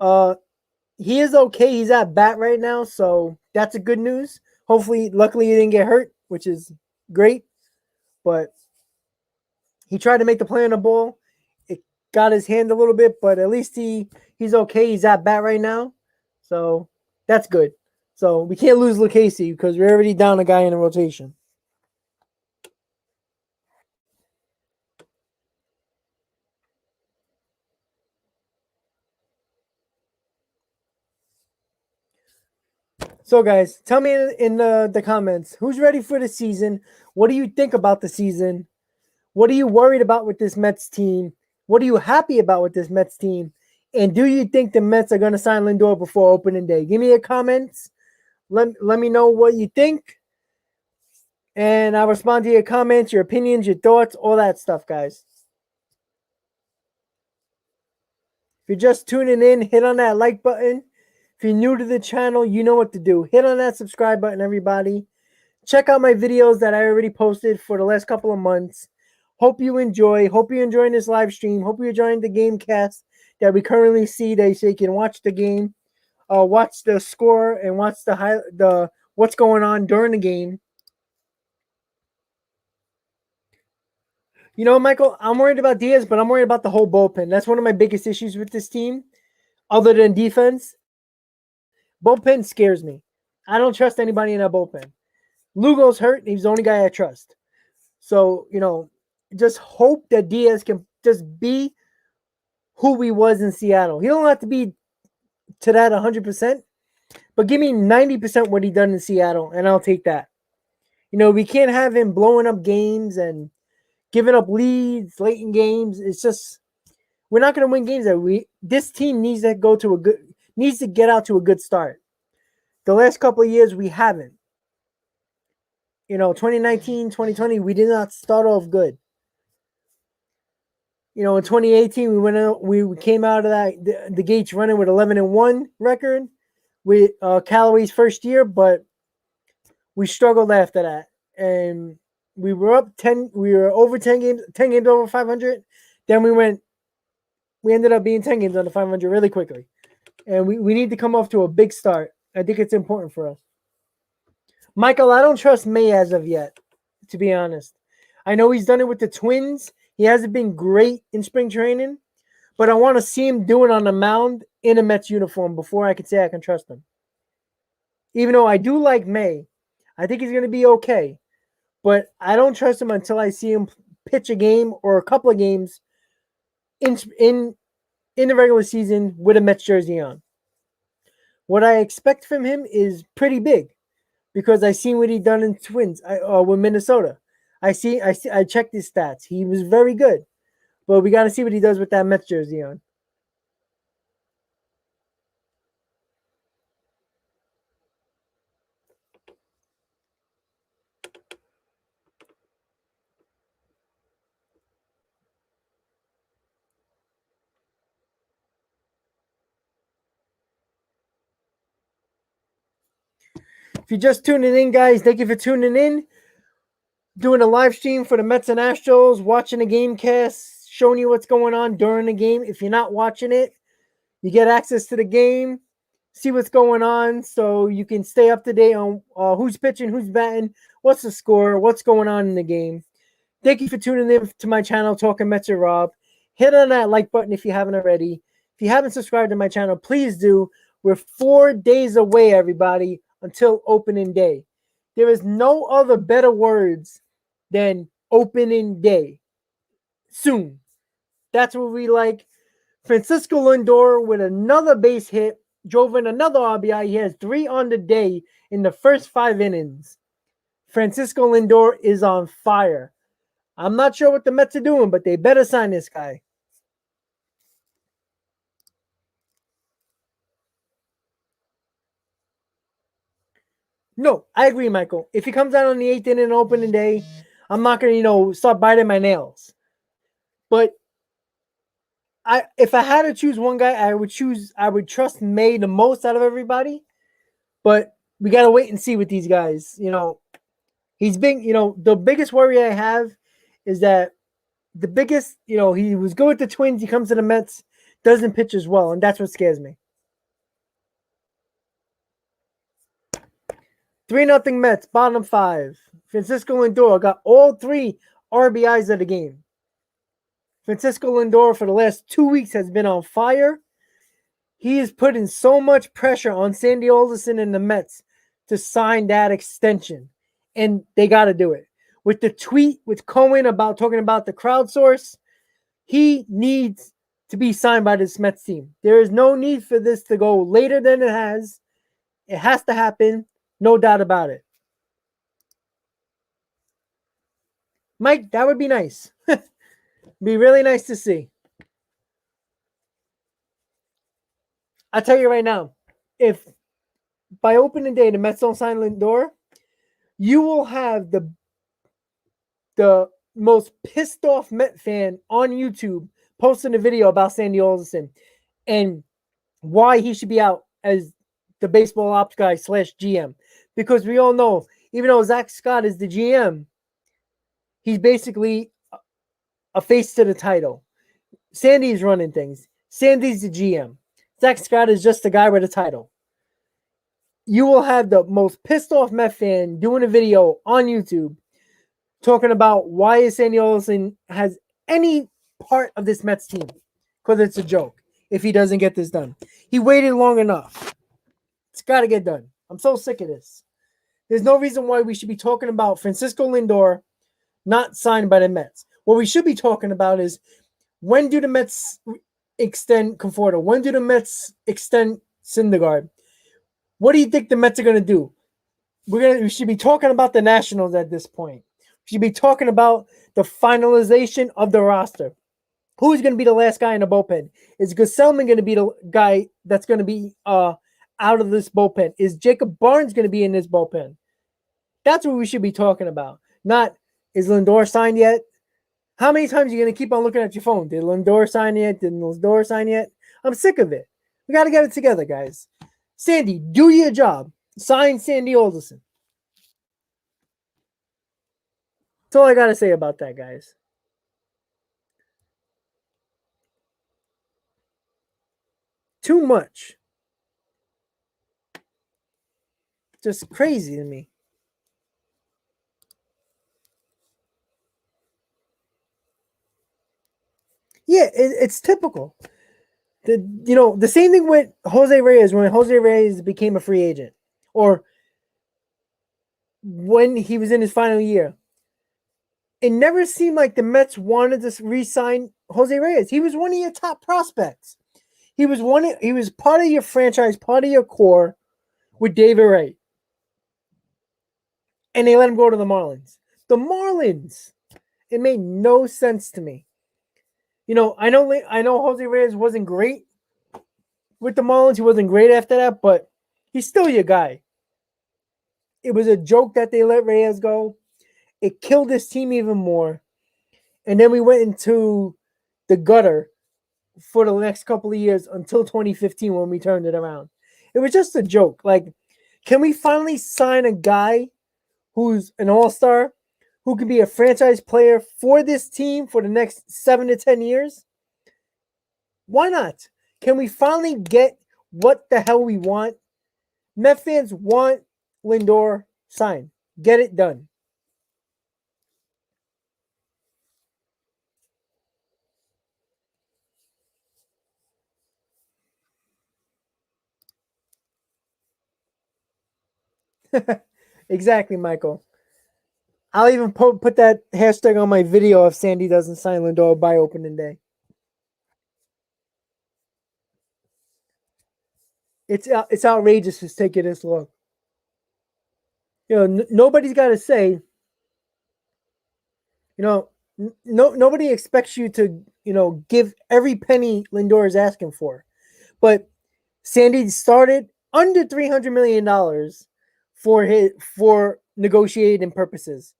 He is okay. He's at bat right now, so that's a good news. Luckily, he didn't get hurt, which is great. But he tried to make the play on the ball. It got his hand a little bit, but at least he's okay. He's at bat right now, so that's good. So we can't lose Lucchesi because we're already down a guy in the rotation. So, guys, tell me in the comments, who's ready for the season? What do you think about the season? What are you worried about with this Mets team? What are you happy about with this Mets team? And do you think the Mets are going to sign Lindor before opening day? Give me your comments. Let me know what you think. And I'll respond to your comments, your opinions, your thoughts, all that stuff, guys. If you're just tuning in, hit on that like button. If you're new to the channel, you know what to do. Hit on that subscribe button, everybody. Check out my videos that I already posted for the last couple of months. Hope you enjoy. Hope you're enjoying this live stream. Hope you're enjoying the game cast that we currently see. So you can watch the game, watch the score, and watch the what's going on during the game. Michael, I'm worried about Diaz, but I'm worried about the whole bullpen. That's one of my biggest issues with this team, other than defense. Bullpen scares me. I don't trust anybody in that bullpen. Lugo's hurt. He's the only guy I trust. So, just hope that Diaz can just be who he was in Seattle. He don't have to be to that 100%, but give me 90% what he done in Seattle, and I'll take that. We can't have him blowing up games and giving up leads late in games. It's just we're not going to win games. This team needs to get out to a good start. The last couple of years we haven't. 2019, 2020, we did not start off good. In 2018 we went out, we came out of the gates running with 11-1 record with Callaway's first year, but we struggled after that, and we were up 10. We were over 10 games over 500. Then we ended up being 10 games under 500 really quickly, and we need to come off to a big start. I think it's important for us. Michael, I don't trust May as of yet, to be honest. I know he's done it with the Twins. He hasn't been great in spring training, but I want to see him do it on the mound in a Mets uniform before I can say I can trust him. Even though I do like May, I think he's going to be okay, but I don't trust him until I see him pitch a game or a couple of games in the regular season with a Mets jersey on. What I expect from him is pretty big, because I seen what he done in Twins with Minnesota. I checked his stats. He was very good, but we got to see what he does with that Mets jersey on. If you're just tuning in, guys, thank you for tuning in. Doing a live stream for the Mets and Astros, watching the game cast, showing you what's going on during the game. If you're not watching it, you get access to the game, see what's going on, so you can stay up to date on who's pitching, who's batting, what's the score, what's going on in the game. Thank you for tuning in to my channel, Talking Mets with Rob. Hit on that like button if you haven't already. If you haven't subscribed to my channel, please do. We're 4 days away, everybody, until opening day. There is no other better words than opening day. Soon. That's what we like. Francisco Lindor with another base hit, drove in another RBI. He has 3 on the day in the first 5 innings. Francisco Lindor is on fire. I'm not sure what the Mets are doing, but they better sign this guy. No, I agree, Michael. If he comes out on the 8th inning opening day, I'm not going to, start biting my nails. But if I had to choose one guy, I would trust May the most out of everybody. But we got to wait and see with these guys. He's been, the biggest worry I have is that he was good with the Twins. He comes to the Mets, doesn't pitch as well, and that's what scares me. 3-0 Mets, bottom 5. Francisco Lindor got all 3 RBIs of the game. Francisco Lindor for the last 2 weeks has been on fire. He is putting so much pressure on Sandy Alderson and the Mets to sign that extension, and they got to do it. With the tweet with Cohen talking about the crowdsource, he needs to be signed by this Mets team. There is no need for this to go later than it has. It has to happen. No doubt about it. Mike, that would be nice. Be really nice to see. I'll tell you right now, if by opening day the Mets don't sign Lindor, you will have the most pissed off Met fan on YouTube posting a video about Sandy Alderson and why he should be out as the baseball ops guy / GM. Because we all know, even though Zach Scott is the GM, he's basically a face to the title. Sandy's running things. Sandy's the GM. Zach Scott is just the guy with a title. You will have the most pissed off Met fan doing a video on YouTube talking about why Sandy Alderson has any part of this Mets team. Because it's a joke if he doesn't get this done. He waited long enough. It's got to get done. I'm so sick of this. There's no reason why we should be talking about Francisco Lindor not signed by the Mets. What we should be talking about is, when do the Mets extend Conforto? When do the Mets extend Syndergaard? What do you think the Mets are going to do? We should be talking about the Nationals at this point. We should be talking about the finalization of the roster. Who's going to be the last guy in the bullpen? Is Gesellman going to be the guy that's going to be out of this bullpen? Is Jacob Barnes going to be in this bullpen? That's what we should be talking about. Not, is Lindor signed yet? How many times are you going to keep on looking at your phone? Did Lindor sign yet? Didn't Lindor sign yet? I'm sick of it. We got to get it together, guys. Sandy, do your job. Sign Sandy Alderson. That's all I got to say about that, guys. Too much. Just crazy to me. Yeah, it's typical. The same thing with Jose Reyes when Jose Reyes became a free agent, or when he was in his final year. It never seemed like the Mets wanted to re-sign Jose Reyes. He was one of your top prospects. He was part of your franchise, part of your core with David Wright, and they let him go to the Marlins. The Marlins. It made no sense to me. I know Jose Reyes wasn't great with the Marlins. He wasn't great after that, but he's still your guy. It was a joke that they let Reyes go. It killed this team even more. And then we went into the gutter for the next couple of years until 2015 when we turned it around. It was just a joke. Like, can we finally sign a guy who's an all-star, who can be a franchise player for this team for the next 7 to 10 years? Why not? Can we finally get what the hell we want? Met fans want Lindor signed. Get it done. Exactly, Michael. I'll even put that hashtag on my video if Sandy doesn't sign Lindor by opening day. It's outrageous it's taking this long. Nobody's got to say. Nobody expects you to give every penny Lindor is asking for, but Sandy started under $300 million for negotiating purposes.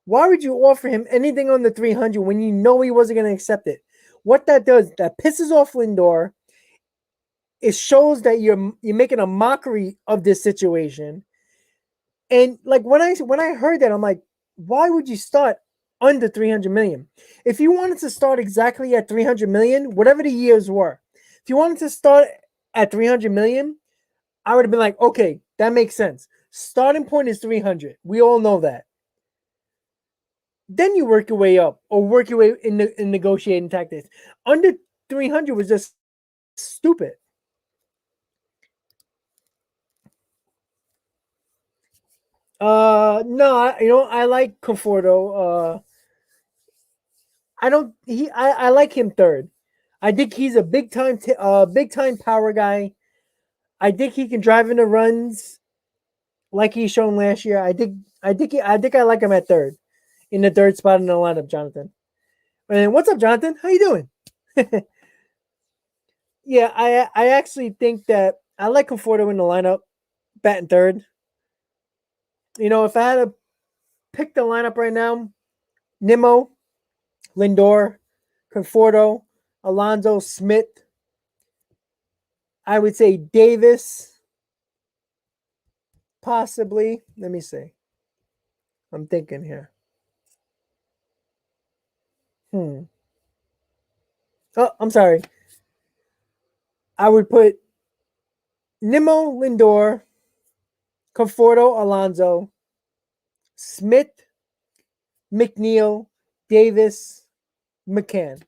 Why would you offer him anything under 300 when you know he wasn't going to accept it? What that does, that pisses off Lindor. It shows that you're making a mockery of this situation. And like when I heard that, I'm like, why would you start under 300 million? If you wanted to start exactly at 300 million, whatever the years were, if you wanted to start at 300 million, I would have been like, okay, that makes sense. Starting point is 300. We all know that. Then you work your way up or work your way in negotiating tactics. Under 300 was just stupid. No, I like Conforto. I don't. I like him third. I think he's a big time power guy. I think he can drive into runs like he's shown last year. I like him at third, in the third spot in the lineup, Jonathan. And what's up, Jonathan? How you doing? Yeah, I actually think that I like Conforto in the lineup, batting third. If I had to pick the lineup right now, Nimmo, Lindor, Conforto, Alonso, Smith. I would say Davis, possibly. Let me see. I'm thinking here. Hmm. Oh, I'm sorry. I would put Nimmo, Lindor, Conforto, Alonso, Smith, McNeil, Davis, McCann.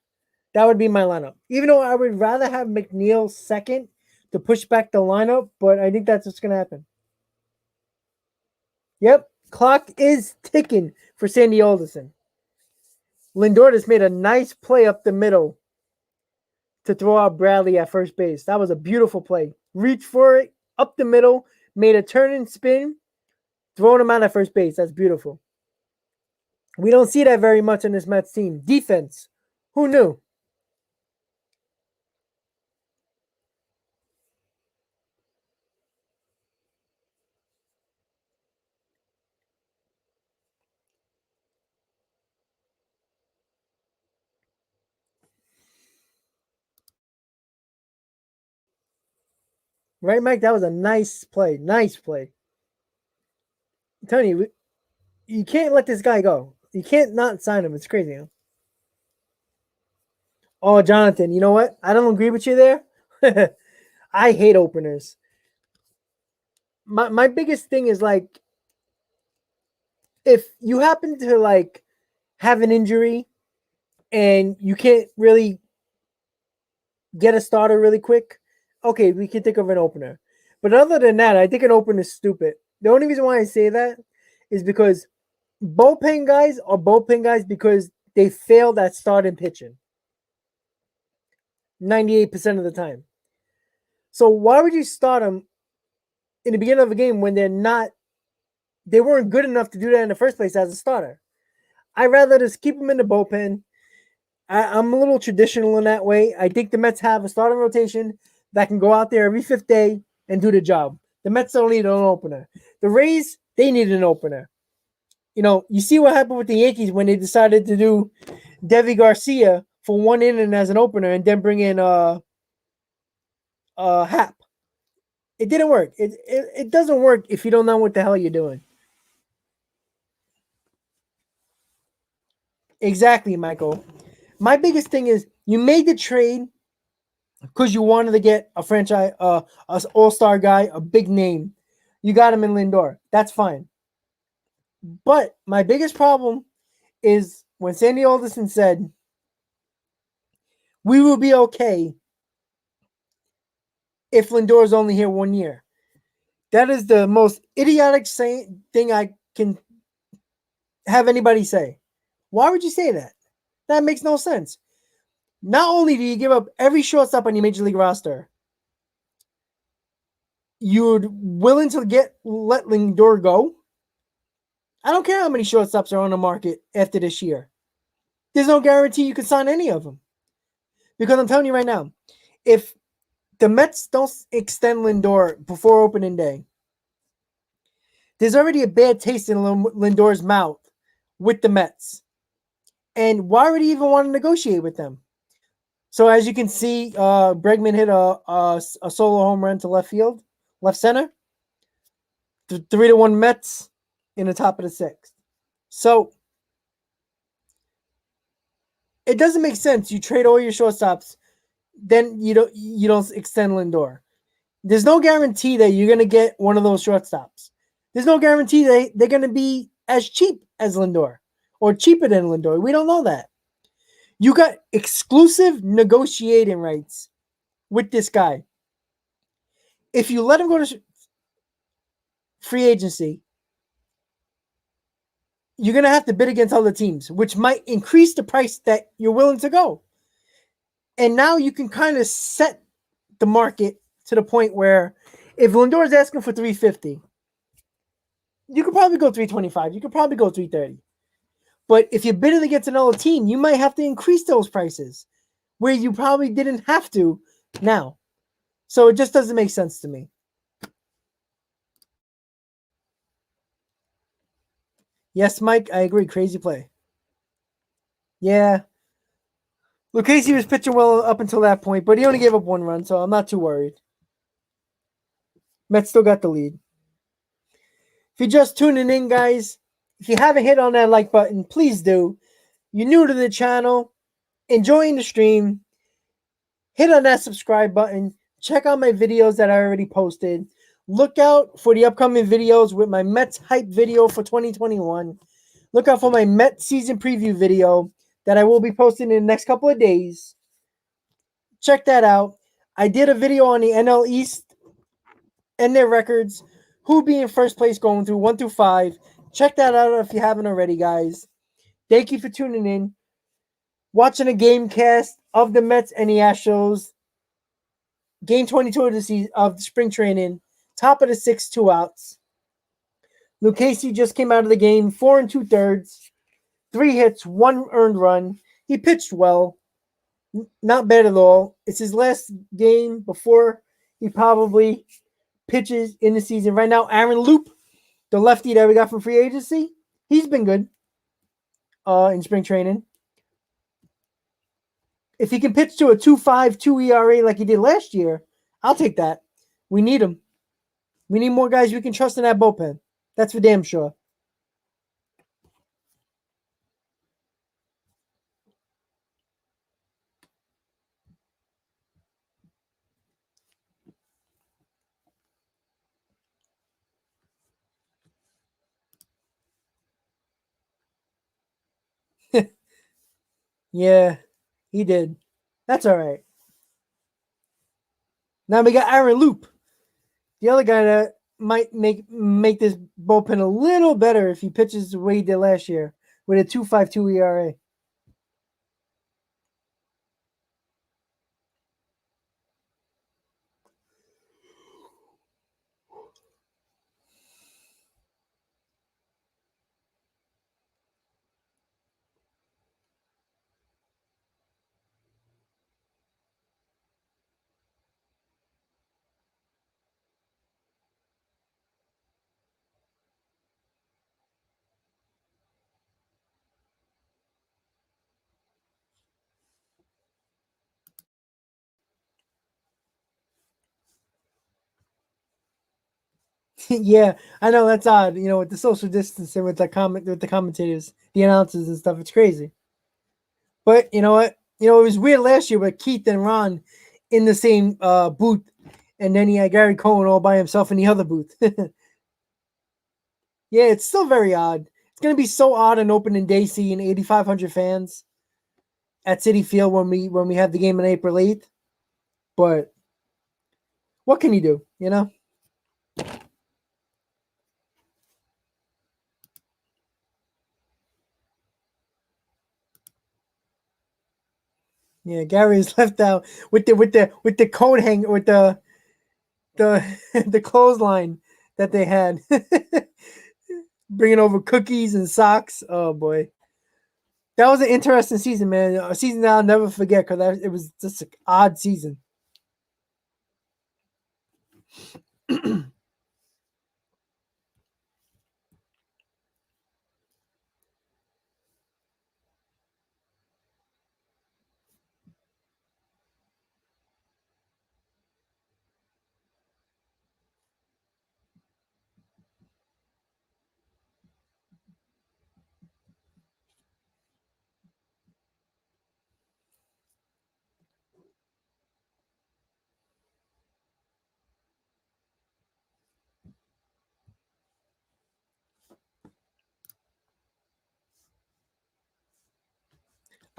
That would be my lineup. Even though I would rather have McNeil second to push back the lineup, but I think that's what's going to happen. Yep, clock is ticking for Sandy Alderson. Lindor just made a nice play up the middle to throw out Bradley at first base. That was a beautiful play. Reach for it, up the middle, made a turn and spin, throwing him out at first base. That's beautiful. We don't see that very much in this Mets team. Defense. Who knew? Right, Mike? That was a nice play. Nice play. I'm telling you, you can't let this guy go. You can't not sign him. It's crazy. Huh? Oh, Jonathan, you know what? I don't agree with you there. I hate openers. My biggest thing is like if you happen to like have an injury and you can't really get a starter really quick, okay, we can think of an opener. But other than that, I think an opener is stupid. The only reason why I say that is because bullpen guys are bullpen guys because they failed at starting pitching 98% of the time. So why would you start them in the beginning of a game when they weren't good enough to do that in the first place as a starter? I'd rather just keep them in the bullpen. I'm a little traditional in that way. I think the Mets have a starting rotation that can go out there every fifth day and do the job. The Mets don't need an opener. The Rays, they need an opener. You know, you see what happened with the Yankees when they decided to do Devi Garcia for one inning as an opener and then bring in Hap. It didn't work. It doesn't work if you don't know what the hell you're doing. Exactly, Michael. My biggest thing is you made the trade because you wanted to get a franchise, a all-star guy, a big name. You got him in Lindor. That's fine. But my biggest problem is when Sandy Alderson said, we will be okay if Lindor is only here 1 year. That is the most idiotic thing I can have anybody say. Why would you say that? That makes no sense. Not only do you give up every shortstop on your major league roster, you're willing to let Lindor go. I don't care how many shortstops are on the market after this year. There's no guarantee you can sign any of them. Because I'm telling you right now, if the Mets don't extend Lindor before opening day, there's already a bad taste in Lindor's mouth with the Mets. And why would he even want to negotiate with them? So as you can see, Bregman hit a solo home run to left field, left center. 3-1 Mets in the top of the sixth. So it doesn't make sense. You trade all your shortstops, then you don't extend Lindor. There's no guarantee that you're gonna get one of those shortstops. There's no guarantee that they're gonna be as cheap as Lindor or cheaper than Lindor. We don't know that. You got exclusive negotiating rights with this guy. If you let him go to free agency, you're going to have to bid against other teams, which might increase the price that you're willing to go. And now you can kind of set the market to the point where if Lindor is asking for $350, you could probably go $325. You could probably go $330. But if you're bidding against another team, you might have to increase those prices where you probably didn't have to now. So it just doesn't make sense to me. Yes, Mike, I agree. Crazy play. Yeah. Lucchesi was pitching well up until that point, but he only gave up one run, so I'm not too worried. Mets still got the lead. If you're just tuning in, guys, if you haven't hit on that like button, please do. You're new to the channel, enjoying the stream, hit on that subscribe button. Check out my videos that I already posted. Look out for the upcoming videos with my Mets hype video for 2021. Look out for my Mets season preview video that I will be posting in the next couple of days. Check that out. I did a video on the NL East and their records, who be in first place going through 1 through 5. Check that out if you haven't already, guys. Thank you for tuning in. Watching a game cast of the Mets and the Astros. Game 22 of the season of spring training. Top of the sixth, 2 outs. Lucchesi just came out of the game, 4 2/3, 3 hits, 1 earned run. He pitched well. Not bad at all. It's his last game before he probably pitches in the season. Right now, Aaron Loop, the lefty that we got from free agency, he's been good in spring training. If he can pitch to a 2.52 ERA like he did last year, I'll take that. We need them. We need more guys we can trust in that bullpen. That's for damn sure. Yeah, he did. That's all right. Now we got Aaron Loop, the other guy that might make this bullpen a little better if he pitches the way he did last year with a 2.52 ERA. Yeah, I know that's odd. With the social distancing, with the commentators, the announcers and stuff, it's crazy. But you know what? It was weird last year with Keith and Ron in the same booth, and then he had Gary Cohen all by himself in the other booth. Yeah, it's still very odd. It's gonna be so odd on opening day seeing 8,500 fans at Citi Field when we have the game on April 8th. But what can you do? Yeah, Gary is left out with the coat hang with the the clothesline that they had, bringing over cookies and socks. Oh boy, that was an interesting season, man. A season that I'll never forget because it was just an odd season.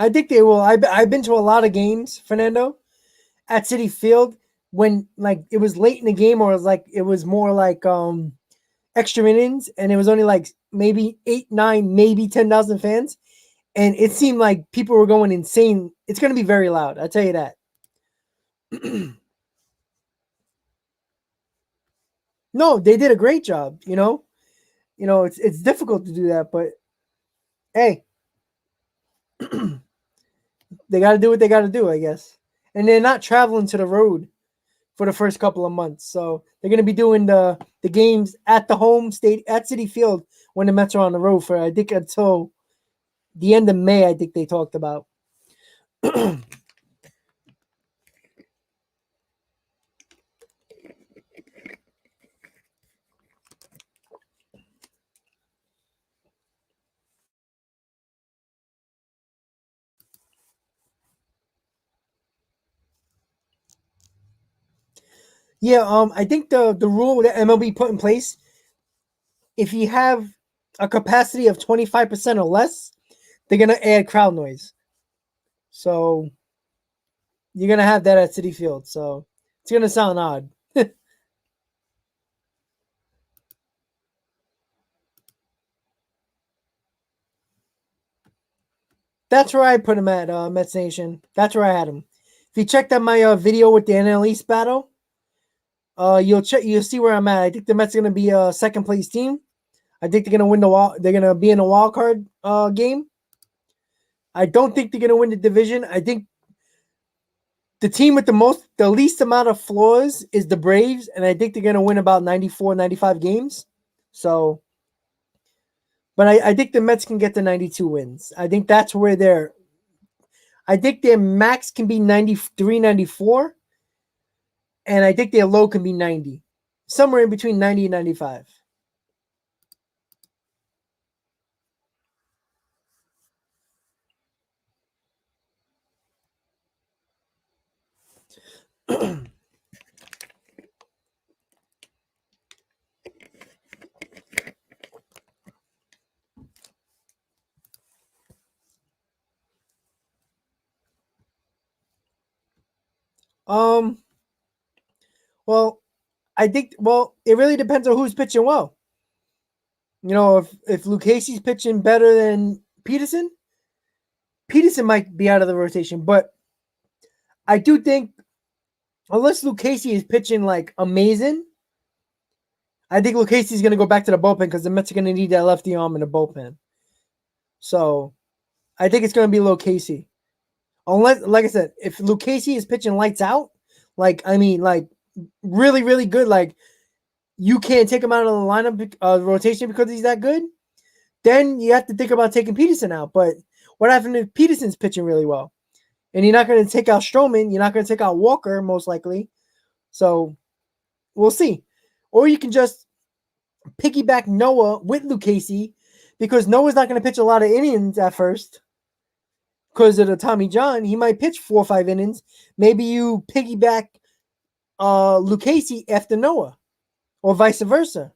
I think they will. I've been to a lot of games, Fernando, at Citi Field when like it was late in the game or it was more like extra innings and it was only like maybe 8, 9, maybe 10,000 fans, and it seemed like people were going insane. It's going to be very loud. I tell you that. No, they did a great job. It's difficult to do that, but hey, they got to do what they got to do, I guess. And they're not traveling to the road for the first couple of months, so they're going to be doing the games at the home state at Citi Field when the Mets are on the road for I think until the end of May. I think they talked about. Yeah, I think the rule that MLB put in place, if you have a capacity of 25% or less, they're gonna add crowd noise. So you're gonna have that at Citi Field. So it's gonna sound odd. That's where I put him at Mets Nation. That's where I had him. If you checked out my video with the NL East battle, you'll see where I'm at. I think the Mets are gonna be a second place team. I think they're gonna win the wall. They're gonna be in a wild card game. I don't think they're gonna win the division. I think the team with the least amount of flaws is the Braves, and I think they're gonna win about 94, 95 games. So, but I think the Mets can get to 92 wins. I think that's where I think their max can be 93, 94, and I think their low can be 90, somewhere in between 90 and 95. um, well, I think it really depends on who's pitching well. If Lucchese's pitching better than Peterson, Peterson might be out of the rotation. But I do think unless Lucchese is pitching like amazing, I think Lucchese is going to go back to the bullpen because the Mets are going to need that lefty arm in the bullpen. So I think it's going to be Lucchese. Unless, like I said, if Lucchese is pitching lights out, like really, really good, like you can't take him out of the lineup rotation because he's that good, then you have to think about taking Peterson out. But what happens if Peterson's pitching really well? And you're not going to take out Stroman. You're not going to take out Walker, most likely. So we'll see. Or you can just piggyback Noah with Lucchese because Noah's not going to pitch a lot of innings at first because of the Tommy John. He might pitch 4 or 5 innings. Maybe you piggyback Lucchese after Noah or vice versa,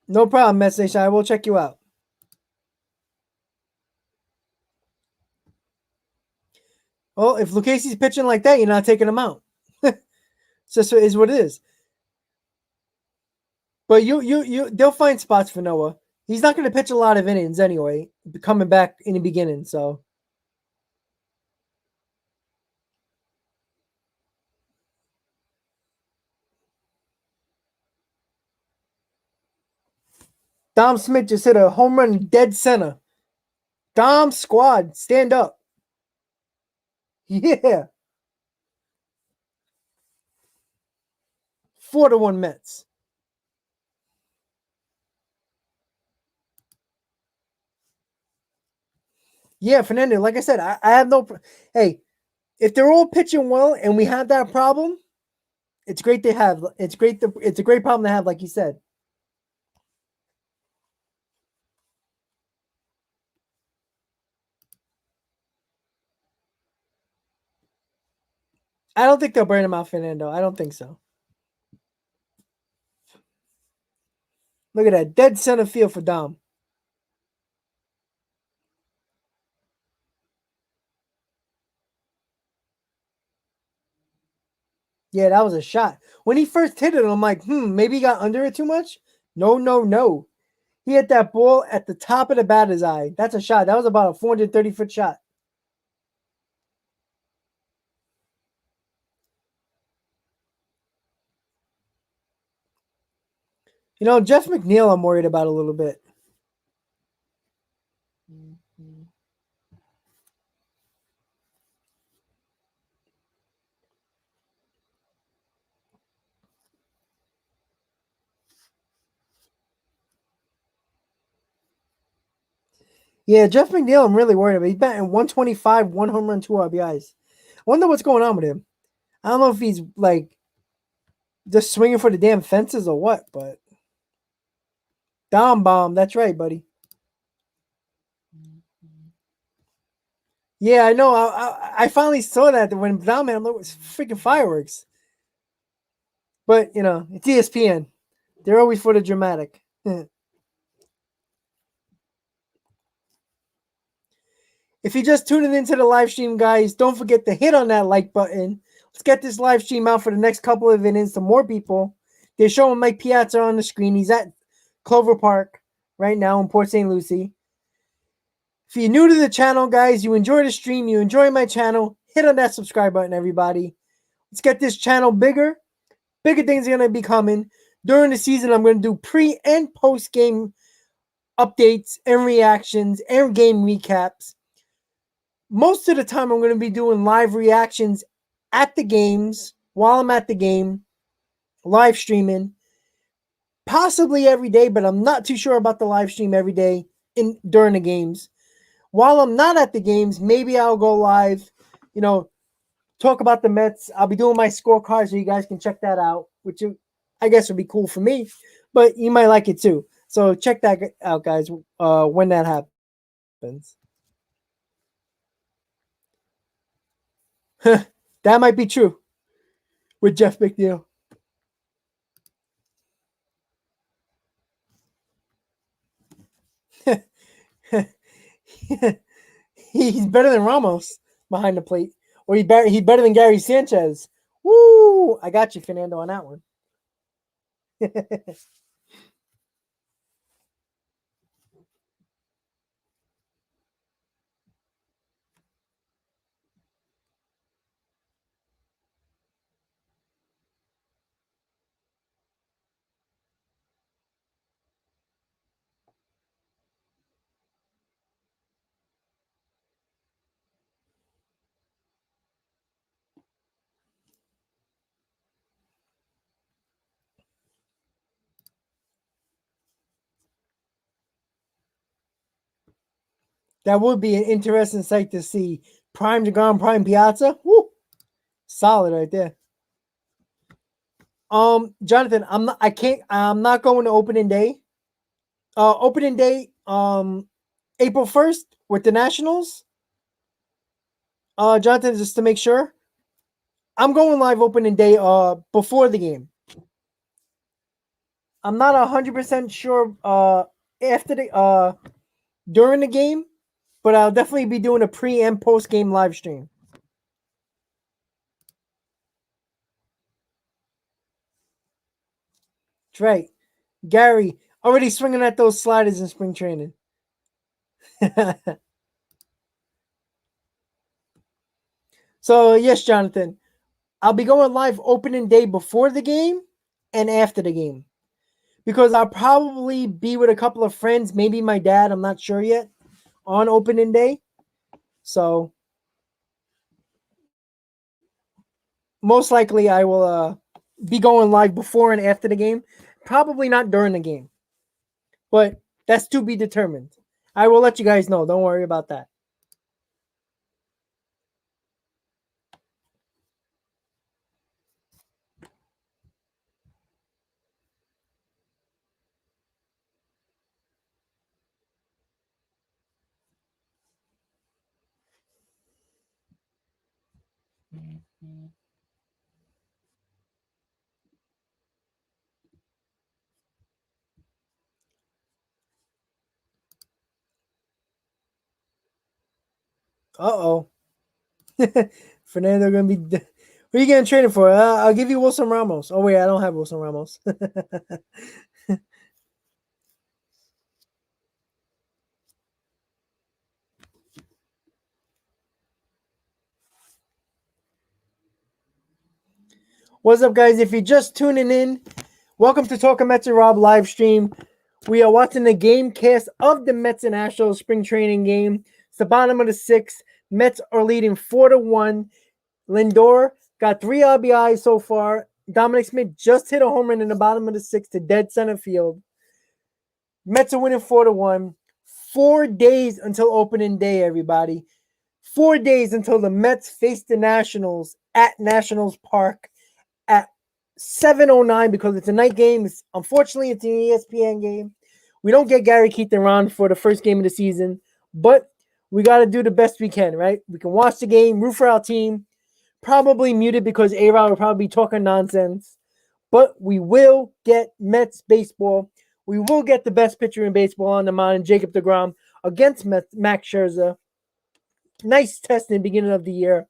No problem, Message. I will check you out. Well, if Lucchese's pitching like that, you're not taking him out. Just is what it is. But they'll find spots for Noah. He's not going to pitch a lot of innings anyway, coming back in the beginning. So Dom Smith just hit a home run dead center. Dom squad, stand up. Yeah. 4-1 Mets. Yeah, Fernando. Like I said, I have no. Hey, if they're all pitching well and we have that problem, it's great to have. It's great. It's a great problem to have, like you said. I don't think they'll burn him out, Fernando. I don't think so. Look at that dead center field for Dom. Yeah, that was a shot. When he first hit it, I'm like, maybe he got under it too much. No, no, no. He hit that ball at the top of the batter's eye. That's a shot. That was about a 430-foot shot. Jeff McNeil, I'm worried about a little bit. Yeah, Jeff McNeil, I'm really worried about. He's batting 125, 1 home run, 2 RBIs. I wonder what's going on with him. I don't know if he's like just swinging for the damn fences or what, but Dom bomb. That's right, buddy. Yeah, I know. I finally saw that when Dom hit him, it was freaking fireworks. But it's ESPN. They're always for the dramatic. If you're just tuning into the live stream, guys, don't forget to hit on that like button. Let's get this live stream out for the next couple of innings to more people. They're showing Mike Piazza on the screen. He's at Clover Park right now in Port St. Lucie. If you're new to the channel, guys, you enjoy the stream, you enjoy my channel, hit on that subscribe button, everybody. Let's get this channel bigger. Bigger things are going to be coming. During the season, I'm going to do pre- and post-game updates and reactions and game recaps. Most of the time, I'm going to be doing live reactions at the games while I'm at the game, live streaming, possibly every day, but I'm not too sure about the live stream every day during the games. while I'm not at the games, maybe I'll go live, talk about the Mets. I'll be doing my scorecard so you guys can check that out, which I guess would be cool for me, but you might like it too. So check that out, guys, when that happens. That might be true with Jeff McNeil. He's better than Ramos behind the plate, or he's better than Gary Sanchez. Woo! I got you, Fernando, on that one. That would be an interesting sight to see. Prime DeGrom, Prime Piazza. Woo! Solid right there. Jonathan, I'm not going to opening day. Opening day, April 1st with the Nationals. Jonathan, just to make sure. I'm going live opening day before the game. I'm not 100% sure after the during the game, but I'll definitely be doing a pre and post game live stream. That's right. Gary already swinging at those sliders in spring training. So, yes, Jonathan, I'll be going live opening day before the game and after the game because I'll probably be with a couple of friends, maybe my dad, I'm not sure yet, on opening day. So, most likely I will be going live before and after the game, probably not during the game, but that's to be determined. I will let you guys know. Don't worry about that. Uh-oh. Fernando gonna be. Who are you getting traded for? I'll give you Wilson Ramos. Oh wait, I don't have Wilson Ramos. What's up, guys? If you're just tuning in, welcome to Talking Mets and Rob live stream. We are watching the game cast of the Mets and Astros spring training game. It's the bottom of the sixth. Mets are leading 4-1. Lindor got 3 RBIs so far. Dominic Smith just hit a home run in the bottom of the sixth to dead center field. Mets are winning 4-1. 4 days until opening day, everybody. 4 days until the Mets face the Nationals at Nationals Park at 7:09 because it's a night game. Unfortunately, it's an ESPN game. We don't get Gary Keaton on for the first game of the season, but we got to do the best we can, right? We can watch the game, root for our team. Probably muted because A-Rod will probably be talking nonsense. But we will get Mets baseball. We will get the best pitcher in baseball on the mound, Jacob deGrom, against Max Scherzer. Nice test in the beginning of the year.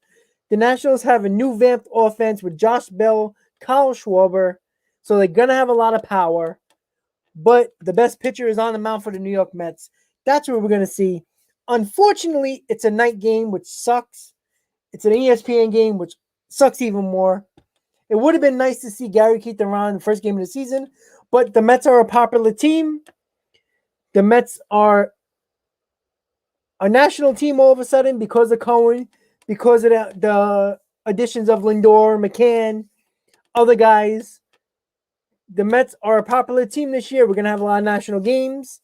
The Nationals have a new vamped offense with Josh Bell, Kyle Schwarber. So they're going to have a lot of power. But the best pitcher is on the mound for the New York Mets. That's what we're going to see. Unfortunately, it's a night game, which sucks. It's an ESPN game, which sucks even more. It would have been nice to see Gary Keaton on in the first game of the season, but the Mets are a popular team. The Mets are a national team all of a sudden because of Cohen, because of the additions of Lindor, McCann, other guys. The Mets are a popular team this year. We're going to have a lot of national games.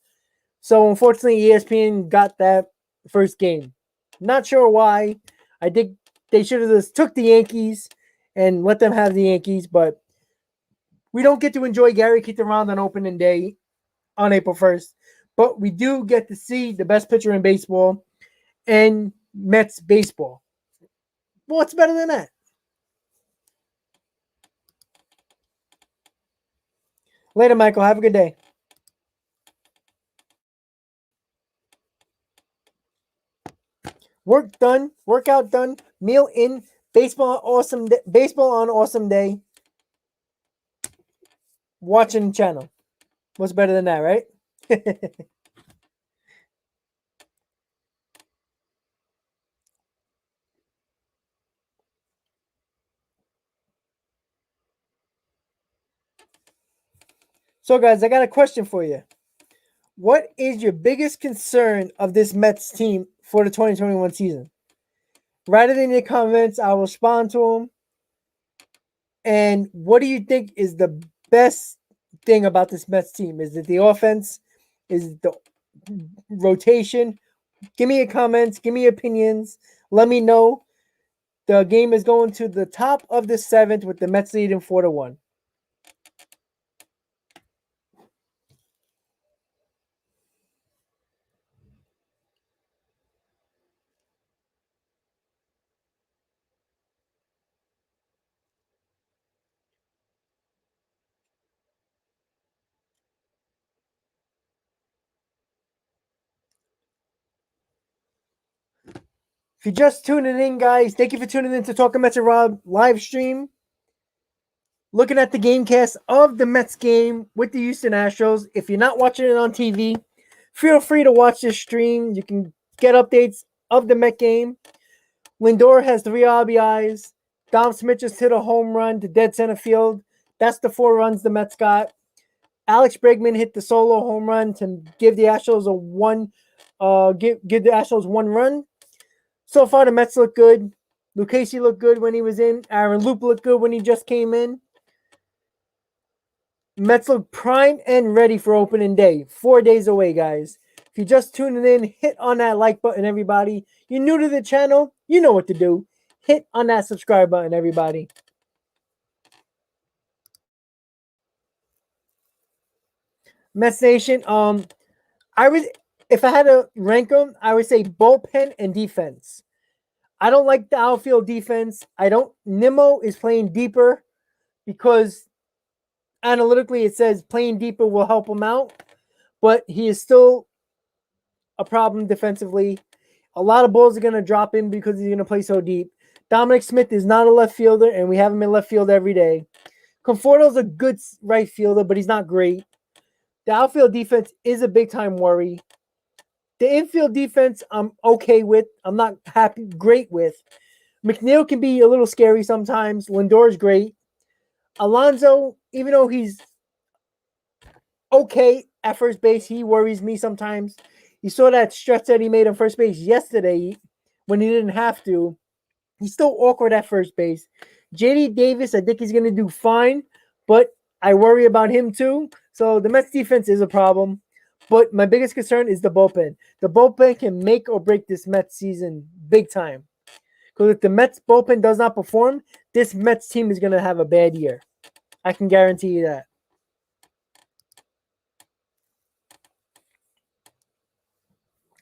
So, unfortunately, ESPN got that first game. Not sure why. I think they should have just took the Yankees and let them have the Yankees, but we don't get to enjoy Gary Keith around on opening day on April 1st. But we do get to see the best pitcher in baseball and Mets baseball. What's better than that? Later, Michael. Have a good day. Work done, workout done, meal in, baseball on awesome day. Watching the channel. What's better than that, right? So, guys, I got a question for you. What is your biggest concern of this Mets team for the 2021 season? Write it in the comments. I will respond to them. And what do you think is the best thing about this Mets team? Is it the offense? Is it the rotation? Give me your comments. Give me your opinions. Let me know. The game is going to the top of the seventh with the Mets leading 4-1. If you're just tuning in, guys, thank you for tuning in to Talking Mets and Rob live stream. Looking at the game cast of the Mets game with the Houston Astros. If you're not watching it on TV, feel free to watch this stream. You can get updates of the Met game. Lindor has 3 RBIs. Dom Smith just hit a home run to dead center field. That's the 4 runs the Mets got. Alex Bregman hit the solo home run to give the Astros a one. Give the Astros 1 run. So far, the Mets look good. Lucchesi looked good when he was in. Aaron Loup looked good when he just came in. Mets look prime and ready for opening day. 4 days away, guys. If you're just tuning in, hit on that like button, everybody. You're new to the channel, you know what to do. Hit on that subscribe button, everybody. Mets Nation, I would, if I had to rank them, I would say bullpen and defense. I don't like the outfield defense. Nimmo is playing deeper because analytically it says playing deeper will help him out, but he is still a problem defensively. A lot of balls are going to drop in because he's going to play so deep. Dominic Smith is not a left fielder, and we have him in left field every day. Conforto's a good right fielder, but he's not great. The outfield defense is a big-time worry. The infield defense, I'm okay with. I'm not great with. McNeil can be a little scary sometimes. Lindor is great. Alonso, even though he's okay at first base, he worries me sometimes. You saw that stretch that he made on first base yesterday when he didn't have to. He's still awkward at first base. JD Davis, I think he's going to do fine, but I worry about him too. So the Mets defense is a problem. But my biggest concern is the bullpen. The bullpen can make or break this Mets season big time. Because if the Mets bullpen does not perform, this Mets team is going to have a bad year. I can guarantee you that.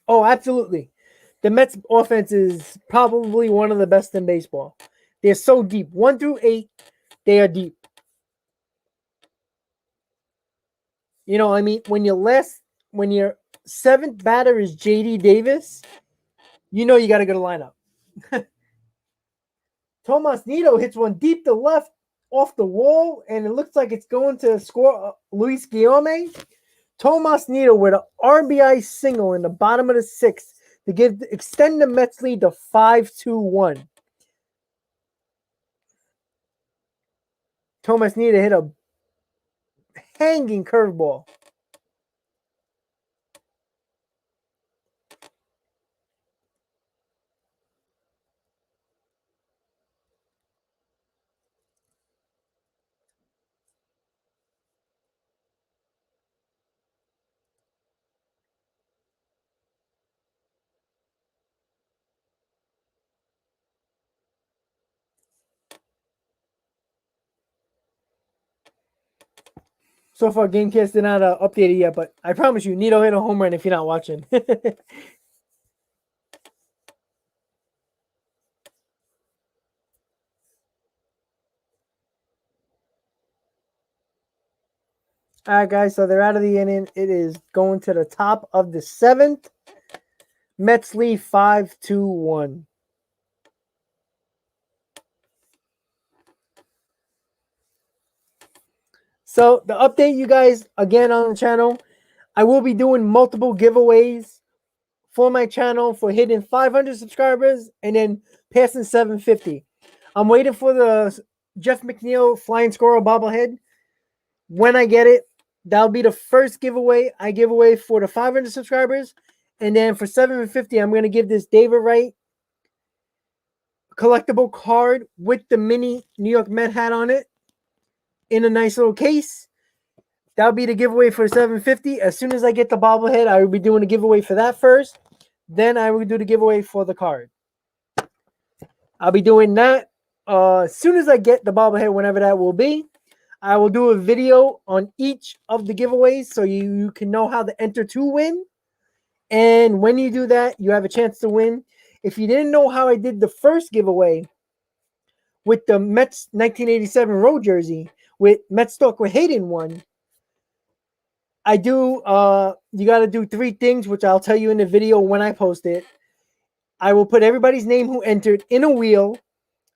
Oh, absolutely. The Mets offense is probably one of the best in baseball. They're so deep. 1 through 8, they are deep. You know, I mean, when your seventh batter is JD Davis, you know you got to go to lineup. Tomas Nido hits one deep to left off the wall, and it looks like it's going to score Luis Guillaume. Tomas Nido with an RBI single in the bottom of the 6th to extend the Mets lead to 5-2-1. Tomas Nido hit a hanging curveball. So far, Gamecast did not update it yet, but I promise you, Nito hit a home run if you're not watching. All right, guys. So they're out of the inning. It is going to the top of the seventh. Mets lead 5-1. So the update, you guys, again on the channel, I will be doing multiple giveaways for my channel for hitting 500 subscribers and then passing 750. I'm waiting for the Jeff McNeil flying squirrel bobblehead. When I get it, that'll be the first giveaway I give away for the 500 subscribers. And then for 750, I'm going to give this David Wright collectible card with the mini New York Met hat on it in a nice little case. That'll be the giveaway for 750. As soon as I get the bobblehead, I will be doing a giveaway for that first. Then I will do the giveaway for the card. I'll be doing that as soon as I get the bobblehead, whenever that will be. I will do a video on each of the giveaways so you can know how to enter to win. And when you do that, you have a chance to win. If you didn't know how I did the first giveaway with the Mets 1987 road jersey with Mets Talk with Hayden won, I do you got to do three things, which I'll tell you in the video when I post it. I will put everybody's name who entered in a wheel.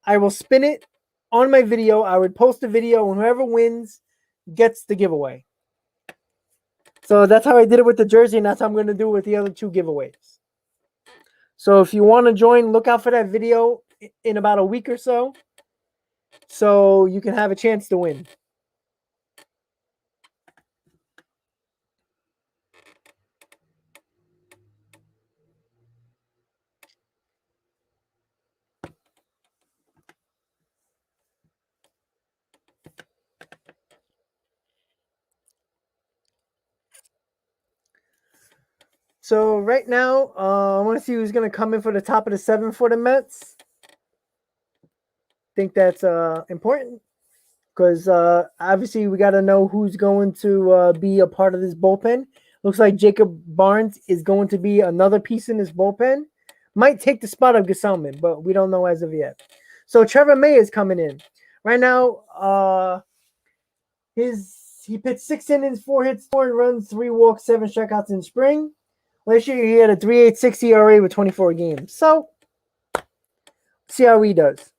I will spin it on my video. I would post the video, and whoever wins gets the giveaway. So that's how I did it with the jersey, and that's how I'm going to do it with the other two giveaways. So if you want to join, look out for that video in about a week or so you can have a chance to win. So right now, I want to see who's going to come in for the top of the seventh for the Mets. Think that's important because obviously we got to know who's going to be a part of this bullpen. Looks like Jacob Barnes is going to be another piece in this bullpen. Might take the spot of Gesellman, but we don't know as of yet. So Trevor May is coming in. Right now, he pitched 6 innings, 4 hits, 4 runs, 3 walks, 7 strikeouts in spring. Last year he had a 3.86 ERA with 24 games. So see how he does.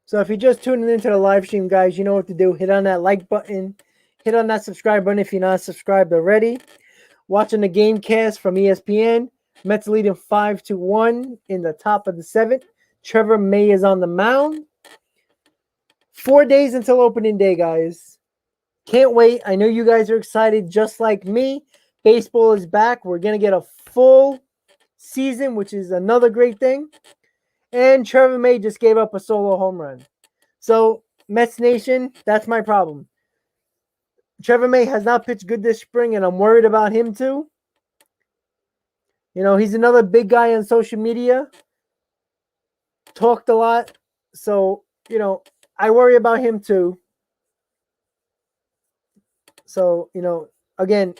So if you're just tuning into the live stream, guys, you know what to do. Hit on that like button. Hit on that subscribe button if you're not subscribed already. Watching the game cast from ESPN. Mets leading 5-1 in the top of the seventh. Trevor May is on the mound. 4 days until opening day, guys. Can't wait. I know you guys are excited just like me. Baseball is back. We're going to get a full season, which is another great thing. And Trevor May just gave up a solo home run. So, Mets Nation, that's my problem. Trevor May has not pitched good this spring, and I'm worried about him too. You know, he's another big guy on social media. Talked a lot. So, you know, I worry about him too. So, you know, again,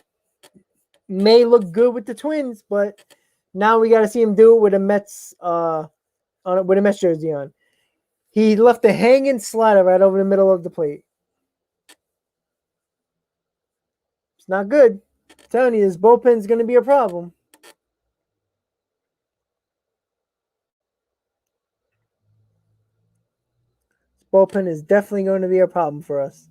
May look good with the Twins, but now we got to see him do it with a Mets with a Mets jersey on. He left a hanging slider right over the middle of the plate. It's not good. I'm telling you, this bullpen's going to be a problem. Bullpen is definitely going to be a problem for us.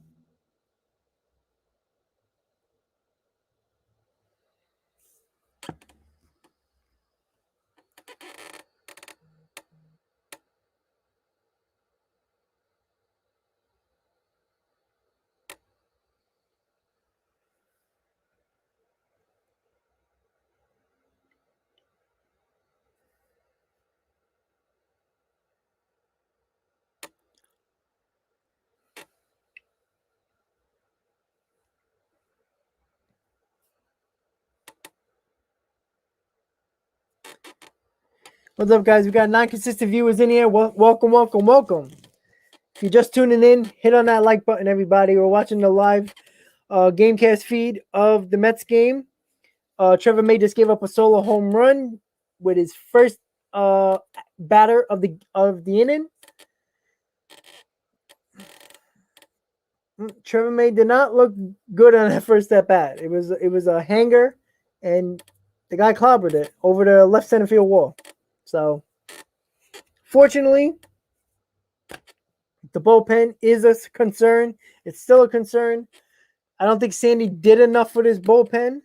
What's up, guys? We got non-consistent viewers in here. Welcome, welcome, welcome. If you're just tuning in, hit on that like button, everybody. We're watching the live Gamecast feed of the Mets game. Trevor May just gave up a solo home run with his first batter of the inning. Trevor May did not look good on that first at bat. It was a hanger, and the guy clobbered it over the left center field wall. So, fortunately, the bullpen is a concern. It's still a concern. I don't think Sandy did enough with his bullpen.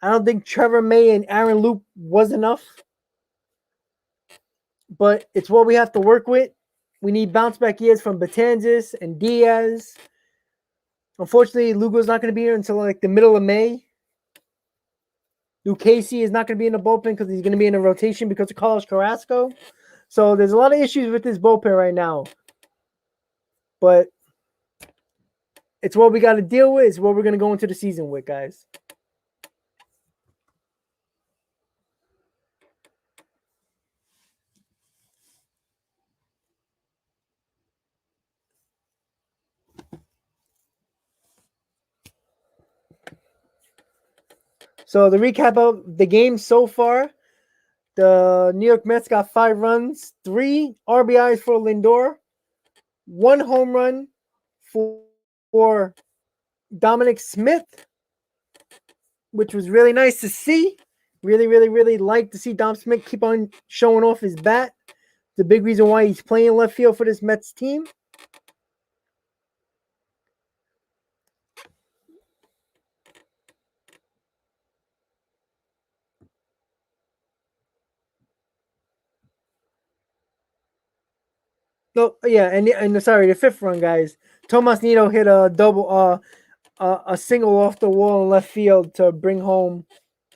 I don't think Trevor May and Aaron Loop was enough. But it's what we have to work with. We need bounce back years from Betanzas and Diaz. Unfortunately, Lugo's not going to be here until like the middle of May. Luke Casey is not going to be in the bullpen because he's going to be in a rotation because of Carlos Carrasco. So there's a lot of issues with this bullpen right now. But it's what we got to deal with. It's what we're going to go into the season with, guys. So the recap of the game so far, the New York Mets got 5 runs, 3 RBIs for Lindor, 1 home run for Dominic Smith, which was really nice to see. Really, really, really like to see Dom Smith keep on showing off his bat. The big reason why he's playing left field for this Mets team. No, yeah, and sorry, the 5th run, guys. Tomas Nido hit a double, a single off the wall in left field to bring home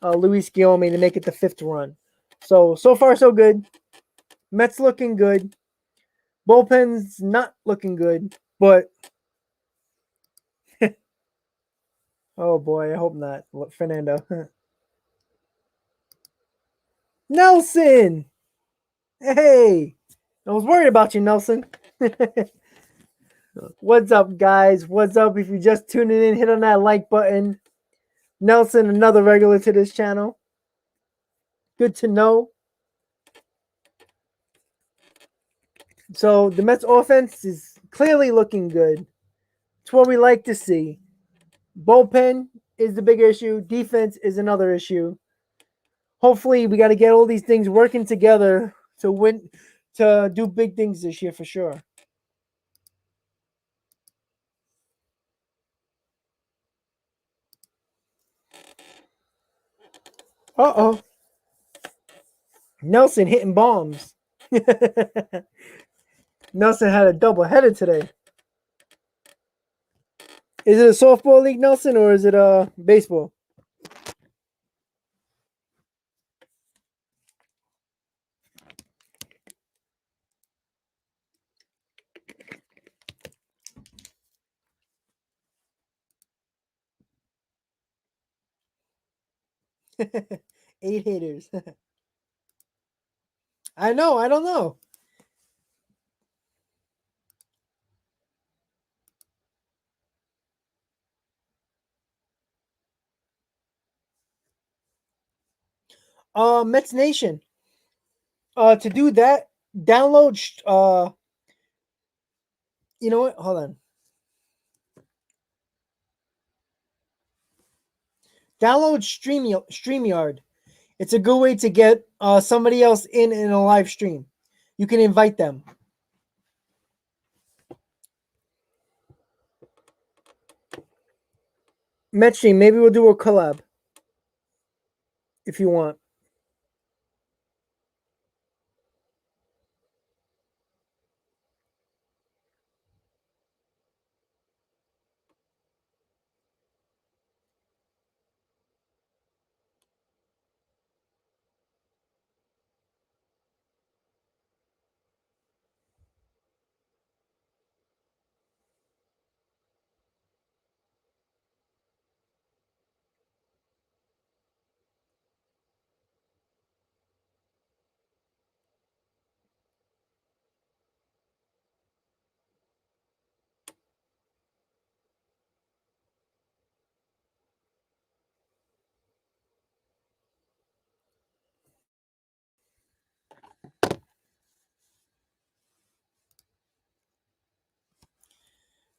Luis Guillaume to make it the 5th run. So far so good. Mets looking good. Bullpen's not looking good, but oh boy, I hope not. Fernando. Nelson! Hey! I was worried about you, Nelson. What's up, guys? What's up? If you're just tuning in, hit on that like button. Nelson, another regular to this channel. Good to know. So the Mets offense is clearly looking good. It's what we like to see. Bullpen is the big issue. Defense is another issue. Hopefully, we got to get all these things working together to win, to do big things this year for sure. Uh-oh. Nelson hitting bombs. Nelson had a double header today. Is it a softball league, Nelson, or is it baseball? Eight hitters. I know. I don't know. Mets Nation. To do that, download. You know what? Hold on. Download StreamYard. It's a good way to get somebody else in a live stream. You can invite them. Met stream. Maybe we'll do a collab if you want.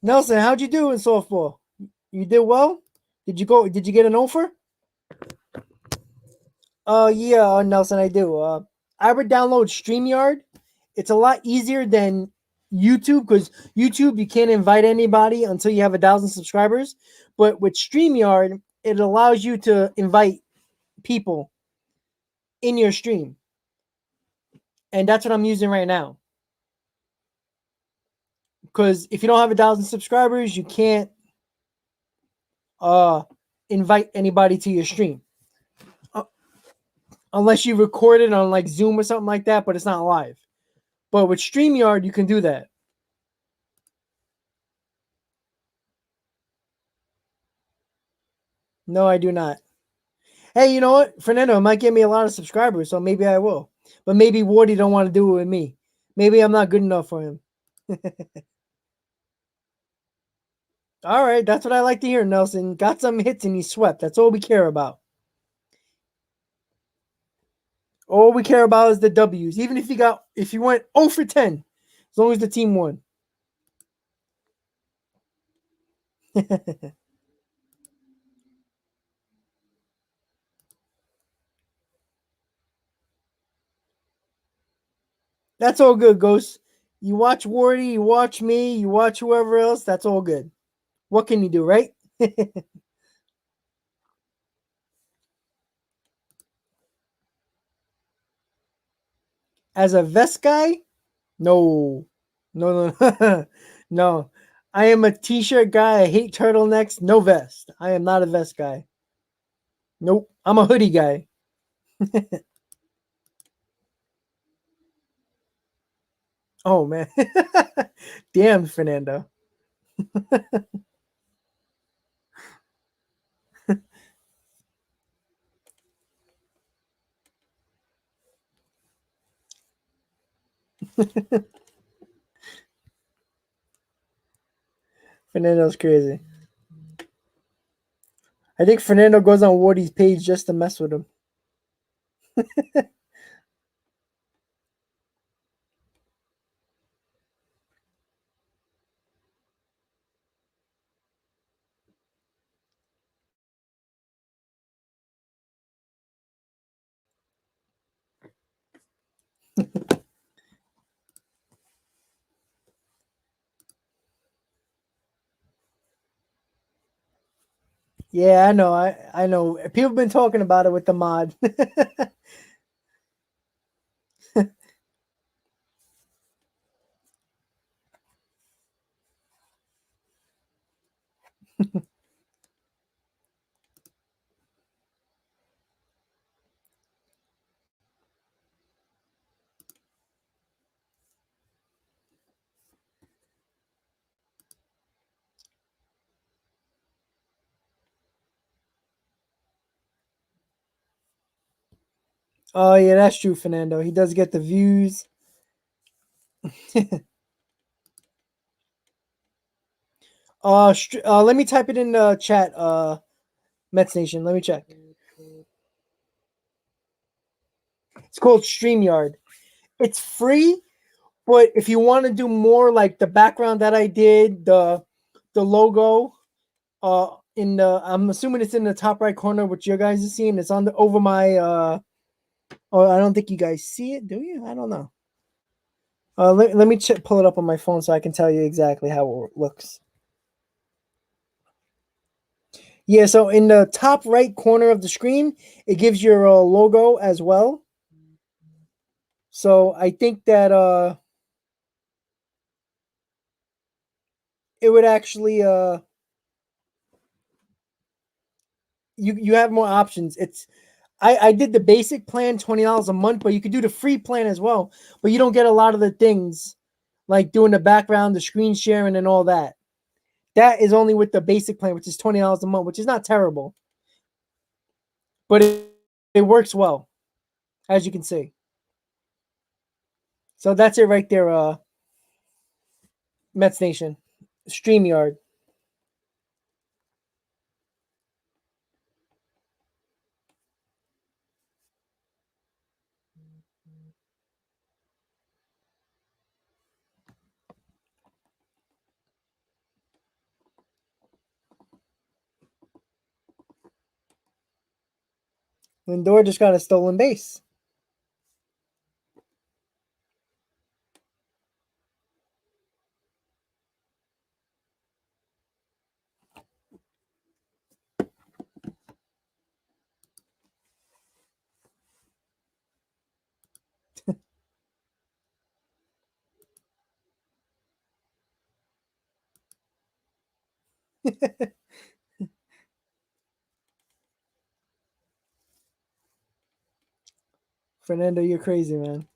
Nelson, how'd you do in softball? You did well? Did you get an offer? Yeah, Nelson, I do. I would download StreamYard. It's a lot easier than YouTube because YouTube you can't invite anybody until you have 1,000 subscribers. But with StreamYard, it allows you to invite people in your stream, and that's what I'm using right now. Because if you don't have 1,000 subscribers, you can't uh invite anybody to your stream uh, unless you record it on like Zoom or something like that. But it's not live. But with StreamYard, you can do that. No, I do not. Hey, you know what? Fernando might get me a lot of subscribers, so maybe I will. But maybe Wardy don't want to do it with me. Maybe I'm not good enough for him. All right, that's what I like to hear, Nelson. Got some hits and he swept. That's all we care about. All we care about is the W's. Even if you went 0 for 10, as long as the team won. That's all good, Ghost. You watch Wardy, you watch me, you watch whoever else. That's all good. What can you do, right? As a vest guy, no, no. No. I am a t-shirt guy. I hate turtlenecks. No vest. I am not a vest guy. Nope. I'm a hoodie guy. Oh man. Damn, Fernando. Fernando's crazy. I think Fernando goes on Wardy's page just to mess with him. Yeah, I know. I know. People have been talking about it with the mod. Oh yeah, that's true, Fernando. He does get the views. Let me type it in the chat. Mets Nation. Let me check. It's called StreamYard. It's free, but if you want to do more like the background that I did, the logo, in the I'm assuming it's in the top right corner, which you guys are seeing. It's on the over my oh, I don't think you guys see it, do you? I don't know. Let me pull it up on my phone so I can tell you exactly how it looks. Yeah, so in the top right corner of the screen, it gives your logo as well. So I think that it would actually you have more options. I did the basic plan, $20 a month, but you could do the free plan as well. But you don't get a lot of the things like doing the background, the screen sharing, and all that. That is only with the basic plan, which is $20 a month, which is not terrible, but it works well, as you can see. So that's it right there, Mets Nation. StreamYard. Lindor just got a stolen base. Fernando, you're crazy, man.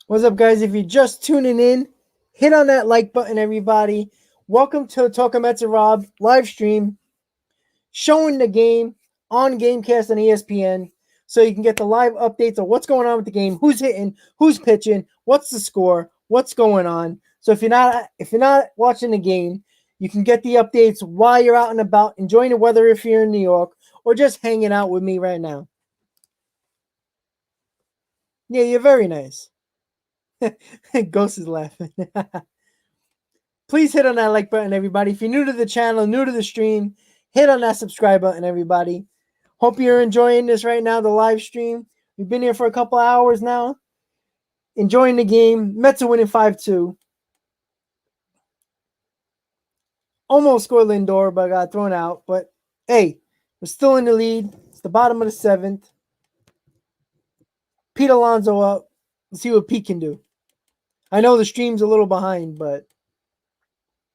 What's up, guys? If you're just tuning in, hit on that like button, everybody. Welcome to Talking Mets and Rob live stream, showing the game on Gamecast and ESPN, so you can get the live updates of what's going on with the game, who's hitting, who's pitching, what's the score, what's going on. So if you're not watching the game, you can get the updates while you're out and about, enjoying the weather if you're in New York, or just hanging out with me right now. Yeah, you're very nice. Ghost is laughing. Please hit on that like button, everybody. If you're new to the channel, new to the stream, hit on that subscribe button, everybody. Hope you're enjoying this right now, the live stream. We've been here for a couple hours now. Enjoying the game. Mets are winning 5-2. Almost scored Lindor, but got thrown out. But hey, we're still in the lead. It's the bottom of the seventh. Pete Alonso up. Let's see what Pete can do. I know the stream's a little behind, but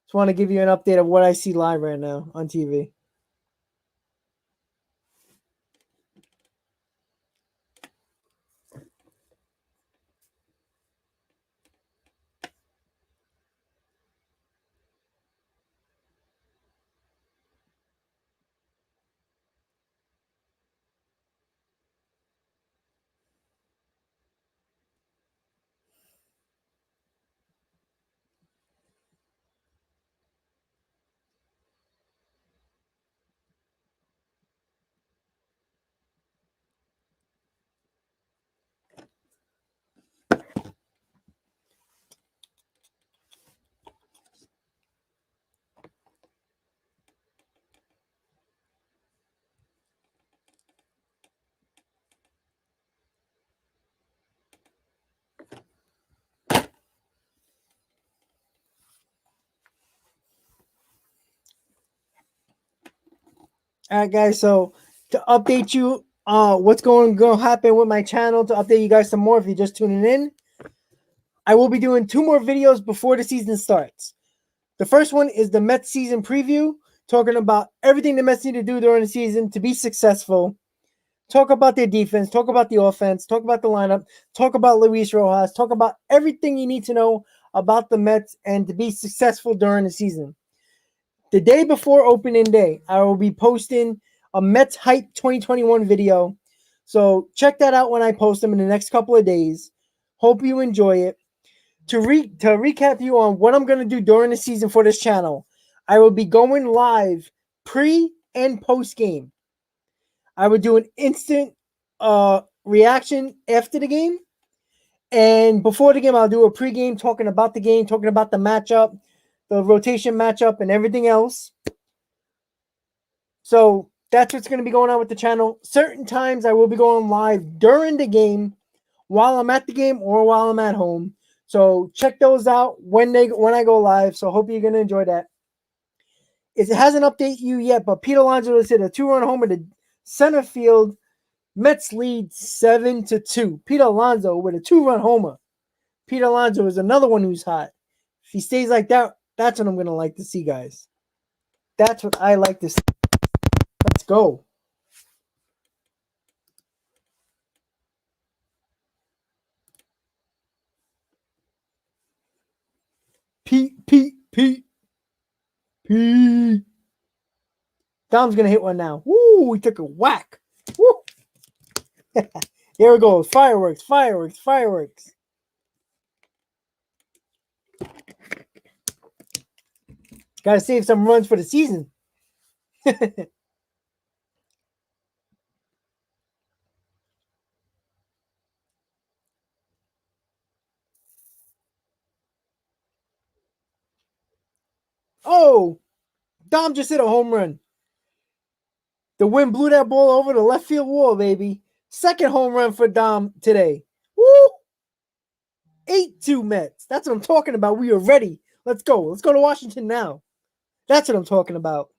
just want to give you an update of what I see live right now on TV. All right, guys. So to update you, what's going to happen with my channel, to update you guys some more if you're just tuning in, I will be doing 2 more videos before the season starts. The first one is the Mets season preview, talking about everything the Mets need to do during the season to be successful. Talk about their defense, talk about the offense, talk about the lineup, talk about Luis Rojas, talk about everything you need to know about the Mets and to be successful during the season. The day before opening day, I will be posting a Mets Hype 2021 video. So check that out when I post them in the next couple of days. Hope you enjoy it. To recap you on what I'm going to do during the season for this channel, I will be going live pre and post game. I would do an instant reaction after the game. And before the game, I'll do a pregame talking about the game, talking about the matchup, the rotation matchup, and everything else. So that's what's going to be going on with the channel. Certain times I will be going live during the game, while I'm at the game or while I'm at home. So check those out when I go live. So hope you're going to enjoy that. It hasn't updated you yet, but Pete Alonso has hit a 2-run homer to center field. Mets lead 7-2. Pete Alonso with a 2-run homer. Pete Alonso is another one who's hot. If he stays like that, that's what I'm going to like to see, guys. That's what I like to see. Let's go. Pete. Dom's gonna hit one now. Woo! He took a whack. Woo! There it goes. Fireworks, fireworks, fireworks. Gotta save some runs for the season. Oh! Dom just hit a home run. The wind blew that ball over the left field wall, baby. Second home run for Dom today. Woo! 8-2 Mets. That's what I'm talking about. We are ready. Let's go. Let's go to Washington now. That's what I'm talking about.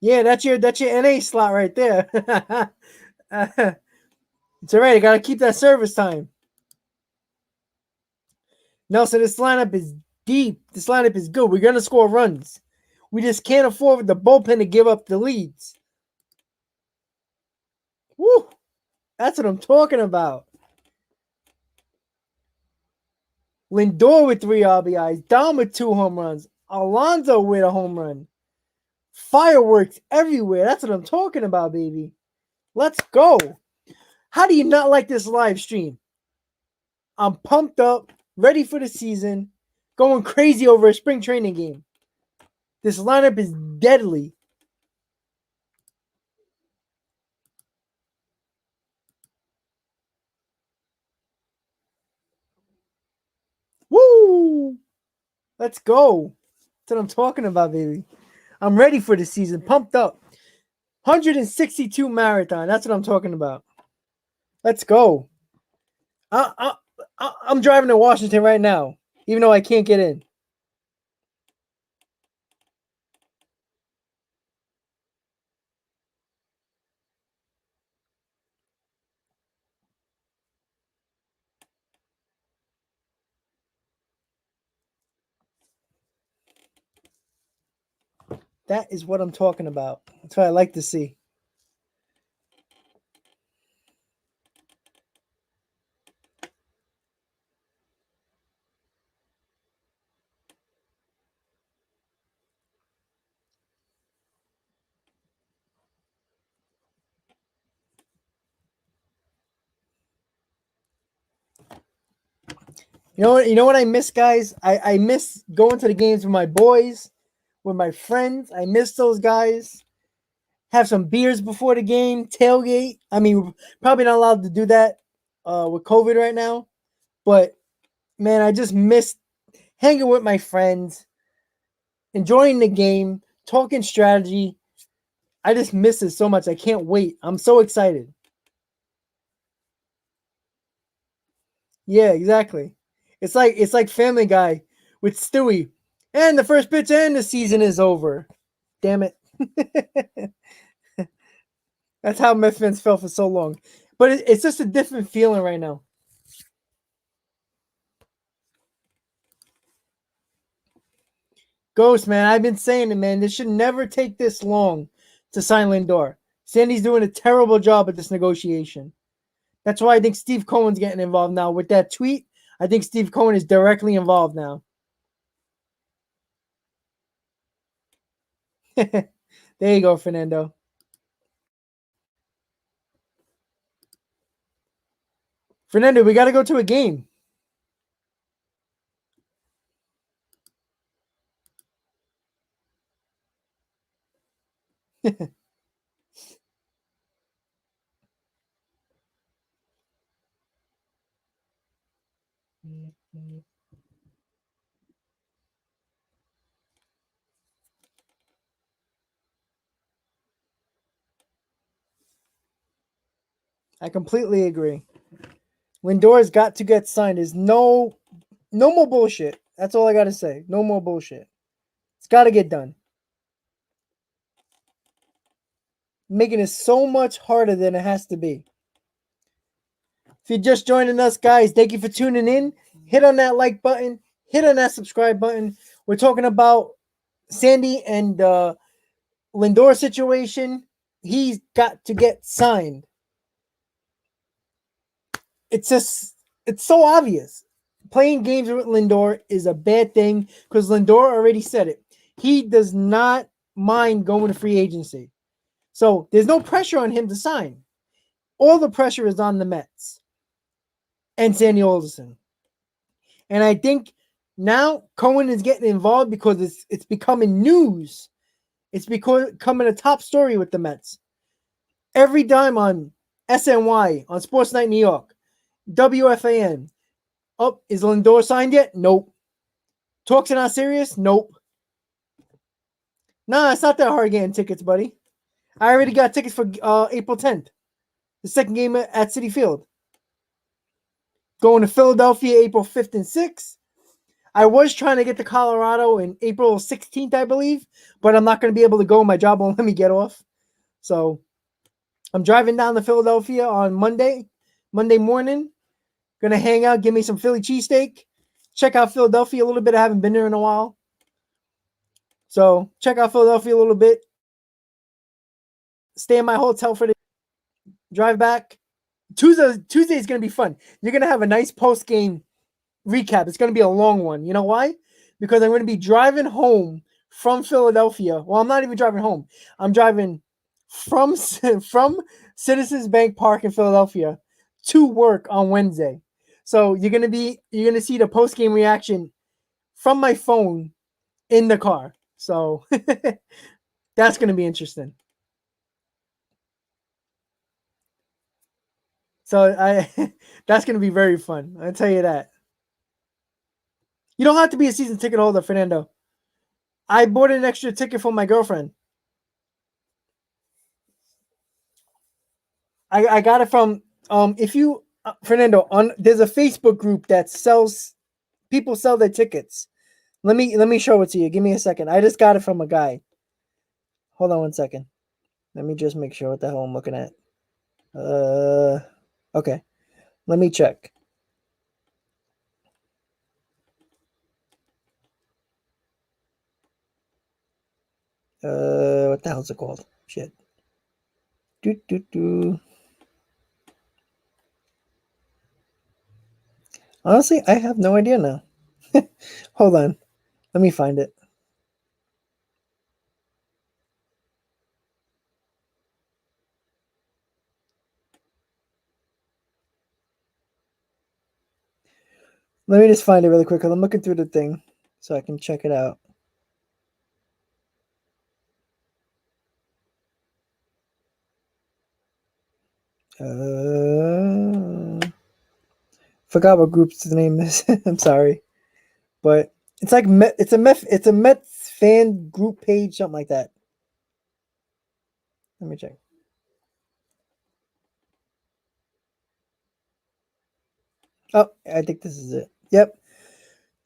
Yeah, that's your NA slot right there. It's all right. I gotta keep that service time. Nelson, this lineup is deep. This lineup is good. We're gonna score runs. We just can't afford the bullpen to give up the leads. Woo! That's what I'm talking about. Lindor with 3 RBIs. Dom with 2 home runs. Alonso with a home run. Fireworks everywhere. That's what I'm talking about, baby. Let's go. How do you not like this live stream? I'm pumped up, ready for the season, going crazy over a spring training game. This lineup is deadly. Woo! Let's go. That's what I'm talking about, baby. I'm ready for the season, pumped up. 162 marathon. That's what I'm talking about. Let's go. I'm driving to Washington right now, even though I can't get in. That is what I'm talking about. That's what I like to see. You know what I miss, guys? I miss going to the games with my boys, with my friends. I miss those guys. Have some beers before the game, tailgate. I mean, we're probably not allowed to do that with COVID right now. But man, I just miss hanging with my friends, enjoying the game, talking strategy. I just miss it so much. I can't wait. I'm so excited. Yeah, exactly. It's like Family Guy with Stewie. And the first pitch and the season is over. Damn it. That's how Mets fans felt for so long. But it's just a different feeling right now. Ghost, man, I've been saying it, man. This should never take this long to sign Lindor. Sandy's doing a terrible job at this negotiation. That's why I think Steve Cohen's getting involved now. With that tweet, I think Steve Cohen is directly involved now. There you go, Fernando. Fernando, we got to go to a game. I completely agree. Lindor's got to get signed. There's no more bullshit. That's all I got to say. No more bullshit. It's got to get done. Making it so much harder than it has to be. If you're just joining us, guys, thank you for tuning in. Hit on that like button. Hit on that subscribe button. We're talking about Sandy and Lindor situation. He's got to get signed. It's so obvious. playing games with Lindor is a bad thing because Lindor already said it. He does not mind going to free agency. So there's no pressure on him to sign. All the pressure is on the Mets and Sandy Alderson. And I think now Cohen is getting involved because it's becoming news. It's becoming a top story with the Mets. Every time on SNY, on Sports Night New York, WFAN. Oh, is Lindor signed yet? Nope. Talks are not serious? Nope. Nah, it's not that hard getting tickets, buddy. I already got tickets for April 10th, the second game at Citi Field. Going to Philadelphia April 5th and 6th. I was trying to get to Colorado in April 16th, I believe, but I'm not going to be able to go. My job won't let me get off. So I'm driving down to Philadelphia on Monday morning. Going to hang out, give me some Philly cheesesteak, check out Philadelphia a little bit. I haven't been there in a while. So check out Philadelphia a little bit. Stay in my hotel for the drive back. Tuesday is going to be fun. You're going to have a nice post-game recap. It's going to be a long one. You know why? Because I'm going to be driving home from Philadelphia. Well, I'm not even driving home. I'm driving from Citizens Bank Park in Philadelphia to work on Wednesday. So you're going to see the post-game reaction from my phone in the car. So that's going to be interesting. So that's going to be very fun. I'll tell you that. You don't have to be a season ticket holder, Fernando. I bought an extra ticket for my girlfriend. I got it from if you Fernando there's a Facebook group that sells people sell their tickets. Let me show it to you. Give me a second. I just got it from a guy. Hold on one second. Let me just make sure what the hell I'm looking at. Okay. Let me check. What the hell's it called? Shit. Honestly, I have no idea now. Hold on. Let me find it. Let me just find it really quick because I'm looking through the thing so I can check it out. Forgot what group's the name is. I'm sorry, but it's like it's a Mets fan group page, something like that. Let me check. Oh, I think this is it. Yep.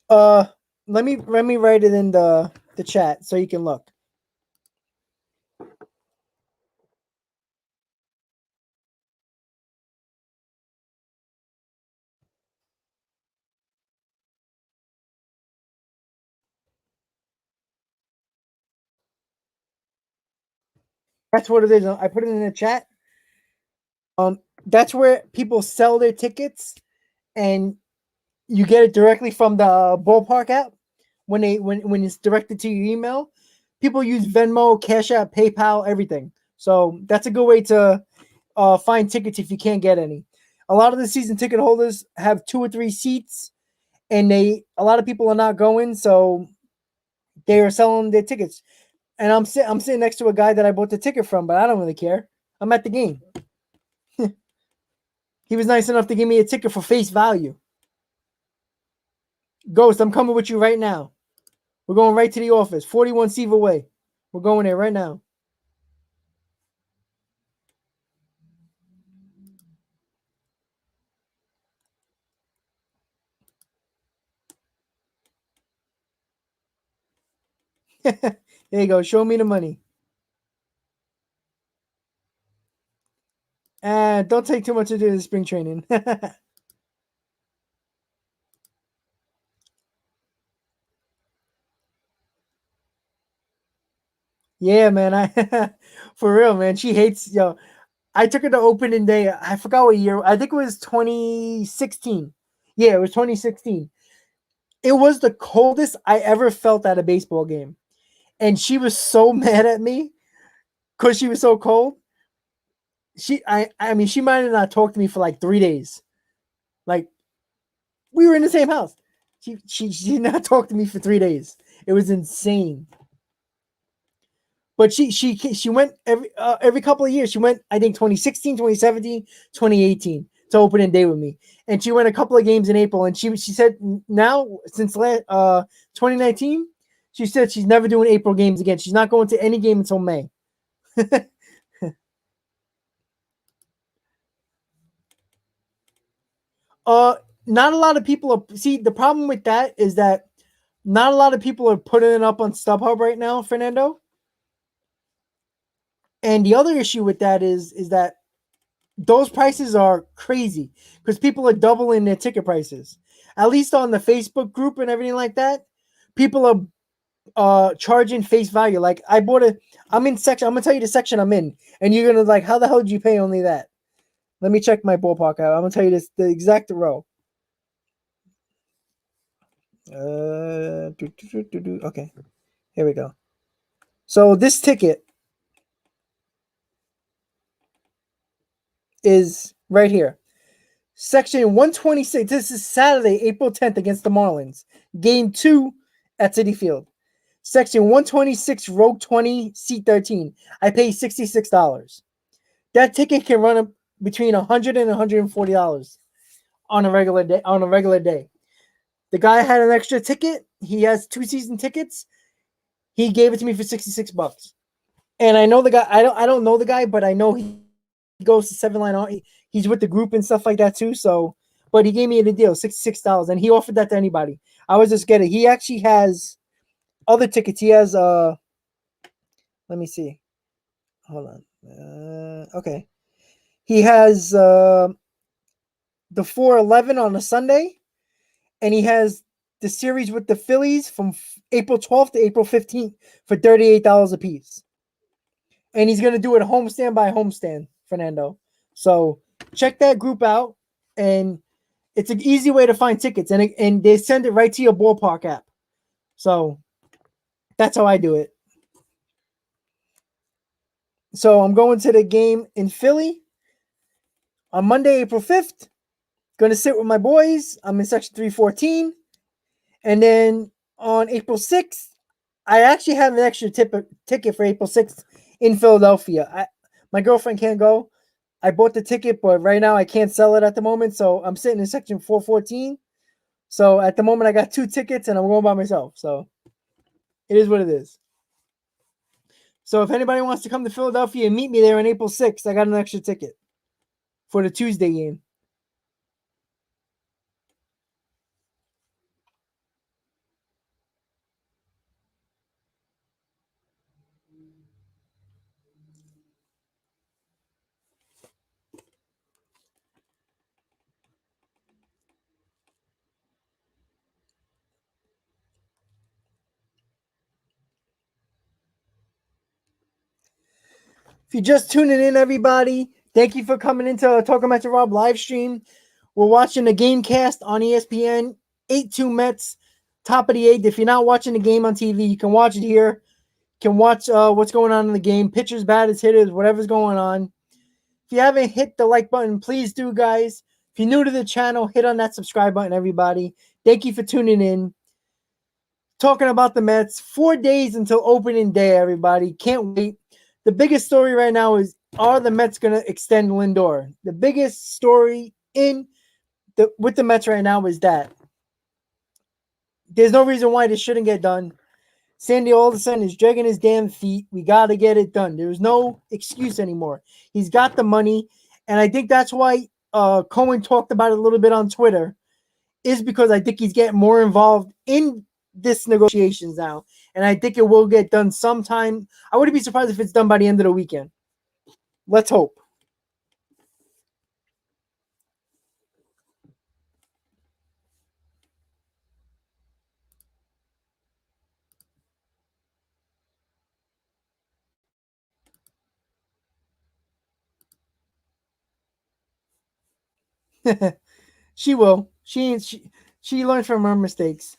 Let me write it in the chat so you can look. That's what it is. I put it in the chat. That's where people sell their tickets, and you get it directly from the ballpark app when it's directed to your email. People use Venmo, Cash App, PayPal, everything. So that's a good way to find tickets if you can't get any. A lot of the season ticket holders have 2 or 3 seats, and a lot of people are not going, so they are selling their tickets. And I'm sitting next to a guy that I bought the ticket from, but I don't really care. I'm at the game. He was nice enough to give me a ticket for face value. Ghost, I'm coming with you right now. We're going right to the office, 41 Seaver Way. We're going there right now. There you go. Show me the money. And don't take too much to do the spring training. Yeah, man. I for real, man. She hates I took her to opening day. I forgot what year. I think it was 2016. Yeah, it was 2016. It was the coldest I ever felt at a baseball game. And she was so mad at me because she was so cold. I mean, she might have not talked to me for like 3 days. Like, we were in the same house. She did not talk to me for 3 days. It was insane. But she went every couple of years. She went, I think, 2016, 2017, 2018 to opening day with me. And she went a couple of games in April. And she said now, since 2019, she said she's never doing April games again. She's not going to any game until May. uh Not a lot of people are, see, the problem with that is that not a lot of people are putting it up on StubHub right now, Fernando. And the other issue with that is that those prices are crazy because people are doubling their ticket prices. At least on the Facebook group and everything like that, people are charging face value. Like, I'm in section. I'm gonna tell you the section I'm in, and you're gonna like, how the hell did you pay only that? Let me check my ballpark out. I'm gonna tell you the exact row. Okay, here we go. So this ticket is right here. Section 126. This is Saturday, April 10th against the Marlins. Game 2 at Citi Field. Section 126, row 20, seat 13. I pay $66. That ticket can run between $100 and $140 on a regular day. The guy had an extra ticket. He has 2 season tickets. He gave it to me for $66. And I know the guy. I don't know the guy, but I know he goes to Seven Line Art. He's with the group and stuff like that too. So, but he gave me the deal, $66, and he offered that to anybody. I was just getting. He actually has other tickets. He has let me see. Hold on. Okay. He has the 4/11 on a Sunday, and he has the series with the Phillies from April 12th to April 15th for $38 a piece. And he's gonna do it homestand by homestand, Fernando. So check that group out, and it's an easy way to find tickets, and they send it right to your ballpark app. So that's how I do it. So I'm going to the game in Philly on Monday, April 5th. Going to sit with my boys. I'm in section 314. And then on April 6th, I actually have an extra ticket for April 6th in Philadelphia. My girlfriend can't go. I bought the ticket, but right now I can't sell it at the moment. So I'm sitting in section 414. So at the moment, I got 2 tickets and I'm going by myself. So it is what it is. So if anybody wants to come to Philadelphia and meet me there on April 6th, I got an extra ticket for the Tuesday game. If you're just tuning in, everybody, thank you for coming into Talking Mets with Rob live stream. We're watching the game cast on ESPN, 8-2 Mets, top of the 8th. If you're not watching the game on TV, you can watch it here. You can watch what's going on in the game, pitchers, batters, hitters, whatever's going on. If you haven't hit the like button, please do, guys. If you're new to the channel, hit on that subscribe button, everybody. Thank you for tuning in. Talking about the Mets, 4 days until opening day, everybody. Can't wait. The biggest story right now is, are the Mets going to extend Lindor? The biggest story with the Mets right now is that there's no reason why this shouldn't get done. Sandy all of a sudden is dragging his damn feet. We got to get it done. There's no excuse anymore. He's got the money, and I think that's why Cohen talked about it a little bit on Twitter, is because I think he's getting more involved in this negotiations now, and I think it will get done sometime. I wouldn't be surprised if it's done by the end of the weekend. Let's hope. She will. She learns from her mistakes.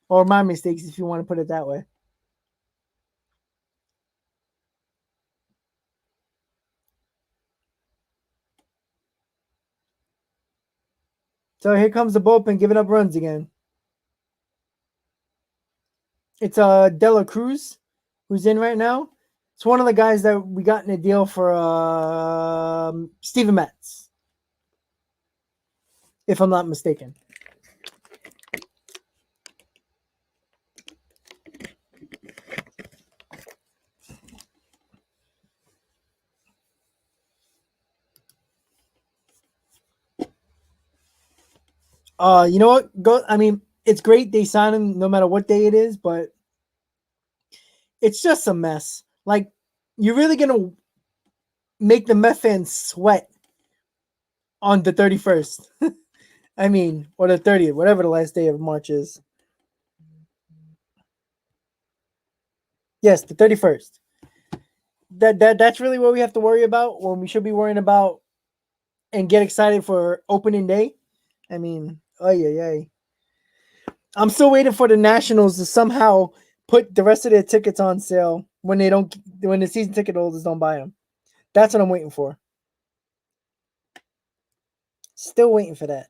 Or my mistakes, if you want to put it that way. So here comes the bullpen giving up runs again. It's Dela Cruz who's in right now. It's one of the guys that we got in a deal for Steven Matz, if I'm not mistaken. You know what? I mean, it's great they sign him no matter what day it is, but it's just a mess. Like, you're really gonna make the Met fans sweat on the 31st. I mean, or the 30th, whatever the last day of March is. Yes, the 31st. That's really what we have to worry about when we should be worrying about and get excited for opening day. I mean, oh yeah. I'm still waiting for the Nationals to somehow put the rest of their tickets on sale when the season ticket holders don't buy them. That's what I'm waiting for. Still waiting for that.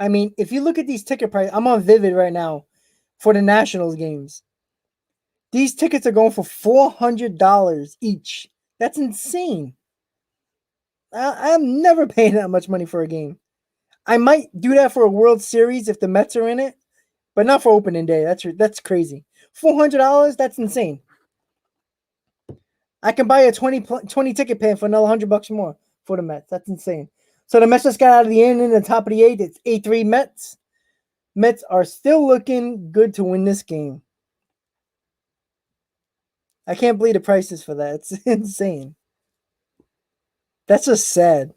I mean, if you look at these ticket prices, I'm on Vivid right now for the Nationals games. These tickets are going for $400 each. That's insane. I'm never paying that much money for a game. I might do that for a World Series if the Mets are in it, but not for opening day. That's crazy. $400? That's insane. I can buy a 20 ticket pan for another $100 more for the Mets. That's insane. So the Mets just got out of the inning in the top of the eighth. It's 8-3 Mets. Mets are still looking good to win this game. I can't believe the prices for that. It's insane. That's just sad.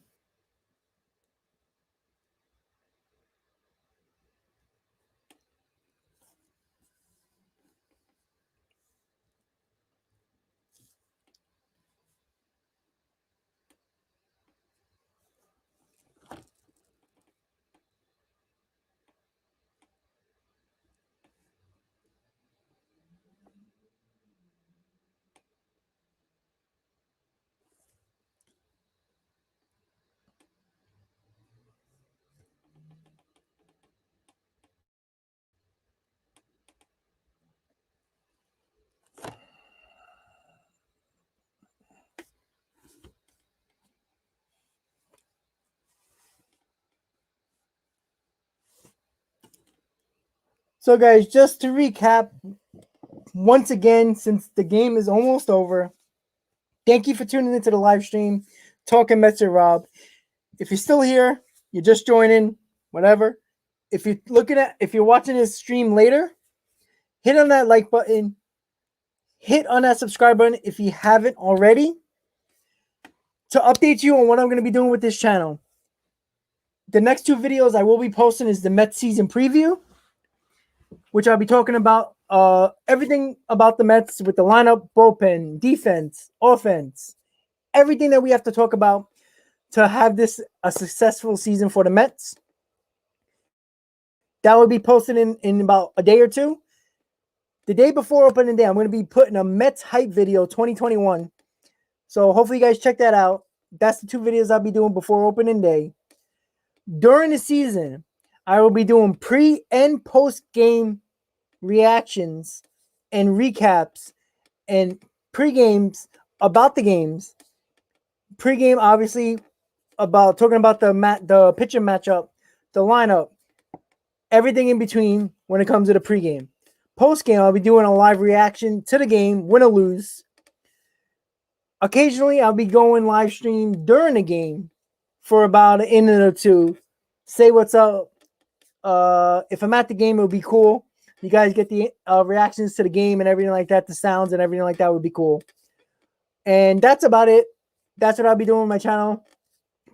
So, guys, just to recap, once again, since the game is almost over, thank you for tuning into the live stream, Talking Mets with Rob. If you're still here, you're just joining, whatever. If you're watching this stream later, hit on that like button, hit on that subscribe button if you haven't already, to update you on what I'm going to be doing with this channel. The next two videos I will be posting is the Mets season preview, which I'll be talking about everything about the Mets with the lineup, bullpen, defense, offense, everything that we have to talk about to have this a successful season for the Mets. That will be posted in about a day or two. The day before opening day, I'm going to be putting a Mets hype video 2021. So hopefully you guys check that out. That's the two videos I'll be doing before opening day. During the season, I will be doing pre and post game reactions and recaps and pre-games about the games Pre-game, obviously, about talking about the pitcher matchup, the lineup, everything in between when it comes to the pregame. Post-game, I'll be doing a live reaction to the game, win or lose. Occasionally, I'll be going live stream during the game for about an inning or two. Say what's up. If I'm at the game, it would be cool. You guys get the reactions to the game and everything like that, the sounds and everything like that would be cool. And that's about it. That's what I'll be doing on my channel.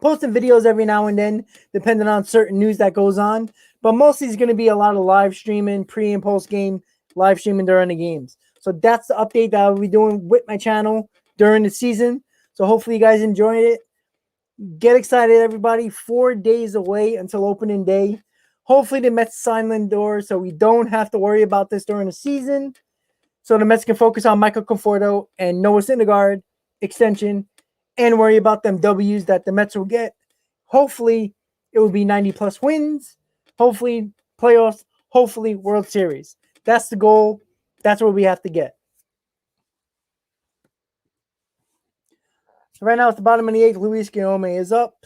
Posting videos every now and then, depending on certain news that goes on. But mostly it's going to be a lot of live streaming, pre and post game, live streaming during the games. So that's the update that I'll be doing with my channel during the season. So hopefully you guys enjoyed it. Get excited, everybody. 4 days away until opening day. Hopefully the Mets sign Lindor so we don't have to worry about this during the season. So the Mets can focus on Michael Conforto and Noah Syndergaard extension and worry about them W's that the Mets will get. Hopefully it will be 90-plus wins. Hopefully playoffs. Hopefully World Series. That's the goal. That's what we have to get. So right now, at the bottom of the eighth, Luis Guillaume is up.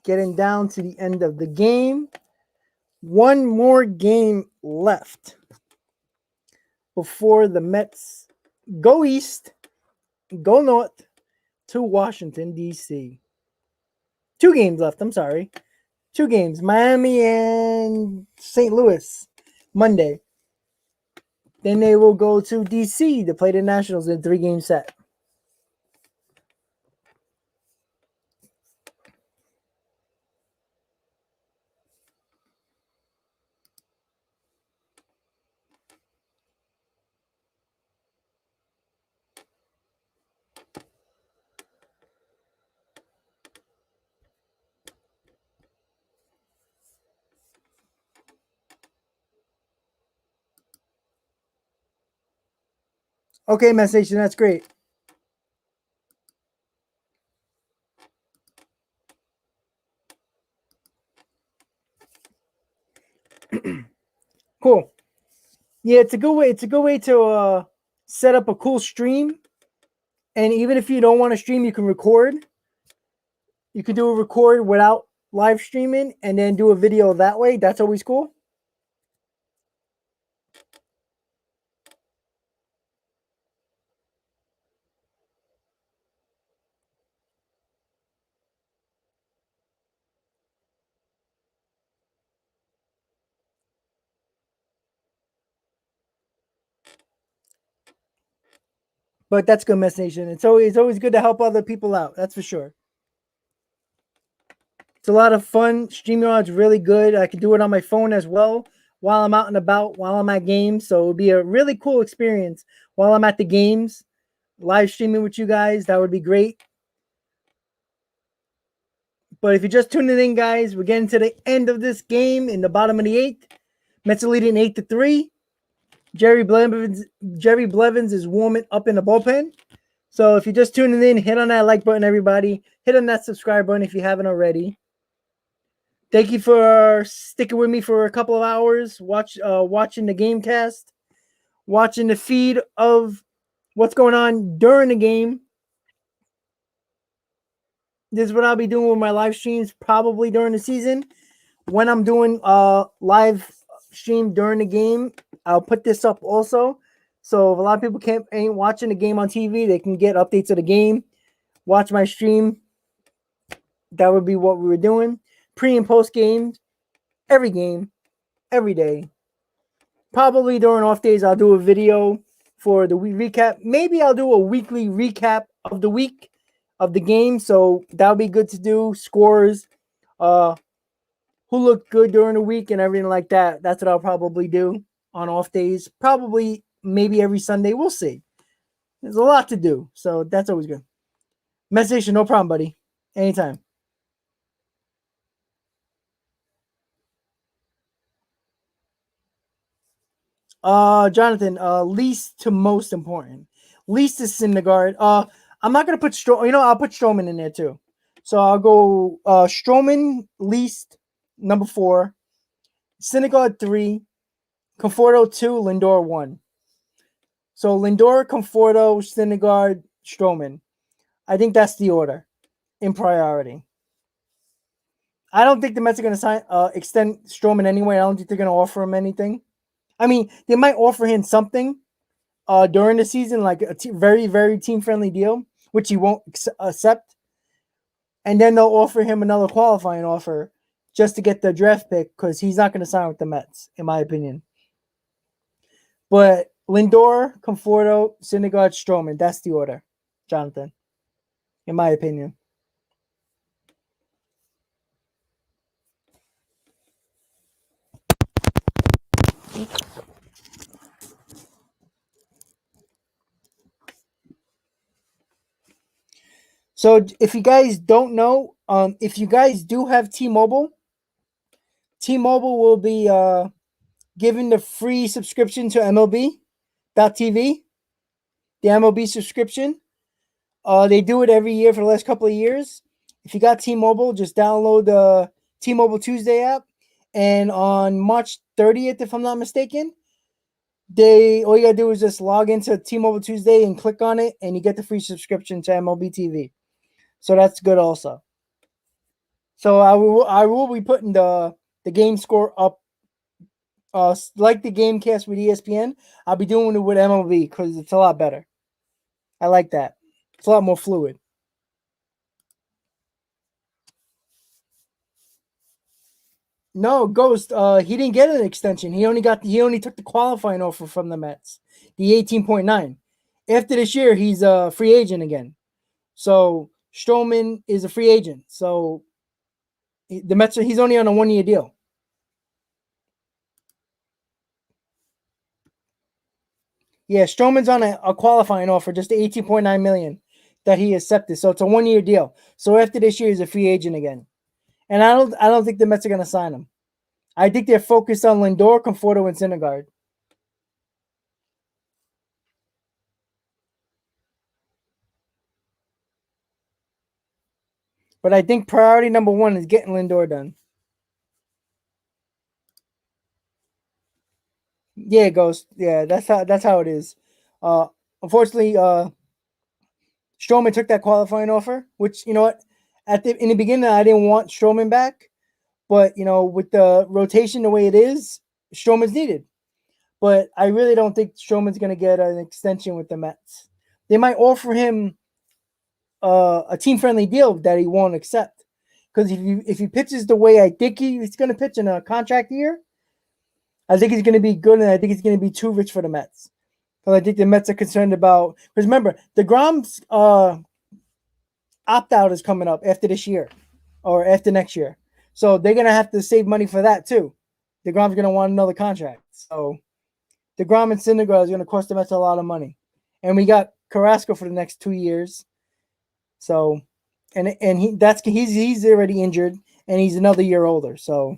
Getting down to the end of the game. One more game left before the Mets go east, go north to Washington, D.C. 2 games left. I'm sorry. 2 games. Miami and St. Louis Monday. Then they will go to D.C. to play the Nationals in a 3-game set. Okay, Mets Nation, that's great. Cool. Yeah, it's a good way. It's a good way to set up a cool stream. And even if you don't want to stream, you can record. You can do a record without live streaming and then do a video that way. That's always cool. But that's good, Mess Nation. It's always good to help other people out. That's for sure. It's a lot of fun. StreamYard's really good. I can do it on my phone as well while I'm out and about, while I'm at games. So it'll be a really cool experience while I'm at the games, live streaming with you guys. That would be great. But if you're just tuning in, guys, we're getting to the end of this game in the bottom of the 8th. Mets are leading 8-3. Jerry Blevins is warming up in the bullpen. So if you're just tuning in, hit on that like button, everybody. Hit on that subscribe button if you haven't already. Thank you for sticking with me for a couple of hours, watching the game cast, watching the feed of what's going on during the game. This is what I'll be doing with my live streams probably during the season. When I'm doing live stream during the game, I'll put this up also. So if a lot of people ain't watching the game on TV, they can get updates of the game, watch my stream. That would be what we were doing. Pre and post game, every game, every day. Probably during off days, I'll do a video for the recap. Maybe I'll do a weekly recap of the week of the game. So that'll be good to do. Scores, who looked good during the week and everything like that. That's what I'll probably do on off days. Probably maybe every Sunday. We'll see. There's a lot to do. So that's always good. Message, no problem, buddy. Anytime. Jonathan, least to most important. Least is Syndergaard. I'm not gonna put I'll put Stroman in there too. So I'll go Stroman least number 4, Syndergaard 3, Conforto 2, Lindor 1. So Lindor, Conforto, Syndergaard, Stroman. I think that's the order in priority. I don't think the Mets are going to extend Stroman anyway. I don't think they're going to offer him anything. I mean, they might offer him something during the season, like a very, very team-friendly deal, which he won't accept. And then they'll offer him another qualifying offer just to get the draft pick because he's not going to sign with the Mets, in my opinion. But Lindor, Conforto, Syndergaard, Stroman, that's the order, Jonathan, in my opinion. So if you guys don't know, if you guys do have T-Mobile, T-Mobile will be giving the free subscription to MLB.TV, the MLB subscription. They do it every year for the last couple of years. If you got T-Mobile, just download the T-Mobile Tuesday app, and on March 30th, if I'm not mistaken, all you gotta do is just log into T-Mobile Tuesday and click on it, and you get the free subscription to MLB TV. So that's good also. So I will be putting the game score up, like the game cast with ESPN. I'll be doing it with MLB because it's a lot better. I like that. It's a lot more fluid. No, Ghost. He didn't get an extension. He only took the qualifying offer from the Mets, the 18.9. After this year, he's a free agent again. So Stroman is a free agent. So the Mets, he's only on a 1-year deal. Yeah, Stroman's on a qualifying offer, just the 18.9 million that he accepted. So it's a 1-year deal. So after this year, he's a free agent again. And I don't think the Mets are going to sign him. I think they're focused on Lindor, Conforto, and Syndergaard. But I think priority number 1 is getting Lindor done. Yeah, it goes. Yeah, that's how it is. Uh, Unfortunately, Stroman took that qualifying offer, which you know what, in the beginning I didn't want Stroman back, but with the rotation the way it is, Stroman's needed. But I really don't think Stroman's going to get an extension with the Mets. They might offer him a team friendly deal that he won't accept. Because if he pitches the way I think he's going to pitch in a contract year, I think he's going to be good, and I think he's going to be too rich for the Mets. Because I think the Mets are concerned about. Because remember, DeGrom's opt out is coming up after this year, or after next year, so they're going to have to save money for that too. DeGrom's going to want another contract, so DeGrom and Syndergaard is going to cost the Mets a lot of money, and we got Carrasco for the next 2 years. So, and he's already injured, and he's another year older. So,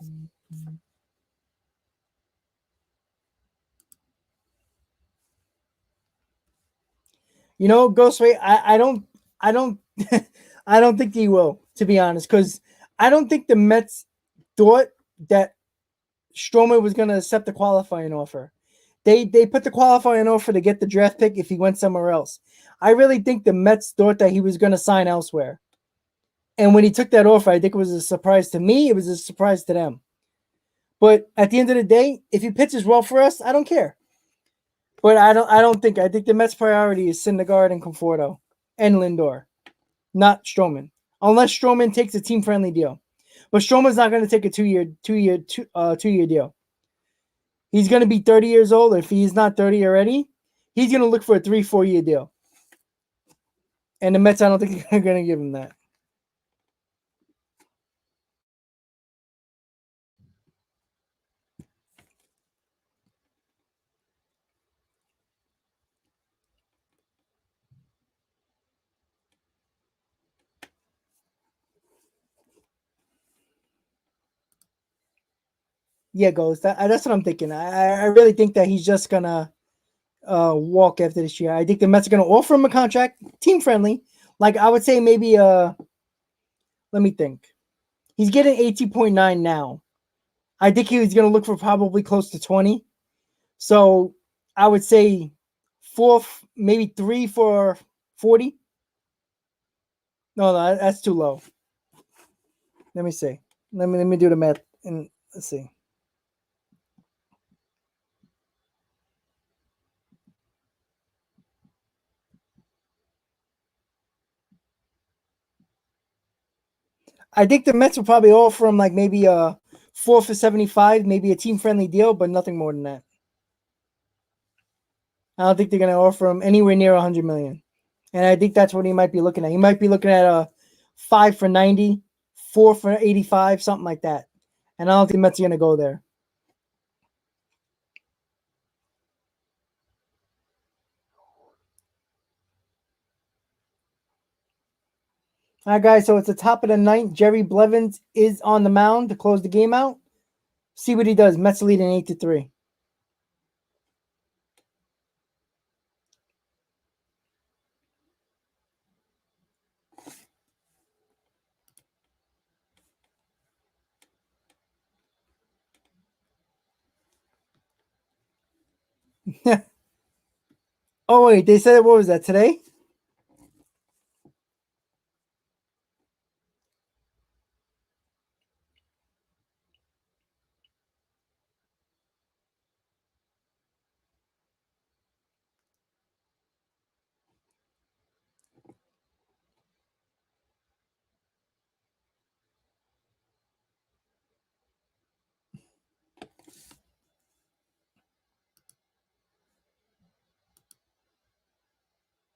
Ghostway, I don't, I don't think he will, to be honest, because I don't think the Mets thought that Stroman was going to accept the qualifying offer. They put the qualifying offer to get the draft pick if he went somewhere else. I really think the Mets thought that he was going to sign elsewhere. And when he took that offer, I think it was a surprise to me. It was a surprise to them. But at the end of the day, if he pitches well for us, I don't care. But I think the Mets' priority is Syndergaard and Conforto and Lindor, not Stroman. Unless Stroman takes a team-friendly deal. But Stroman's not going to take a two-year deal. He's going to be 30 years old. If he's not 30 already, he's going to look for a 3-4 year deal. And the Mets, I don't think they're going to give him that. Yeah, goes. That's what I'm thinking. I really think that he's just gonna walk after this year. I think the Mets are gonna offer him a contract, team friendly. Like I would say maybe let me think. He's getting 18.9 now. I think he was gonna look for probably close to 20. So I would say four, maybe three for 40. No, that's too low. Let me see. Let me do the math and let's see. I think the Mets will probably offer him like maybe a 4 for 75, maybe a team friendly deal, but nothing more than that. I don't think they're gonna offer him anywhere near 100 million. And I think that's what he might be looking at. He might be looking at a 5 for 90, 4 for 85, something like that. And I don't think the Mets are gonna go there. All right, guys. So it's the top of the ninth. Jerry Blevins is on the mound to close the game out. See what he does. Mets leading 8-3. Oh wait, they said what was that today?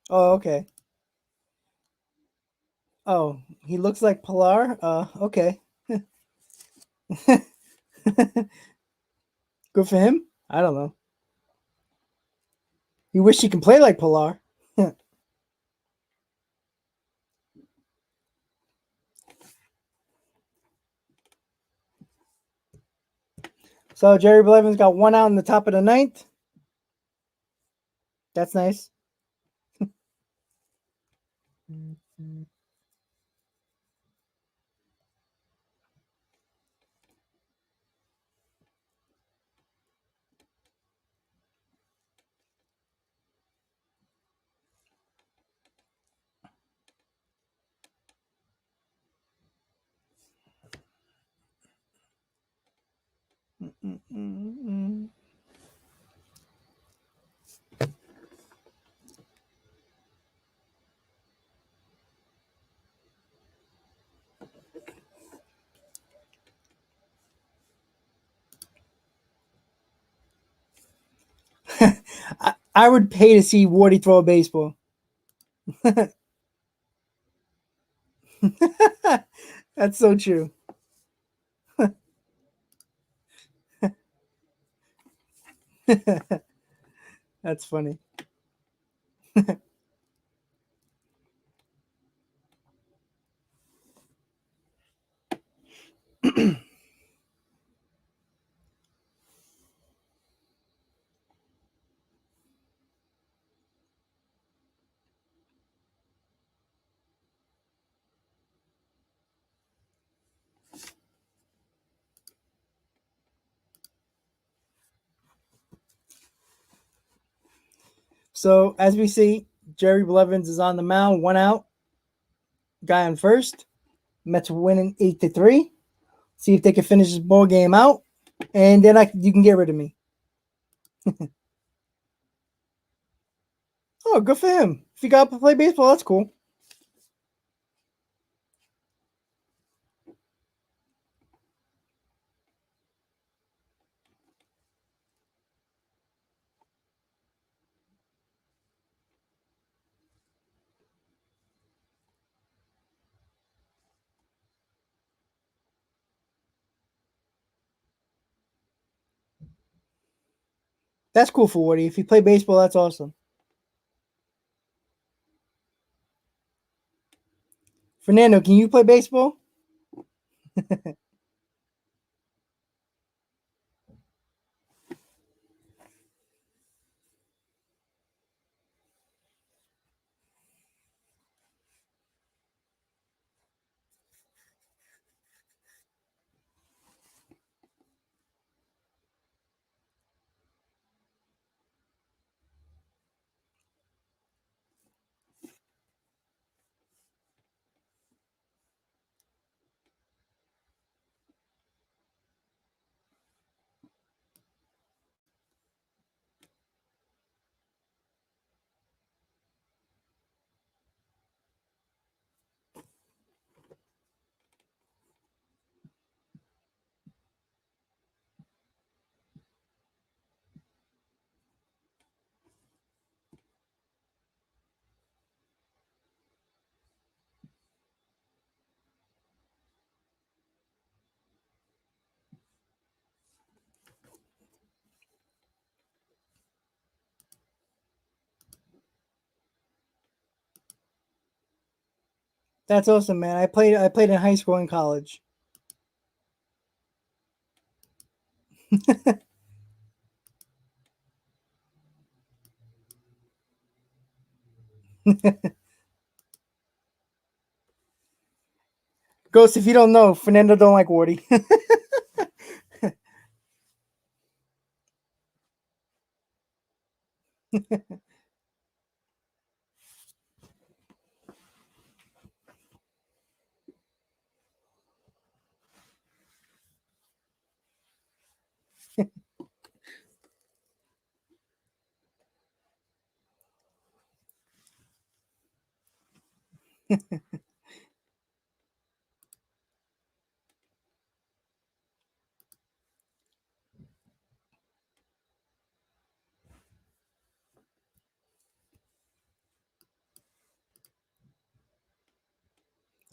Oh, okay. Oh, he looks like Pilar. Okay. Good for him. I don't know. You wish he can play like Pilar. So Jerry Blevins got one out in the top of the ninth. That's nice. I would pay to see Wardy throw a baseball. That's so true. That's funny. So as we see, Jerry Blevins is on the mound, one out, guy on first. Mets winning 8-3. See if they can finish this ball game out, and then you can get rid of me. Oh, good for him. If he got to play baseball, that's cool. That's cool for Woody. If he play baseball, that's awesome. Fernando, can you play baseball? That's awesome, man. I played in high school and college. Ghost, if you don't know, Fernando don't like Wardy.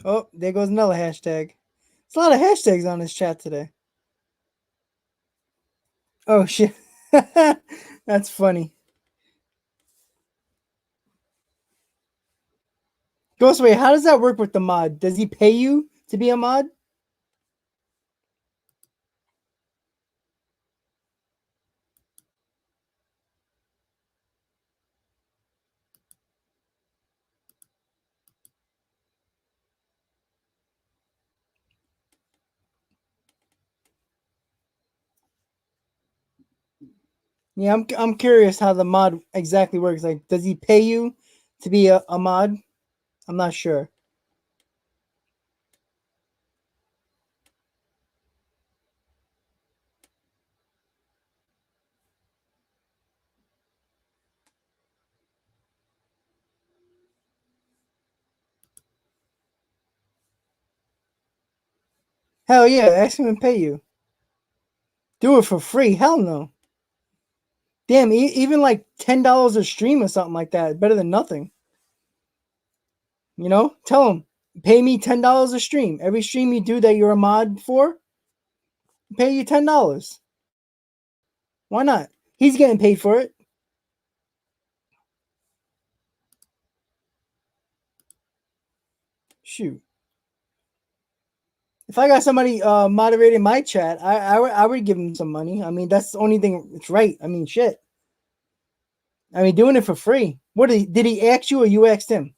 Oh, there goes another hashtag. It's a lot of hashtags on this chat today. Oh shit. That's funny. Ghostway, how does that work with the mod? Does he pay you to be a mod? Yeah, I'm curious how the mod exactly works. Like, does he pay you to be a mod? I'm not sure. Hell yeah, ask him and pay you. Do it for free. Hell no. Damn, even like $10 a stream or something like that, better than nothing. You know, tell him, pay me $10 a stream. Every stream you do that you're a mod for, pay you $10. Why not? He's getting paid for it. Shoot. If I got somebody moderating my chat, I would give him some money. I mean, that's the only thing it's right. I mean, shit. I mean, doing it for free. What did he ask you or you asked him?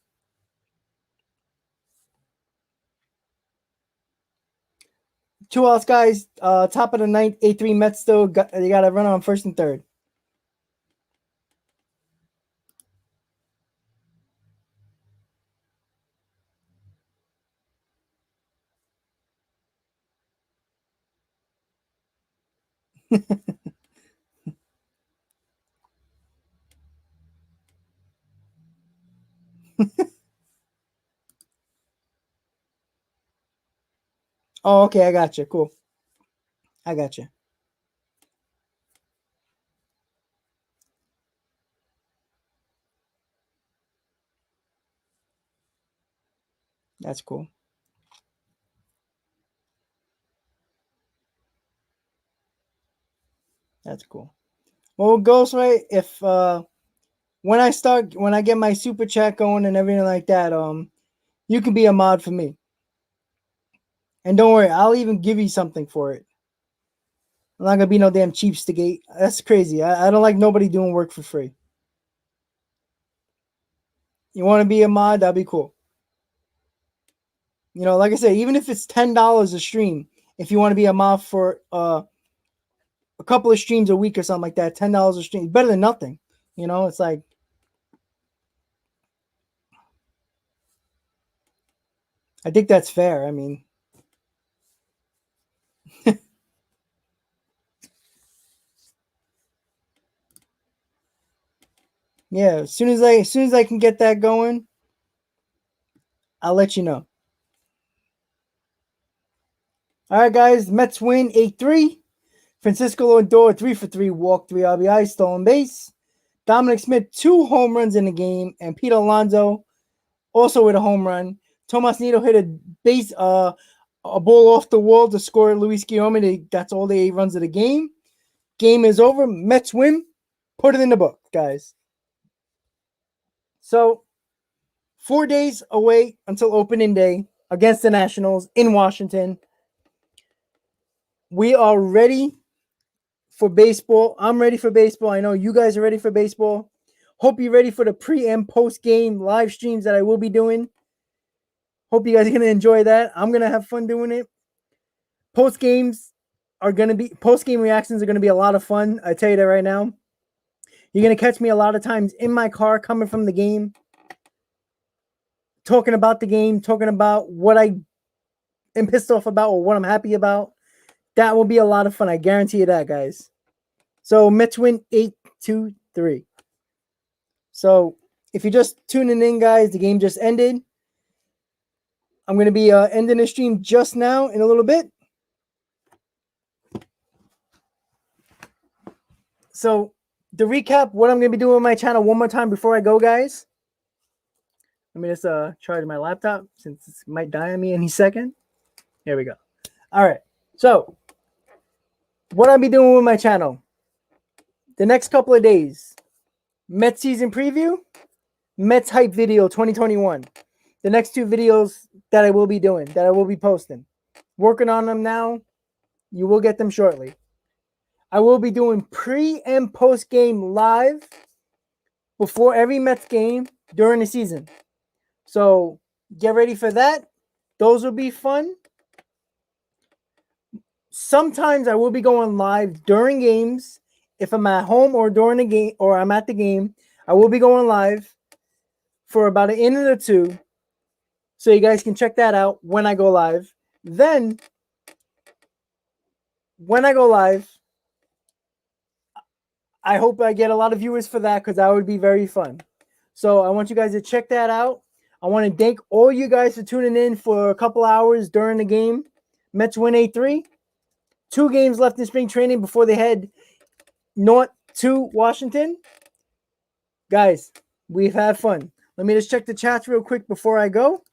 Two outs, guys. Top of the ninth, 8-3 Mets still got, they got to run on first and third. Oh, okay, I got you. Cool. I got you. That's cool. That's cool. Well, Ghostway, if when I get my super chat going and everything like that, you can be a mod for me. And don't worry, I'll even give you something for it. I'm not gonna be no damn cheapskate. That's crazy. I don't like nobody doing work for free. You want to be a mod? That'd be cool. You know, like I said, even if it's $10 a stream, if you want to be a mod for a couple of streams a week or something like that, $10 a stream, better than nothing. You know, it's like I think that's fair. I mean, yeah. As soon as I can get that going, I'll let you know. All right, guys. Mets win 8-3. Francisco Lindor 3 for 3, walk 3 RBI, stolen base. Dominic Smith 2 home runs in the game, and Pete Alonso also with a home run. Tomas Nido hit a base a ball off the wall to score Luis Guillaume. That's all the 8 runs of the game. Game is over. Mets win. Put it in the book, guys. So 4 days away until opening day against the Nationals in Washington. We are ready for baseball. I'm ready for baseball. I know you guys are ready for baseball. Hope you're ready for the pre and post game live streams that I will be doing. Hope you guys are going to enjoy that. I'm going to have fun doing it. Post game reactions are going to be a lot of fun. I tell you that right now. You're going to catch me a lot of times in my car coming from the game, talking about the game, talking about what I am pissed off about or what I'm happy about. That will be a lot of fun. I guarantee you that, guys. So Mets win 8-3. So if you're just tuning in, guys, the game just ended. I'm going to be ending the stream just now in a little bit. So to recap what I'm going to be doing on my channel one more time before I go, guys. Let me just charge my laptop since it might die on me any second. Here we go. All right. So what I'll be doing with my channel the next couple of days. Mets season preview, Mets hype video 2021. The next 2 videos that I will be doing, that I will be posting. Working on them now. You will get them shortly. I will be doing pre and post game live before every Mets game during the season. So get ready for that. Those will be fun. Sometimes I will be going live during games. If I'm at home or during the game or I'm at the game, I will be going live for about an inning or 2. So you guys can check that out when I go live. Then when I go live, I hope I get a lot of viewers for that because that would be very fun. So I want you guys to check that out. I want to thank all you guys for tuning in for a couple hours during the game. Mets win 8-3. 2 games left in spring training before they head north to Washington. Guys, we've had fun. Let me just check the chats real quick before I go.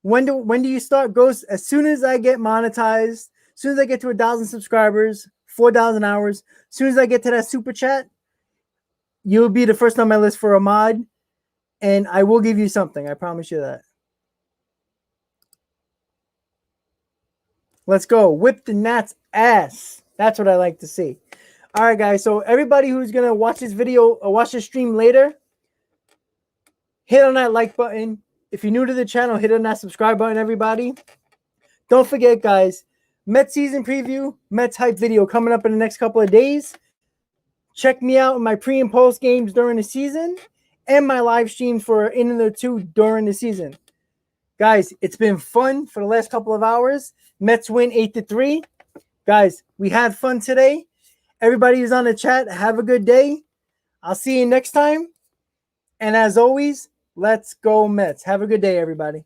When do you start? Goes as soon as I get monetized, as soon as I get to 1,000 subscribers, 4,000 hours, as soon as I get to that super chat, you'll be the first on my list for a mod, and I will give you something. I promise you that. Let's go. Whip the Nats ass. That's what I like to see. All right, guys. So everybody who's going to watch this video or watch this stream later, hit on that like button. If you're new to the channel, hit on that subscribe button, everybody. Don't forget, guys, Mets season preview, Mets hype video coming up in the next couple of days. Check me out in my pre and post games during the season and my live streams for an inning or 2 during the season. Guys, it's been fun for the last couple of hours. Mets win 8-3. Guys, we had fun today. Everybody who's on the chat, have a good day. I'll see you next time. And as always, let's go Mets. Have a good day, everybody.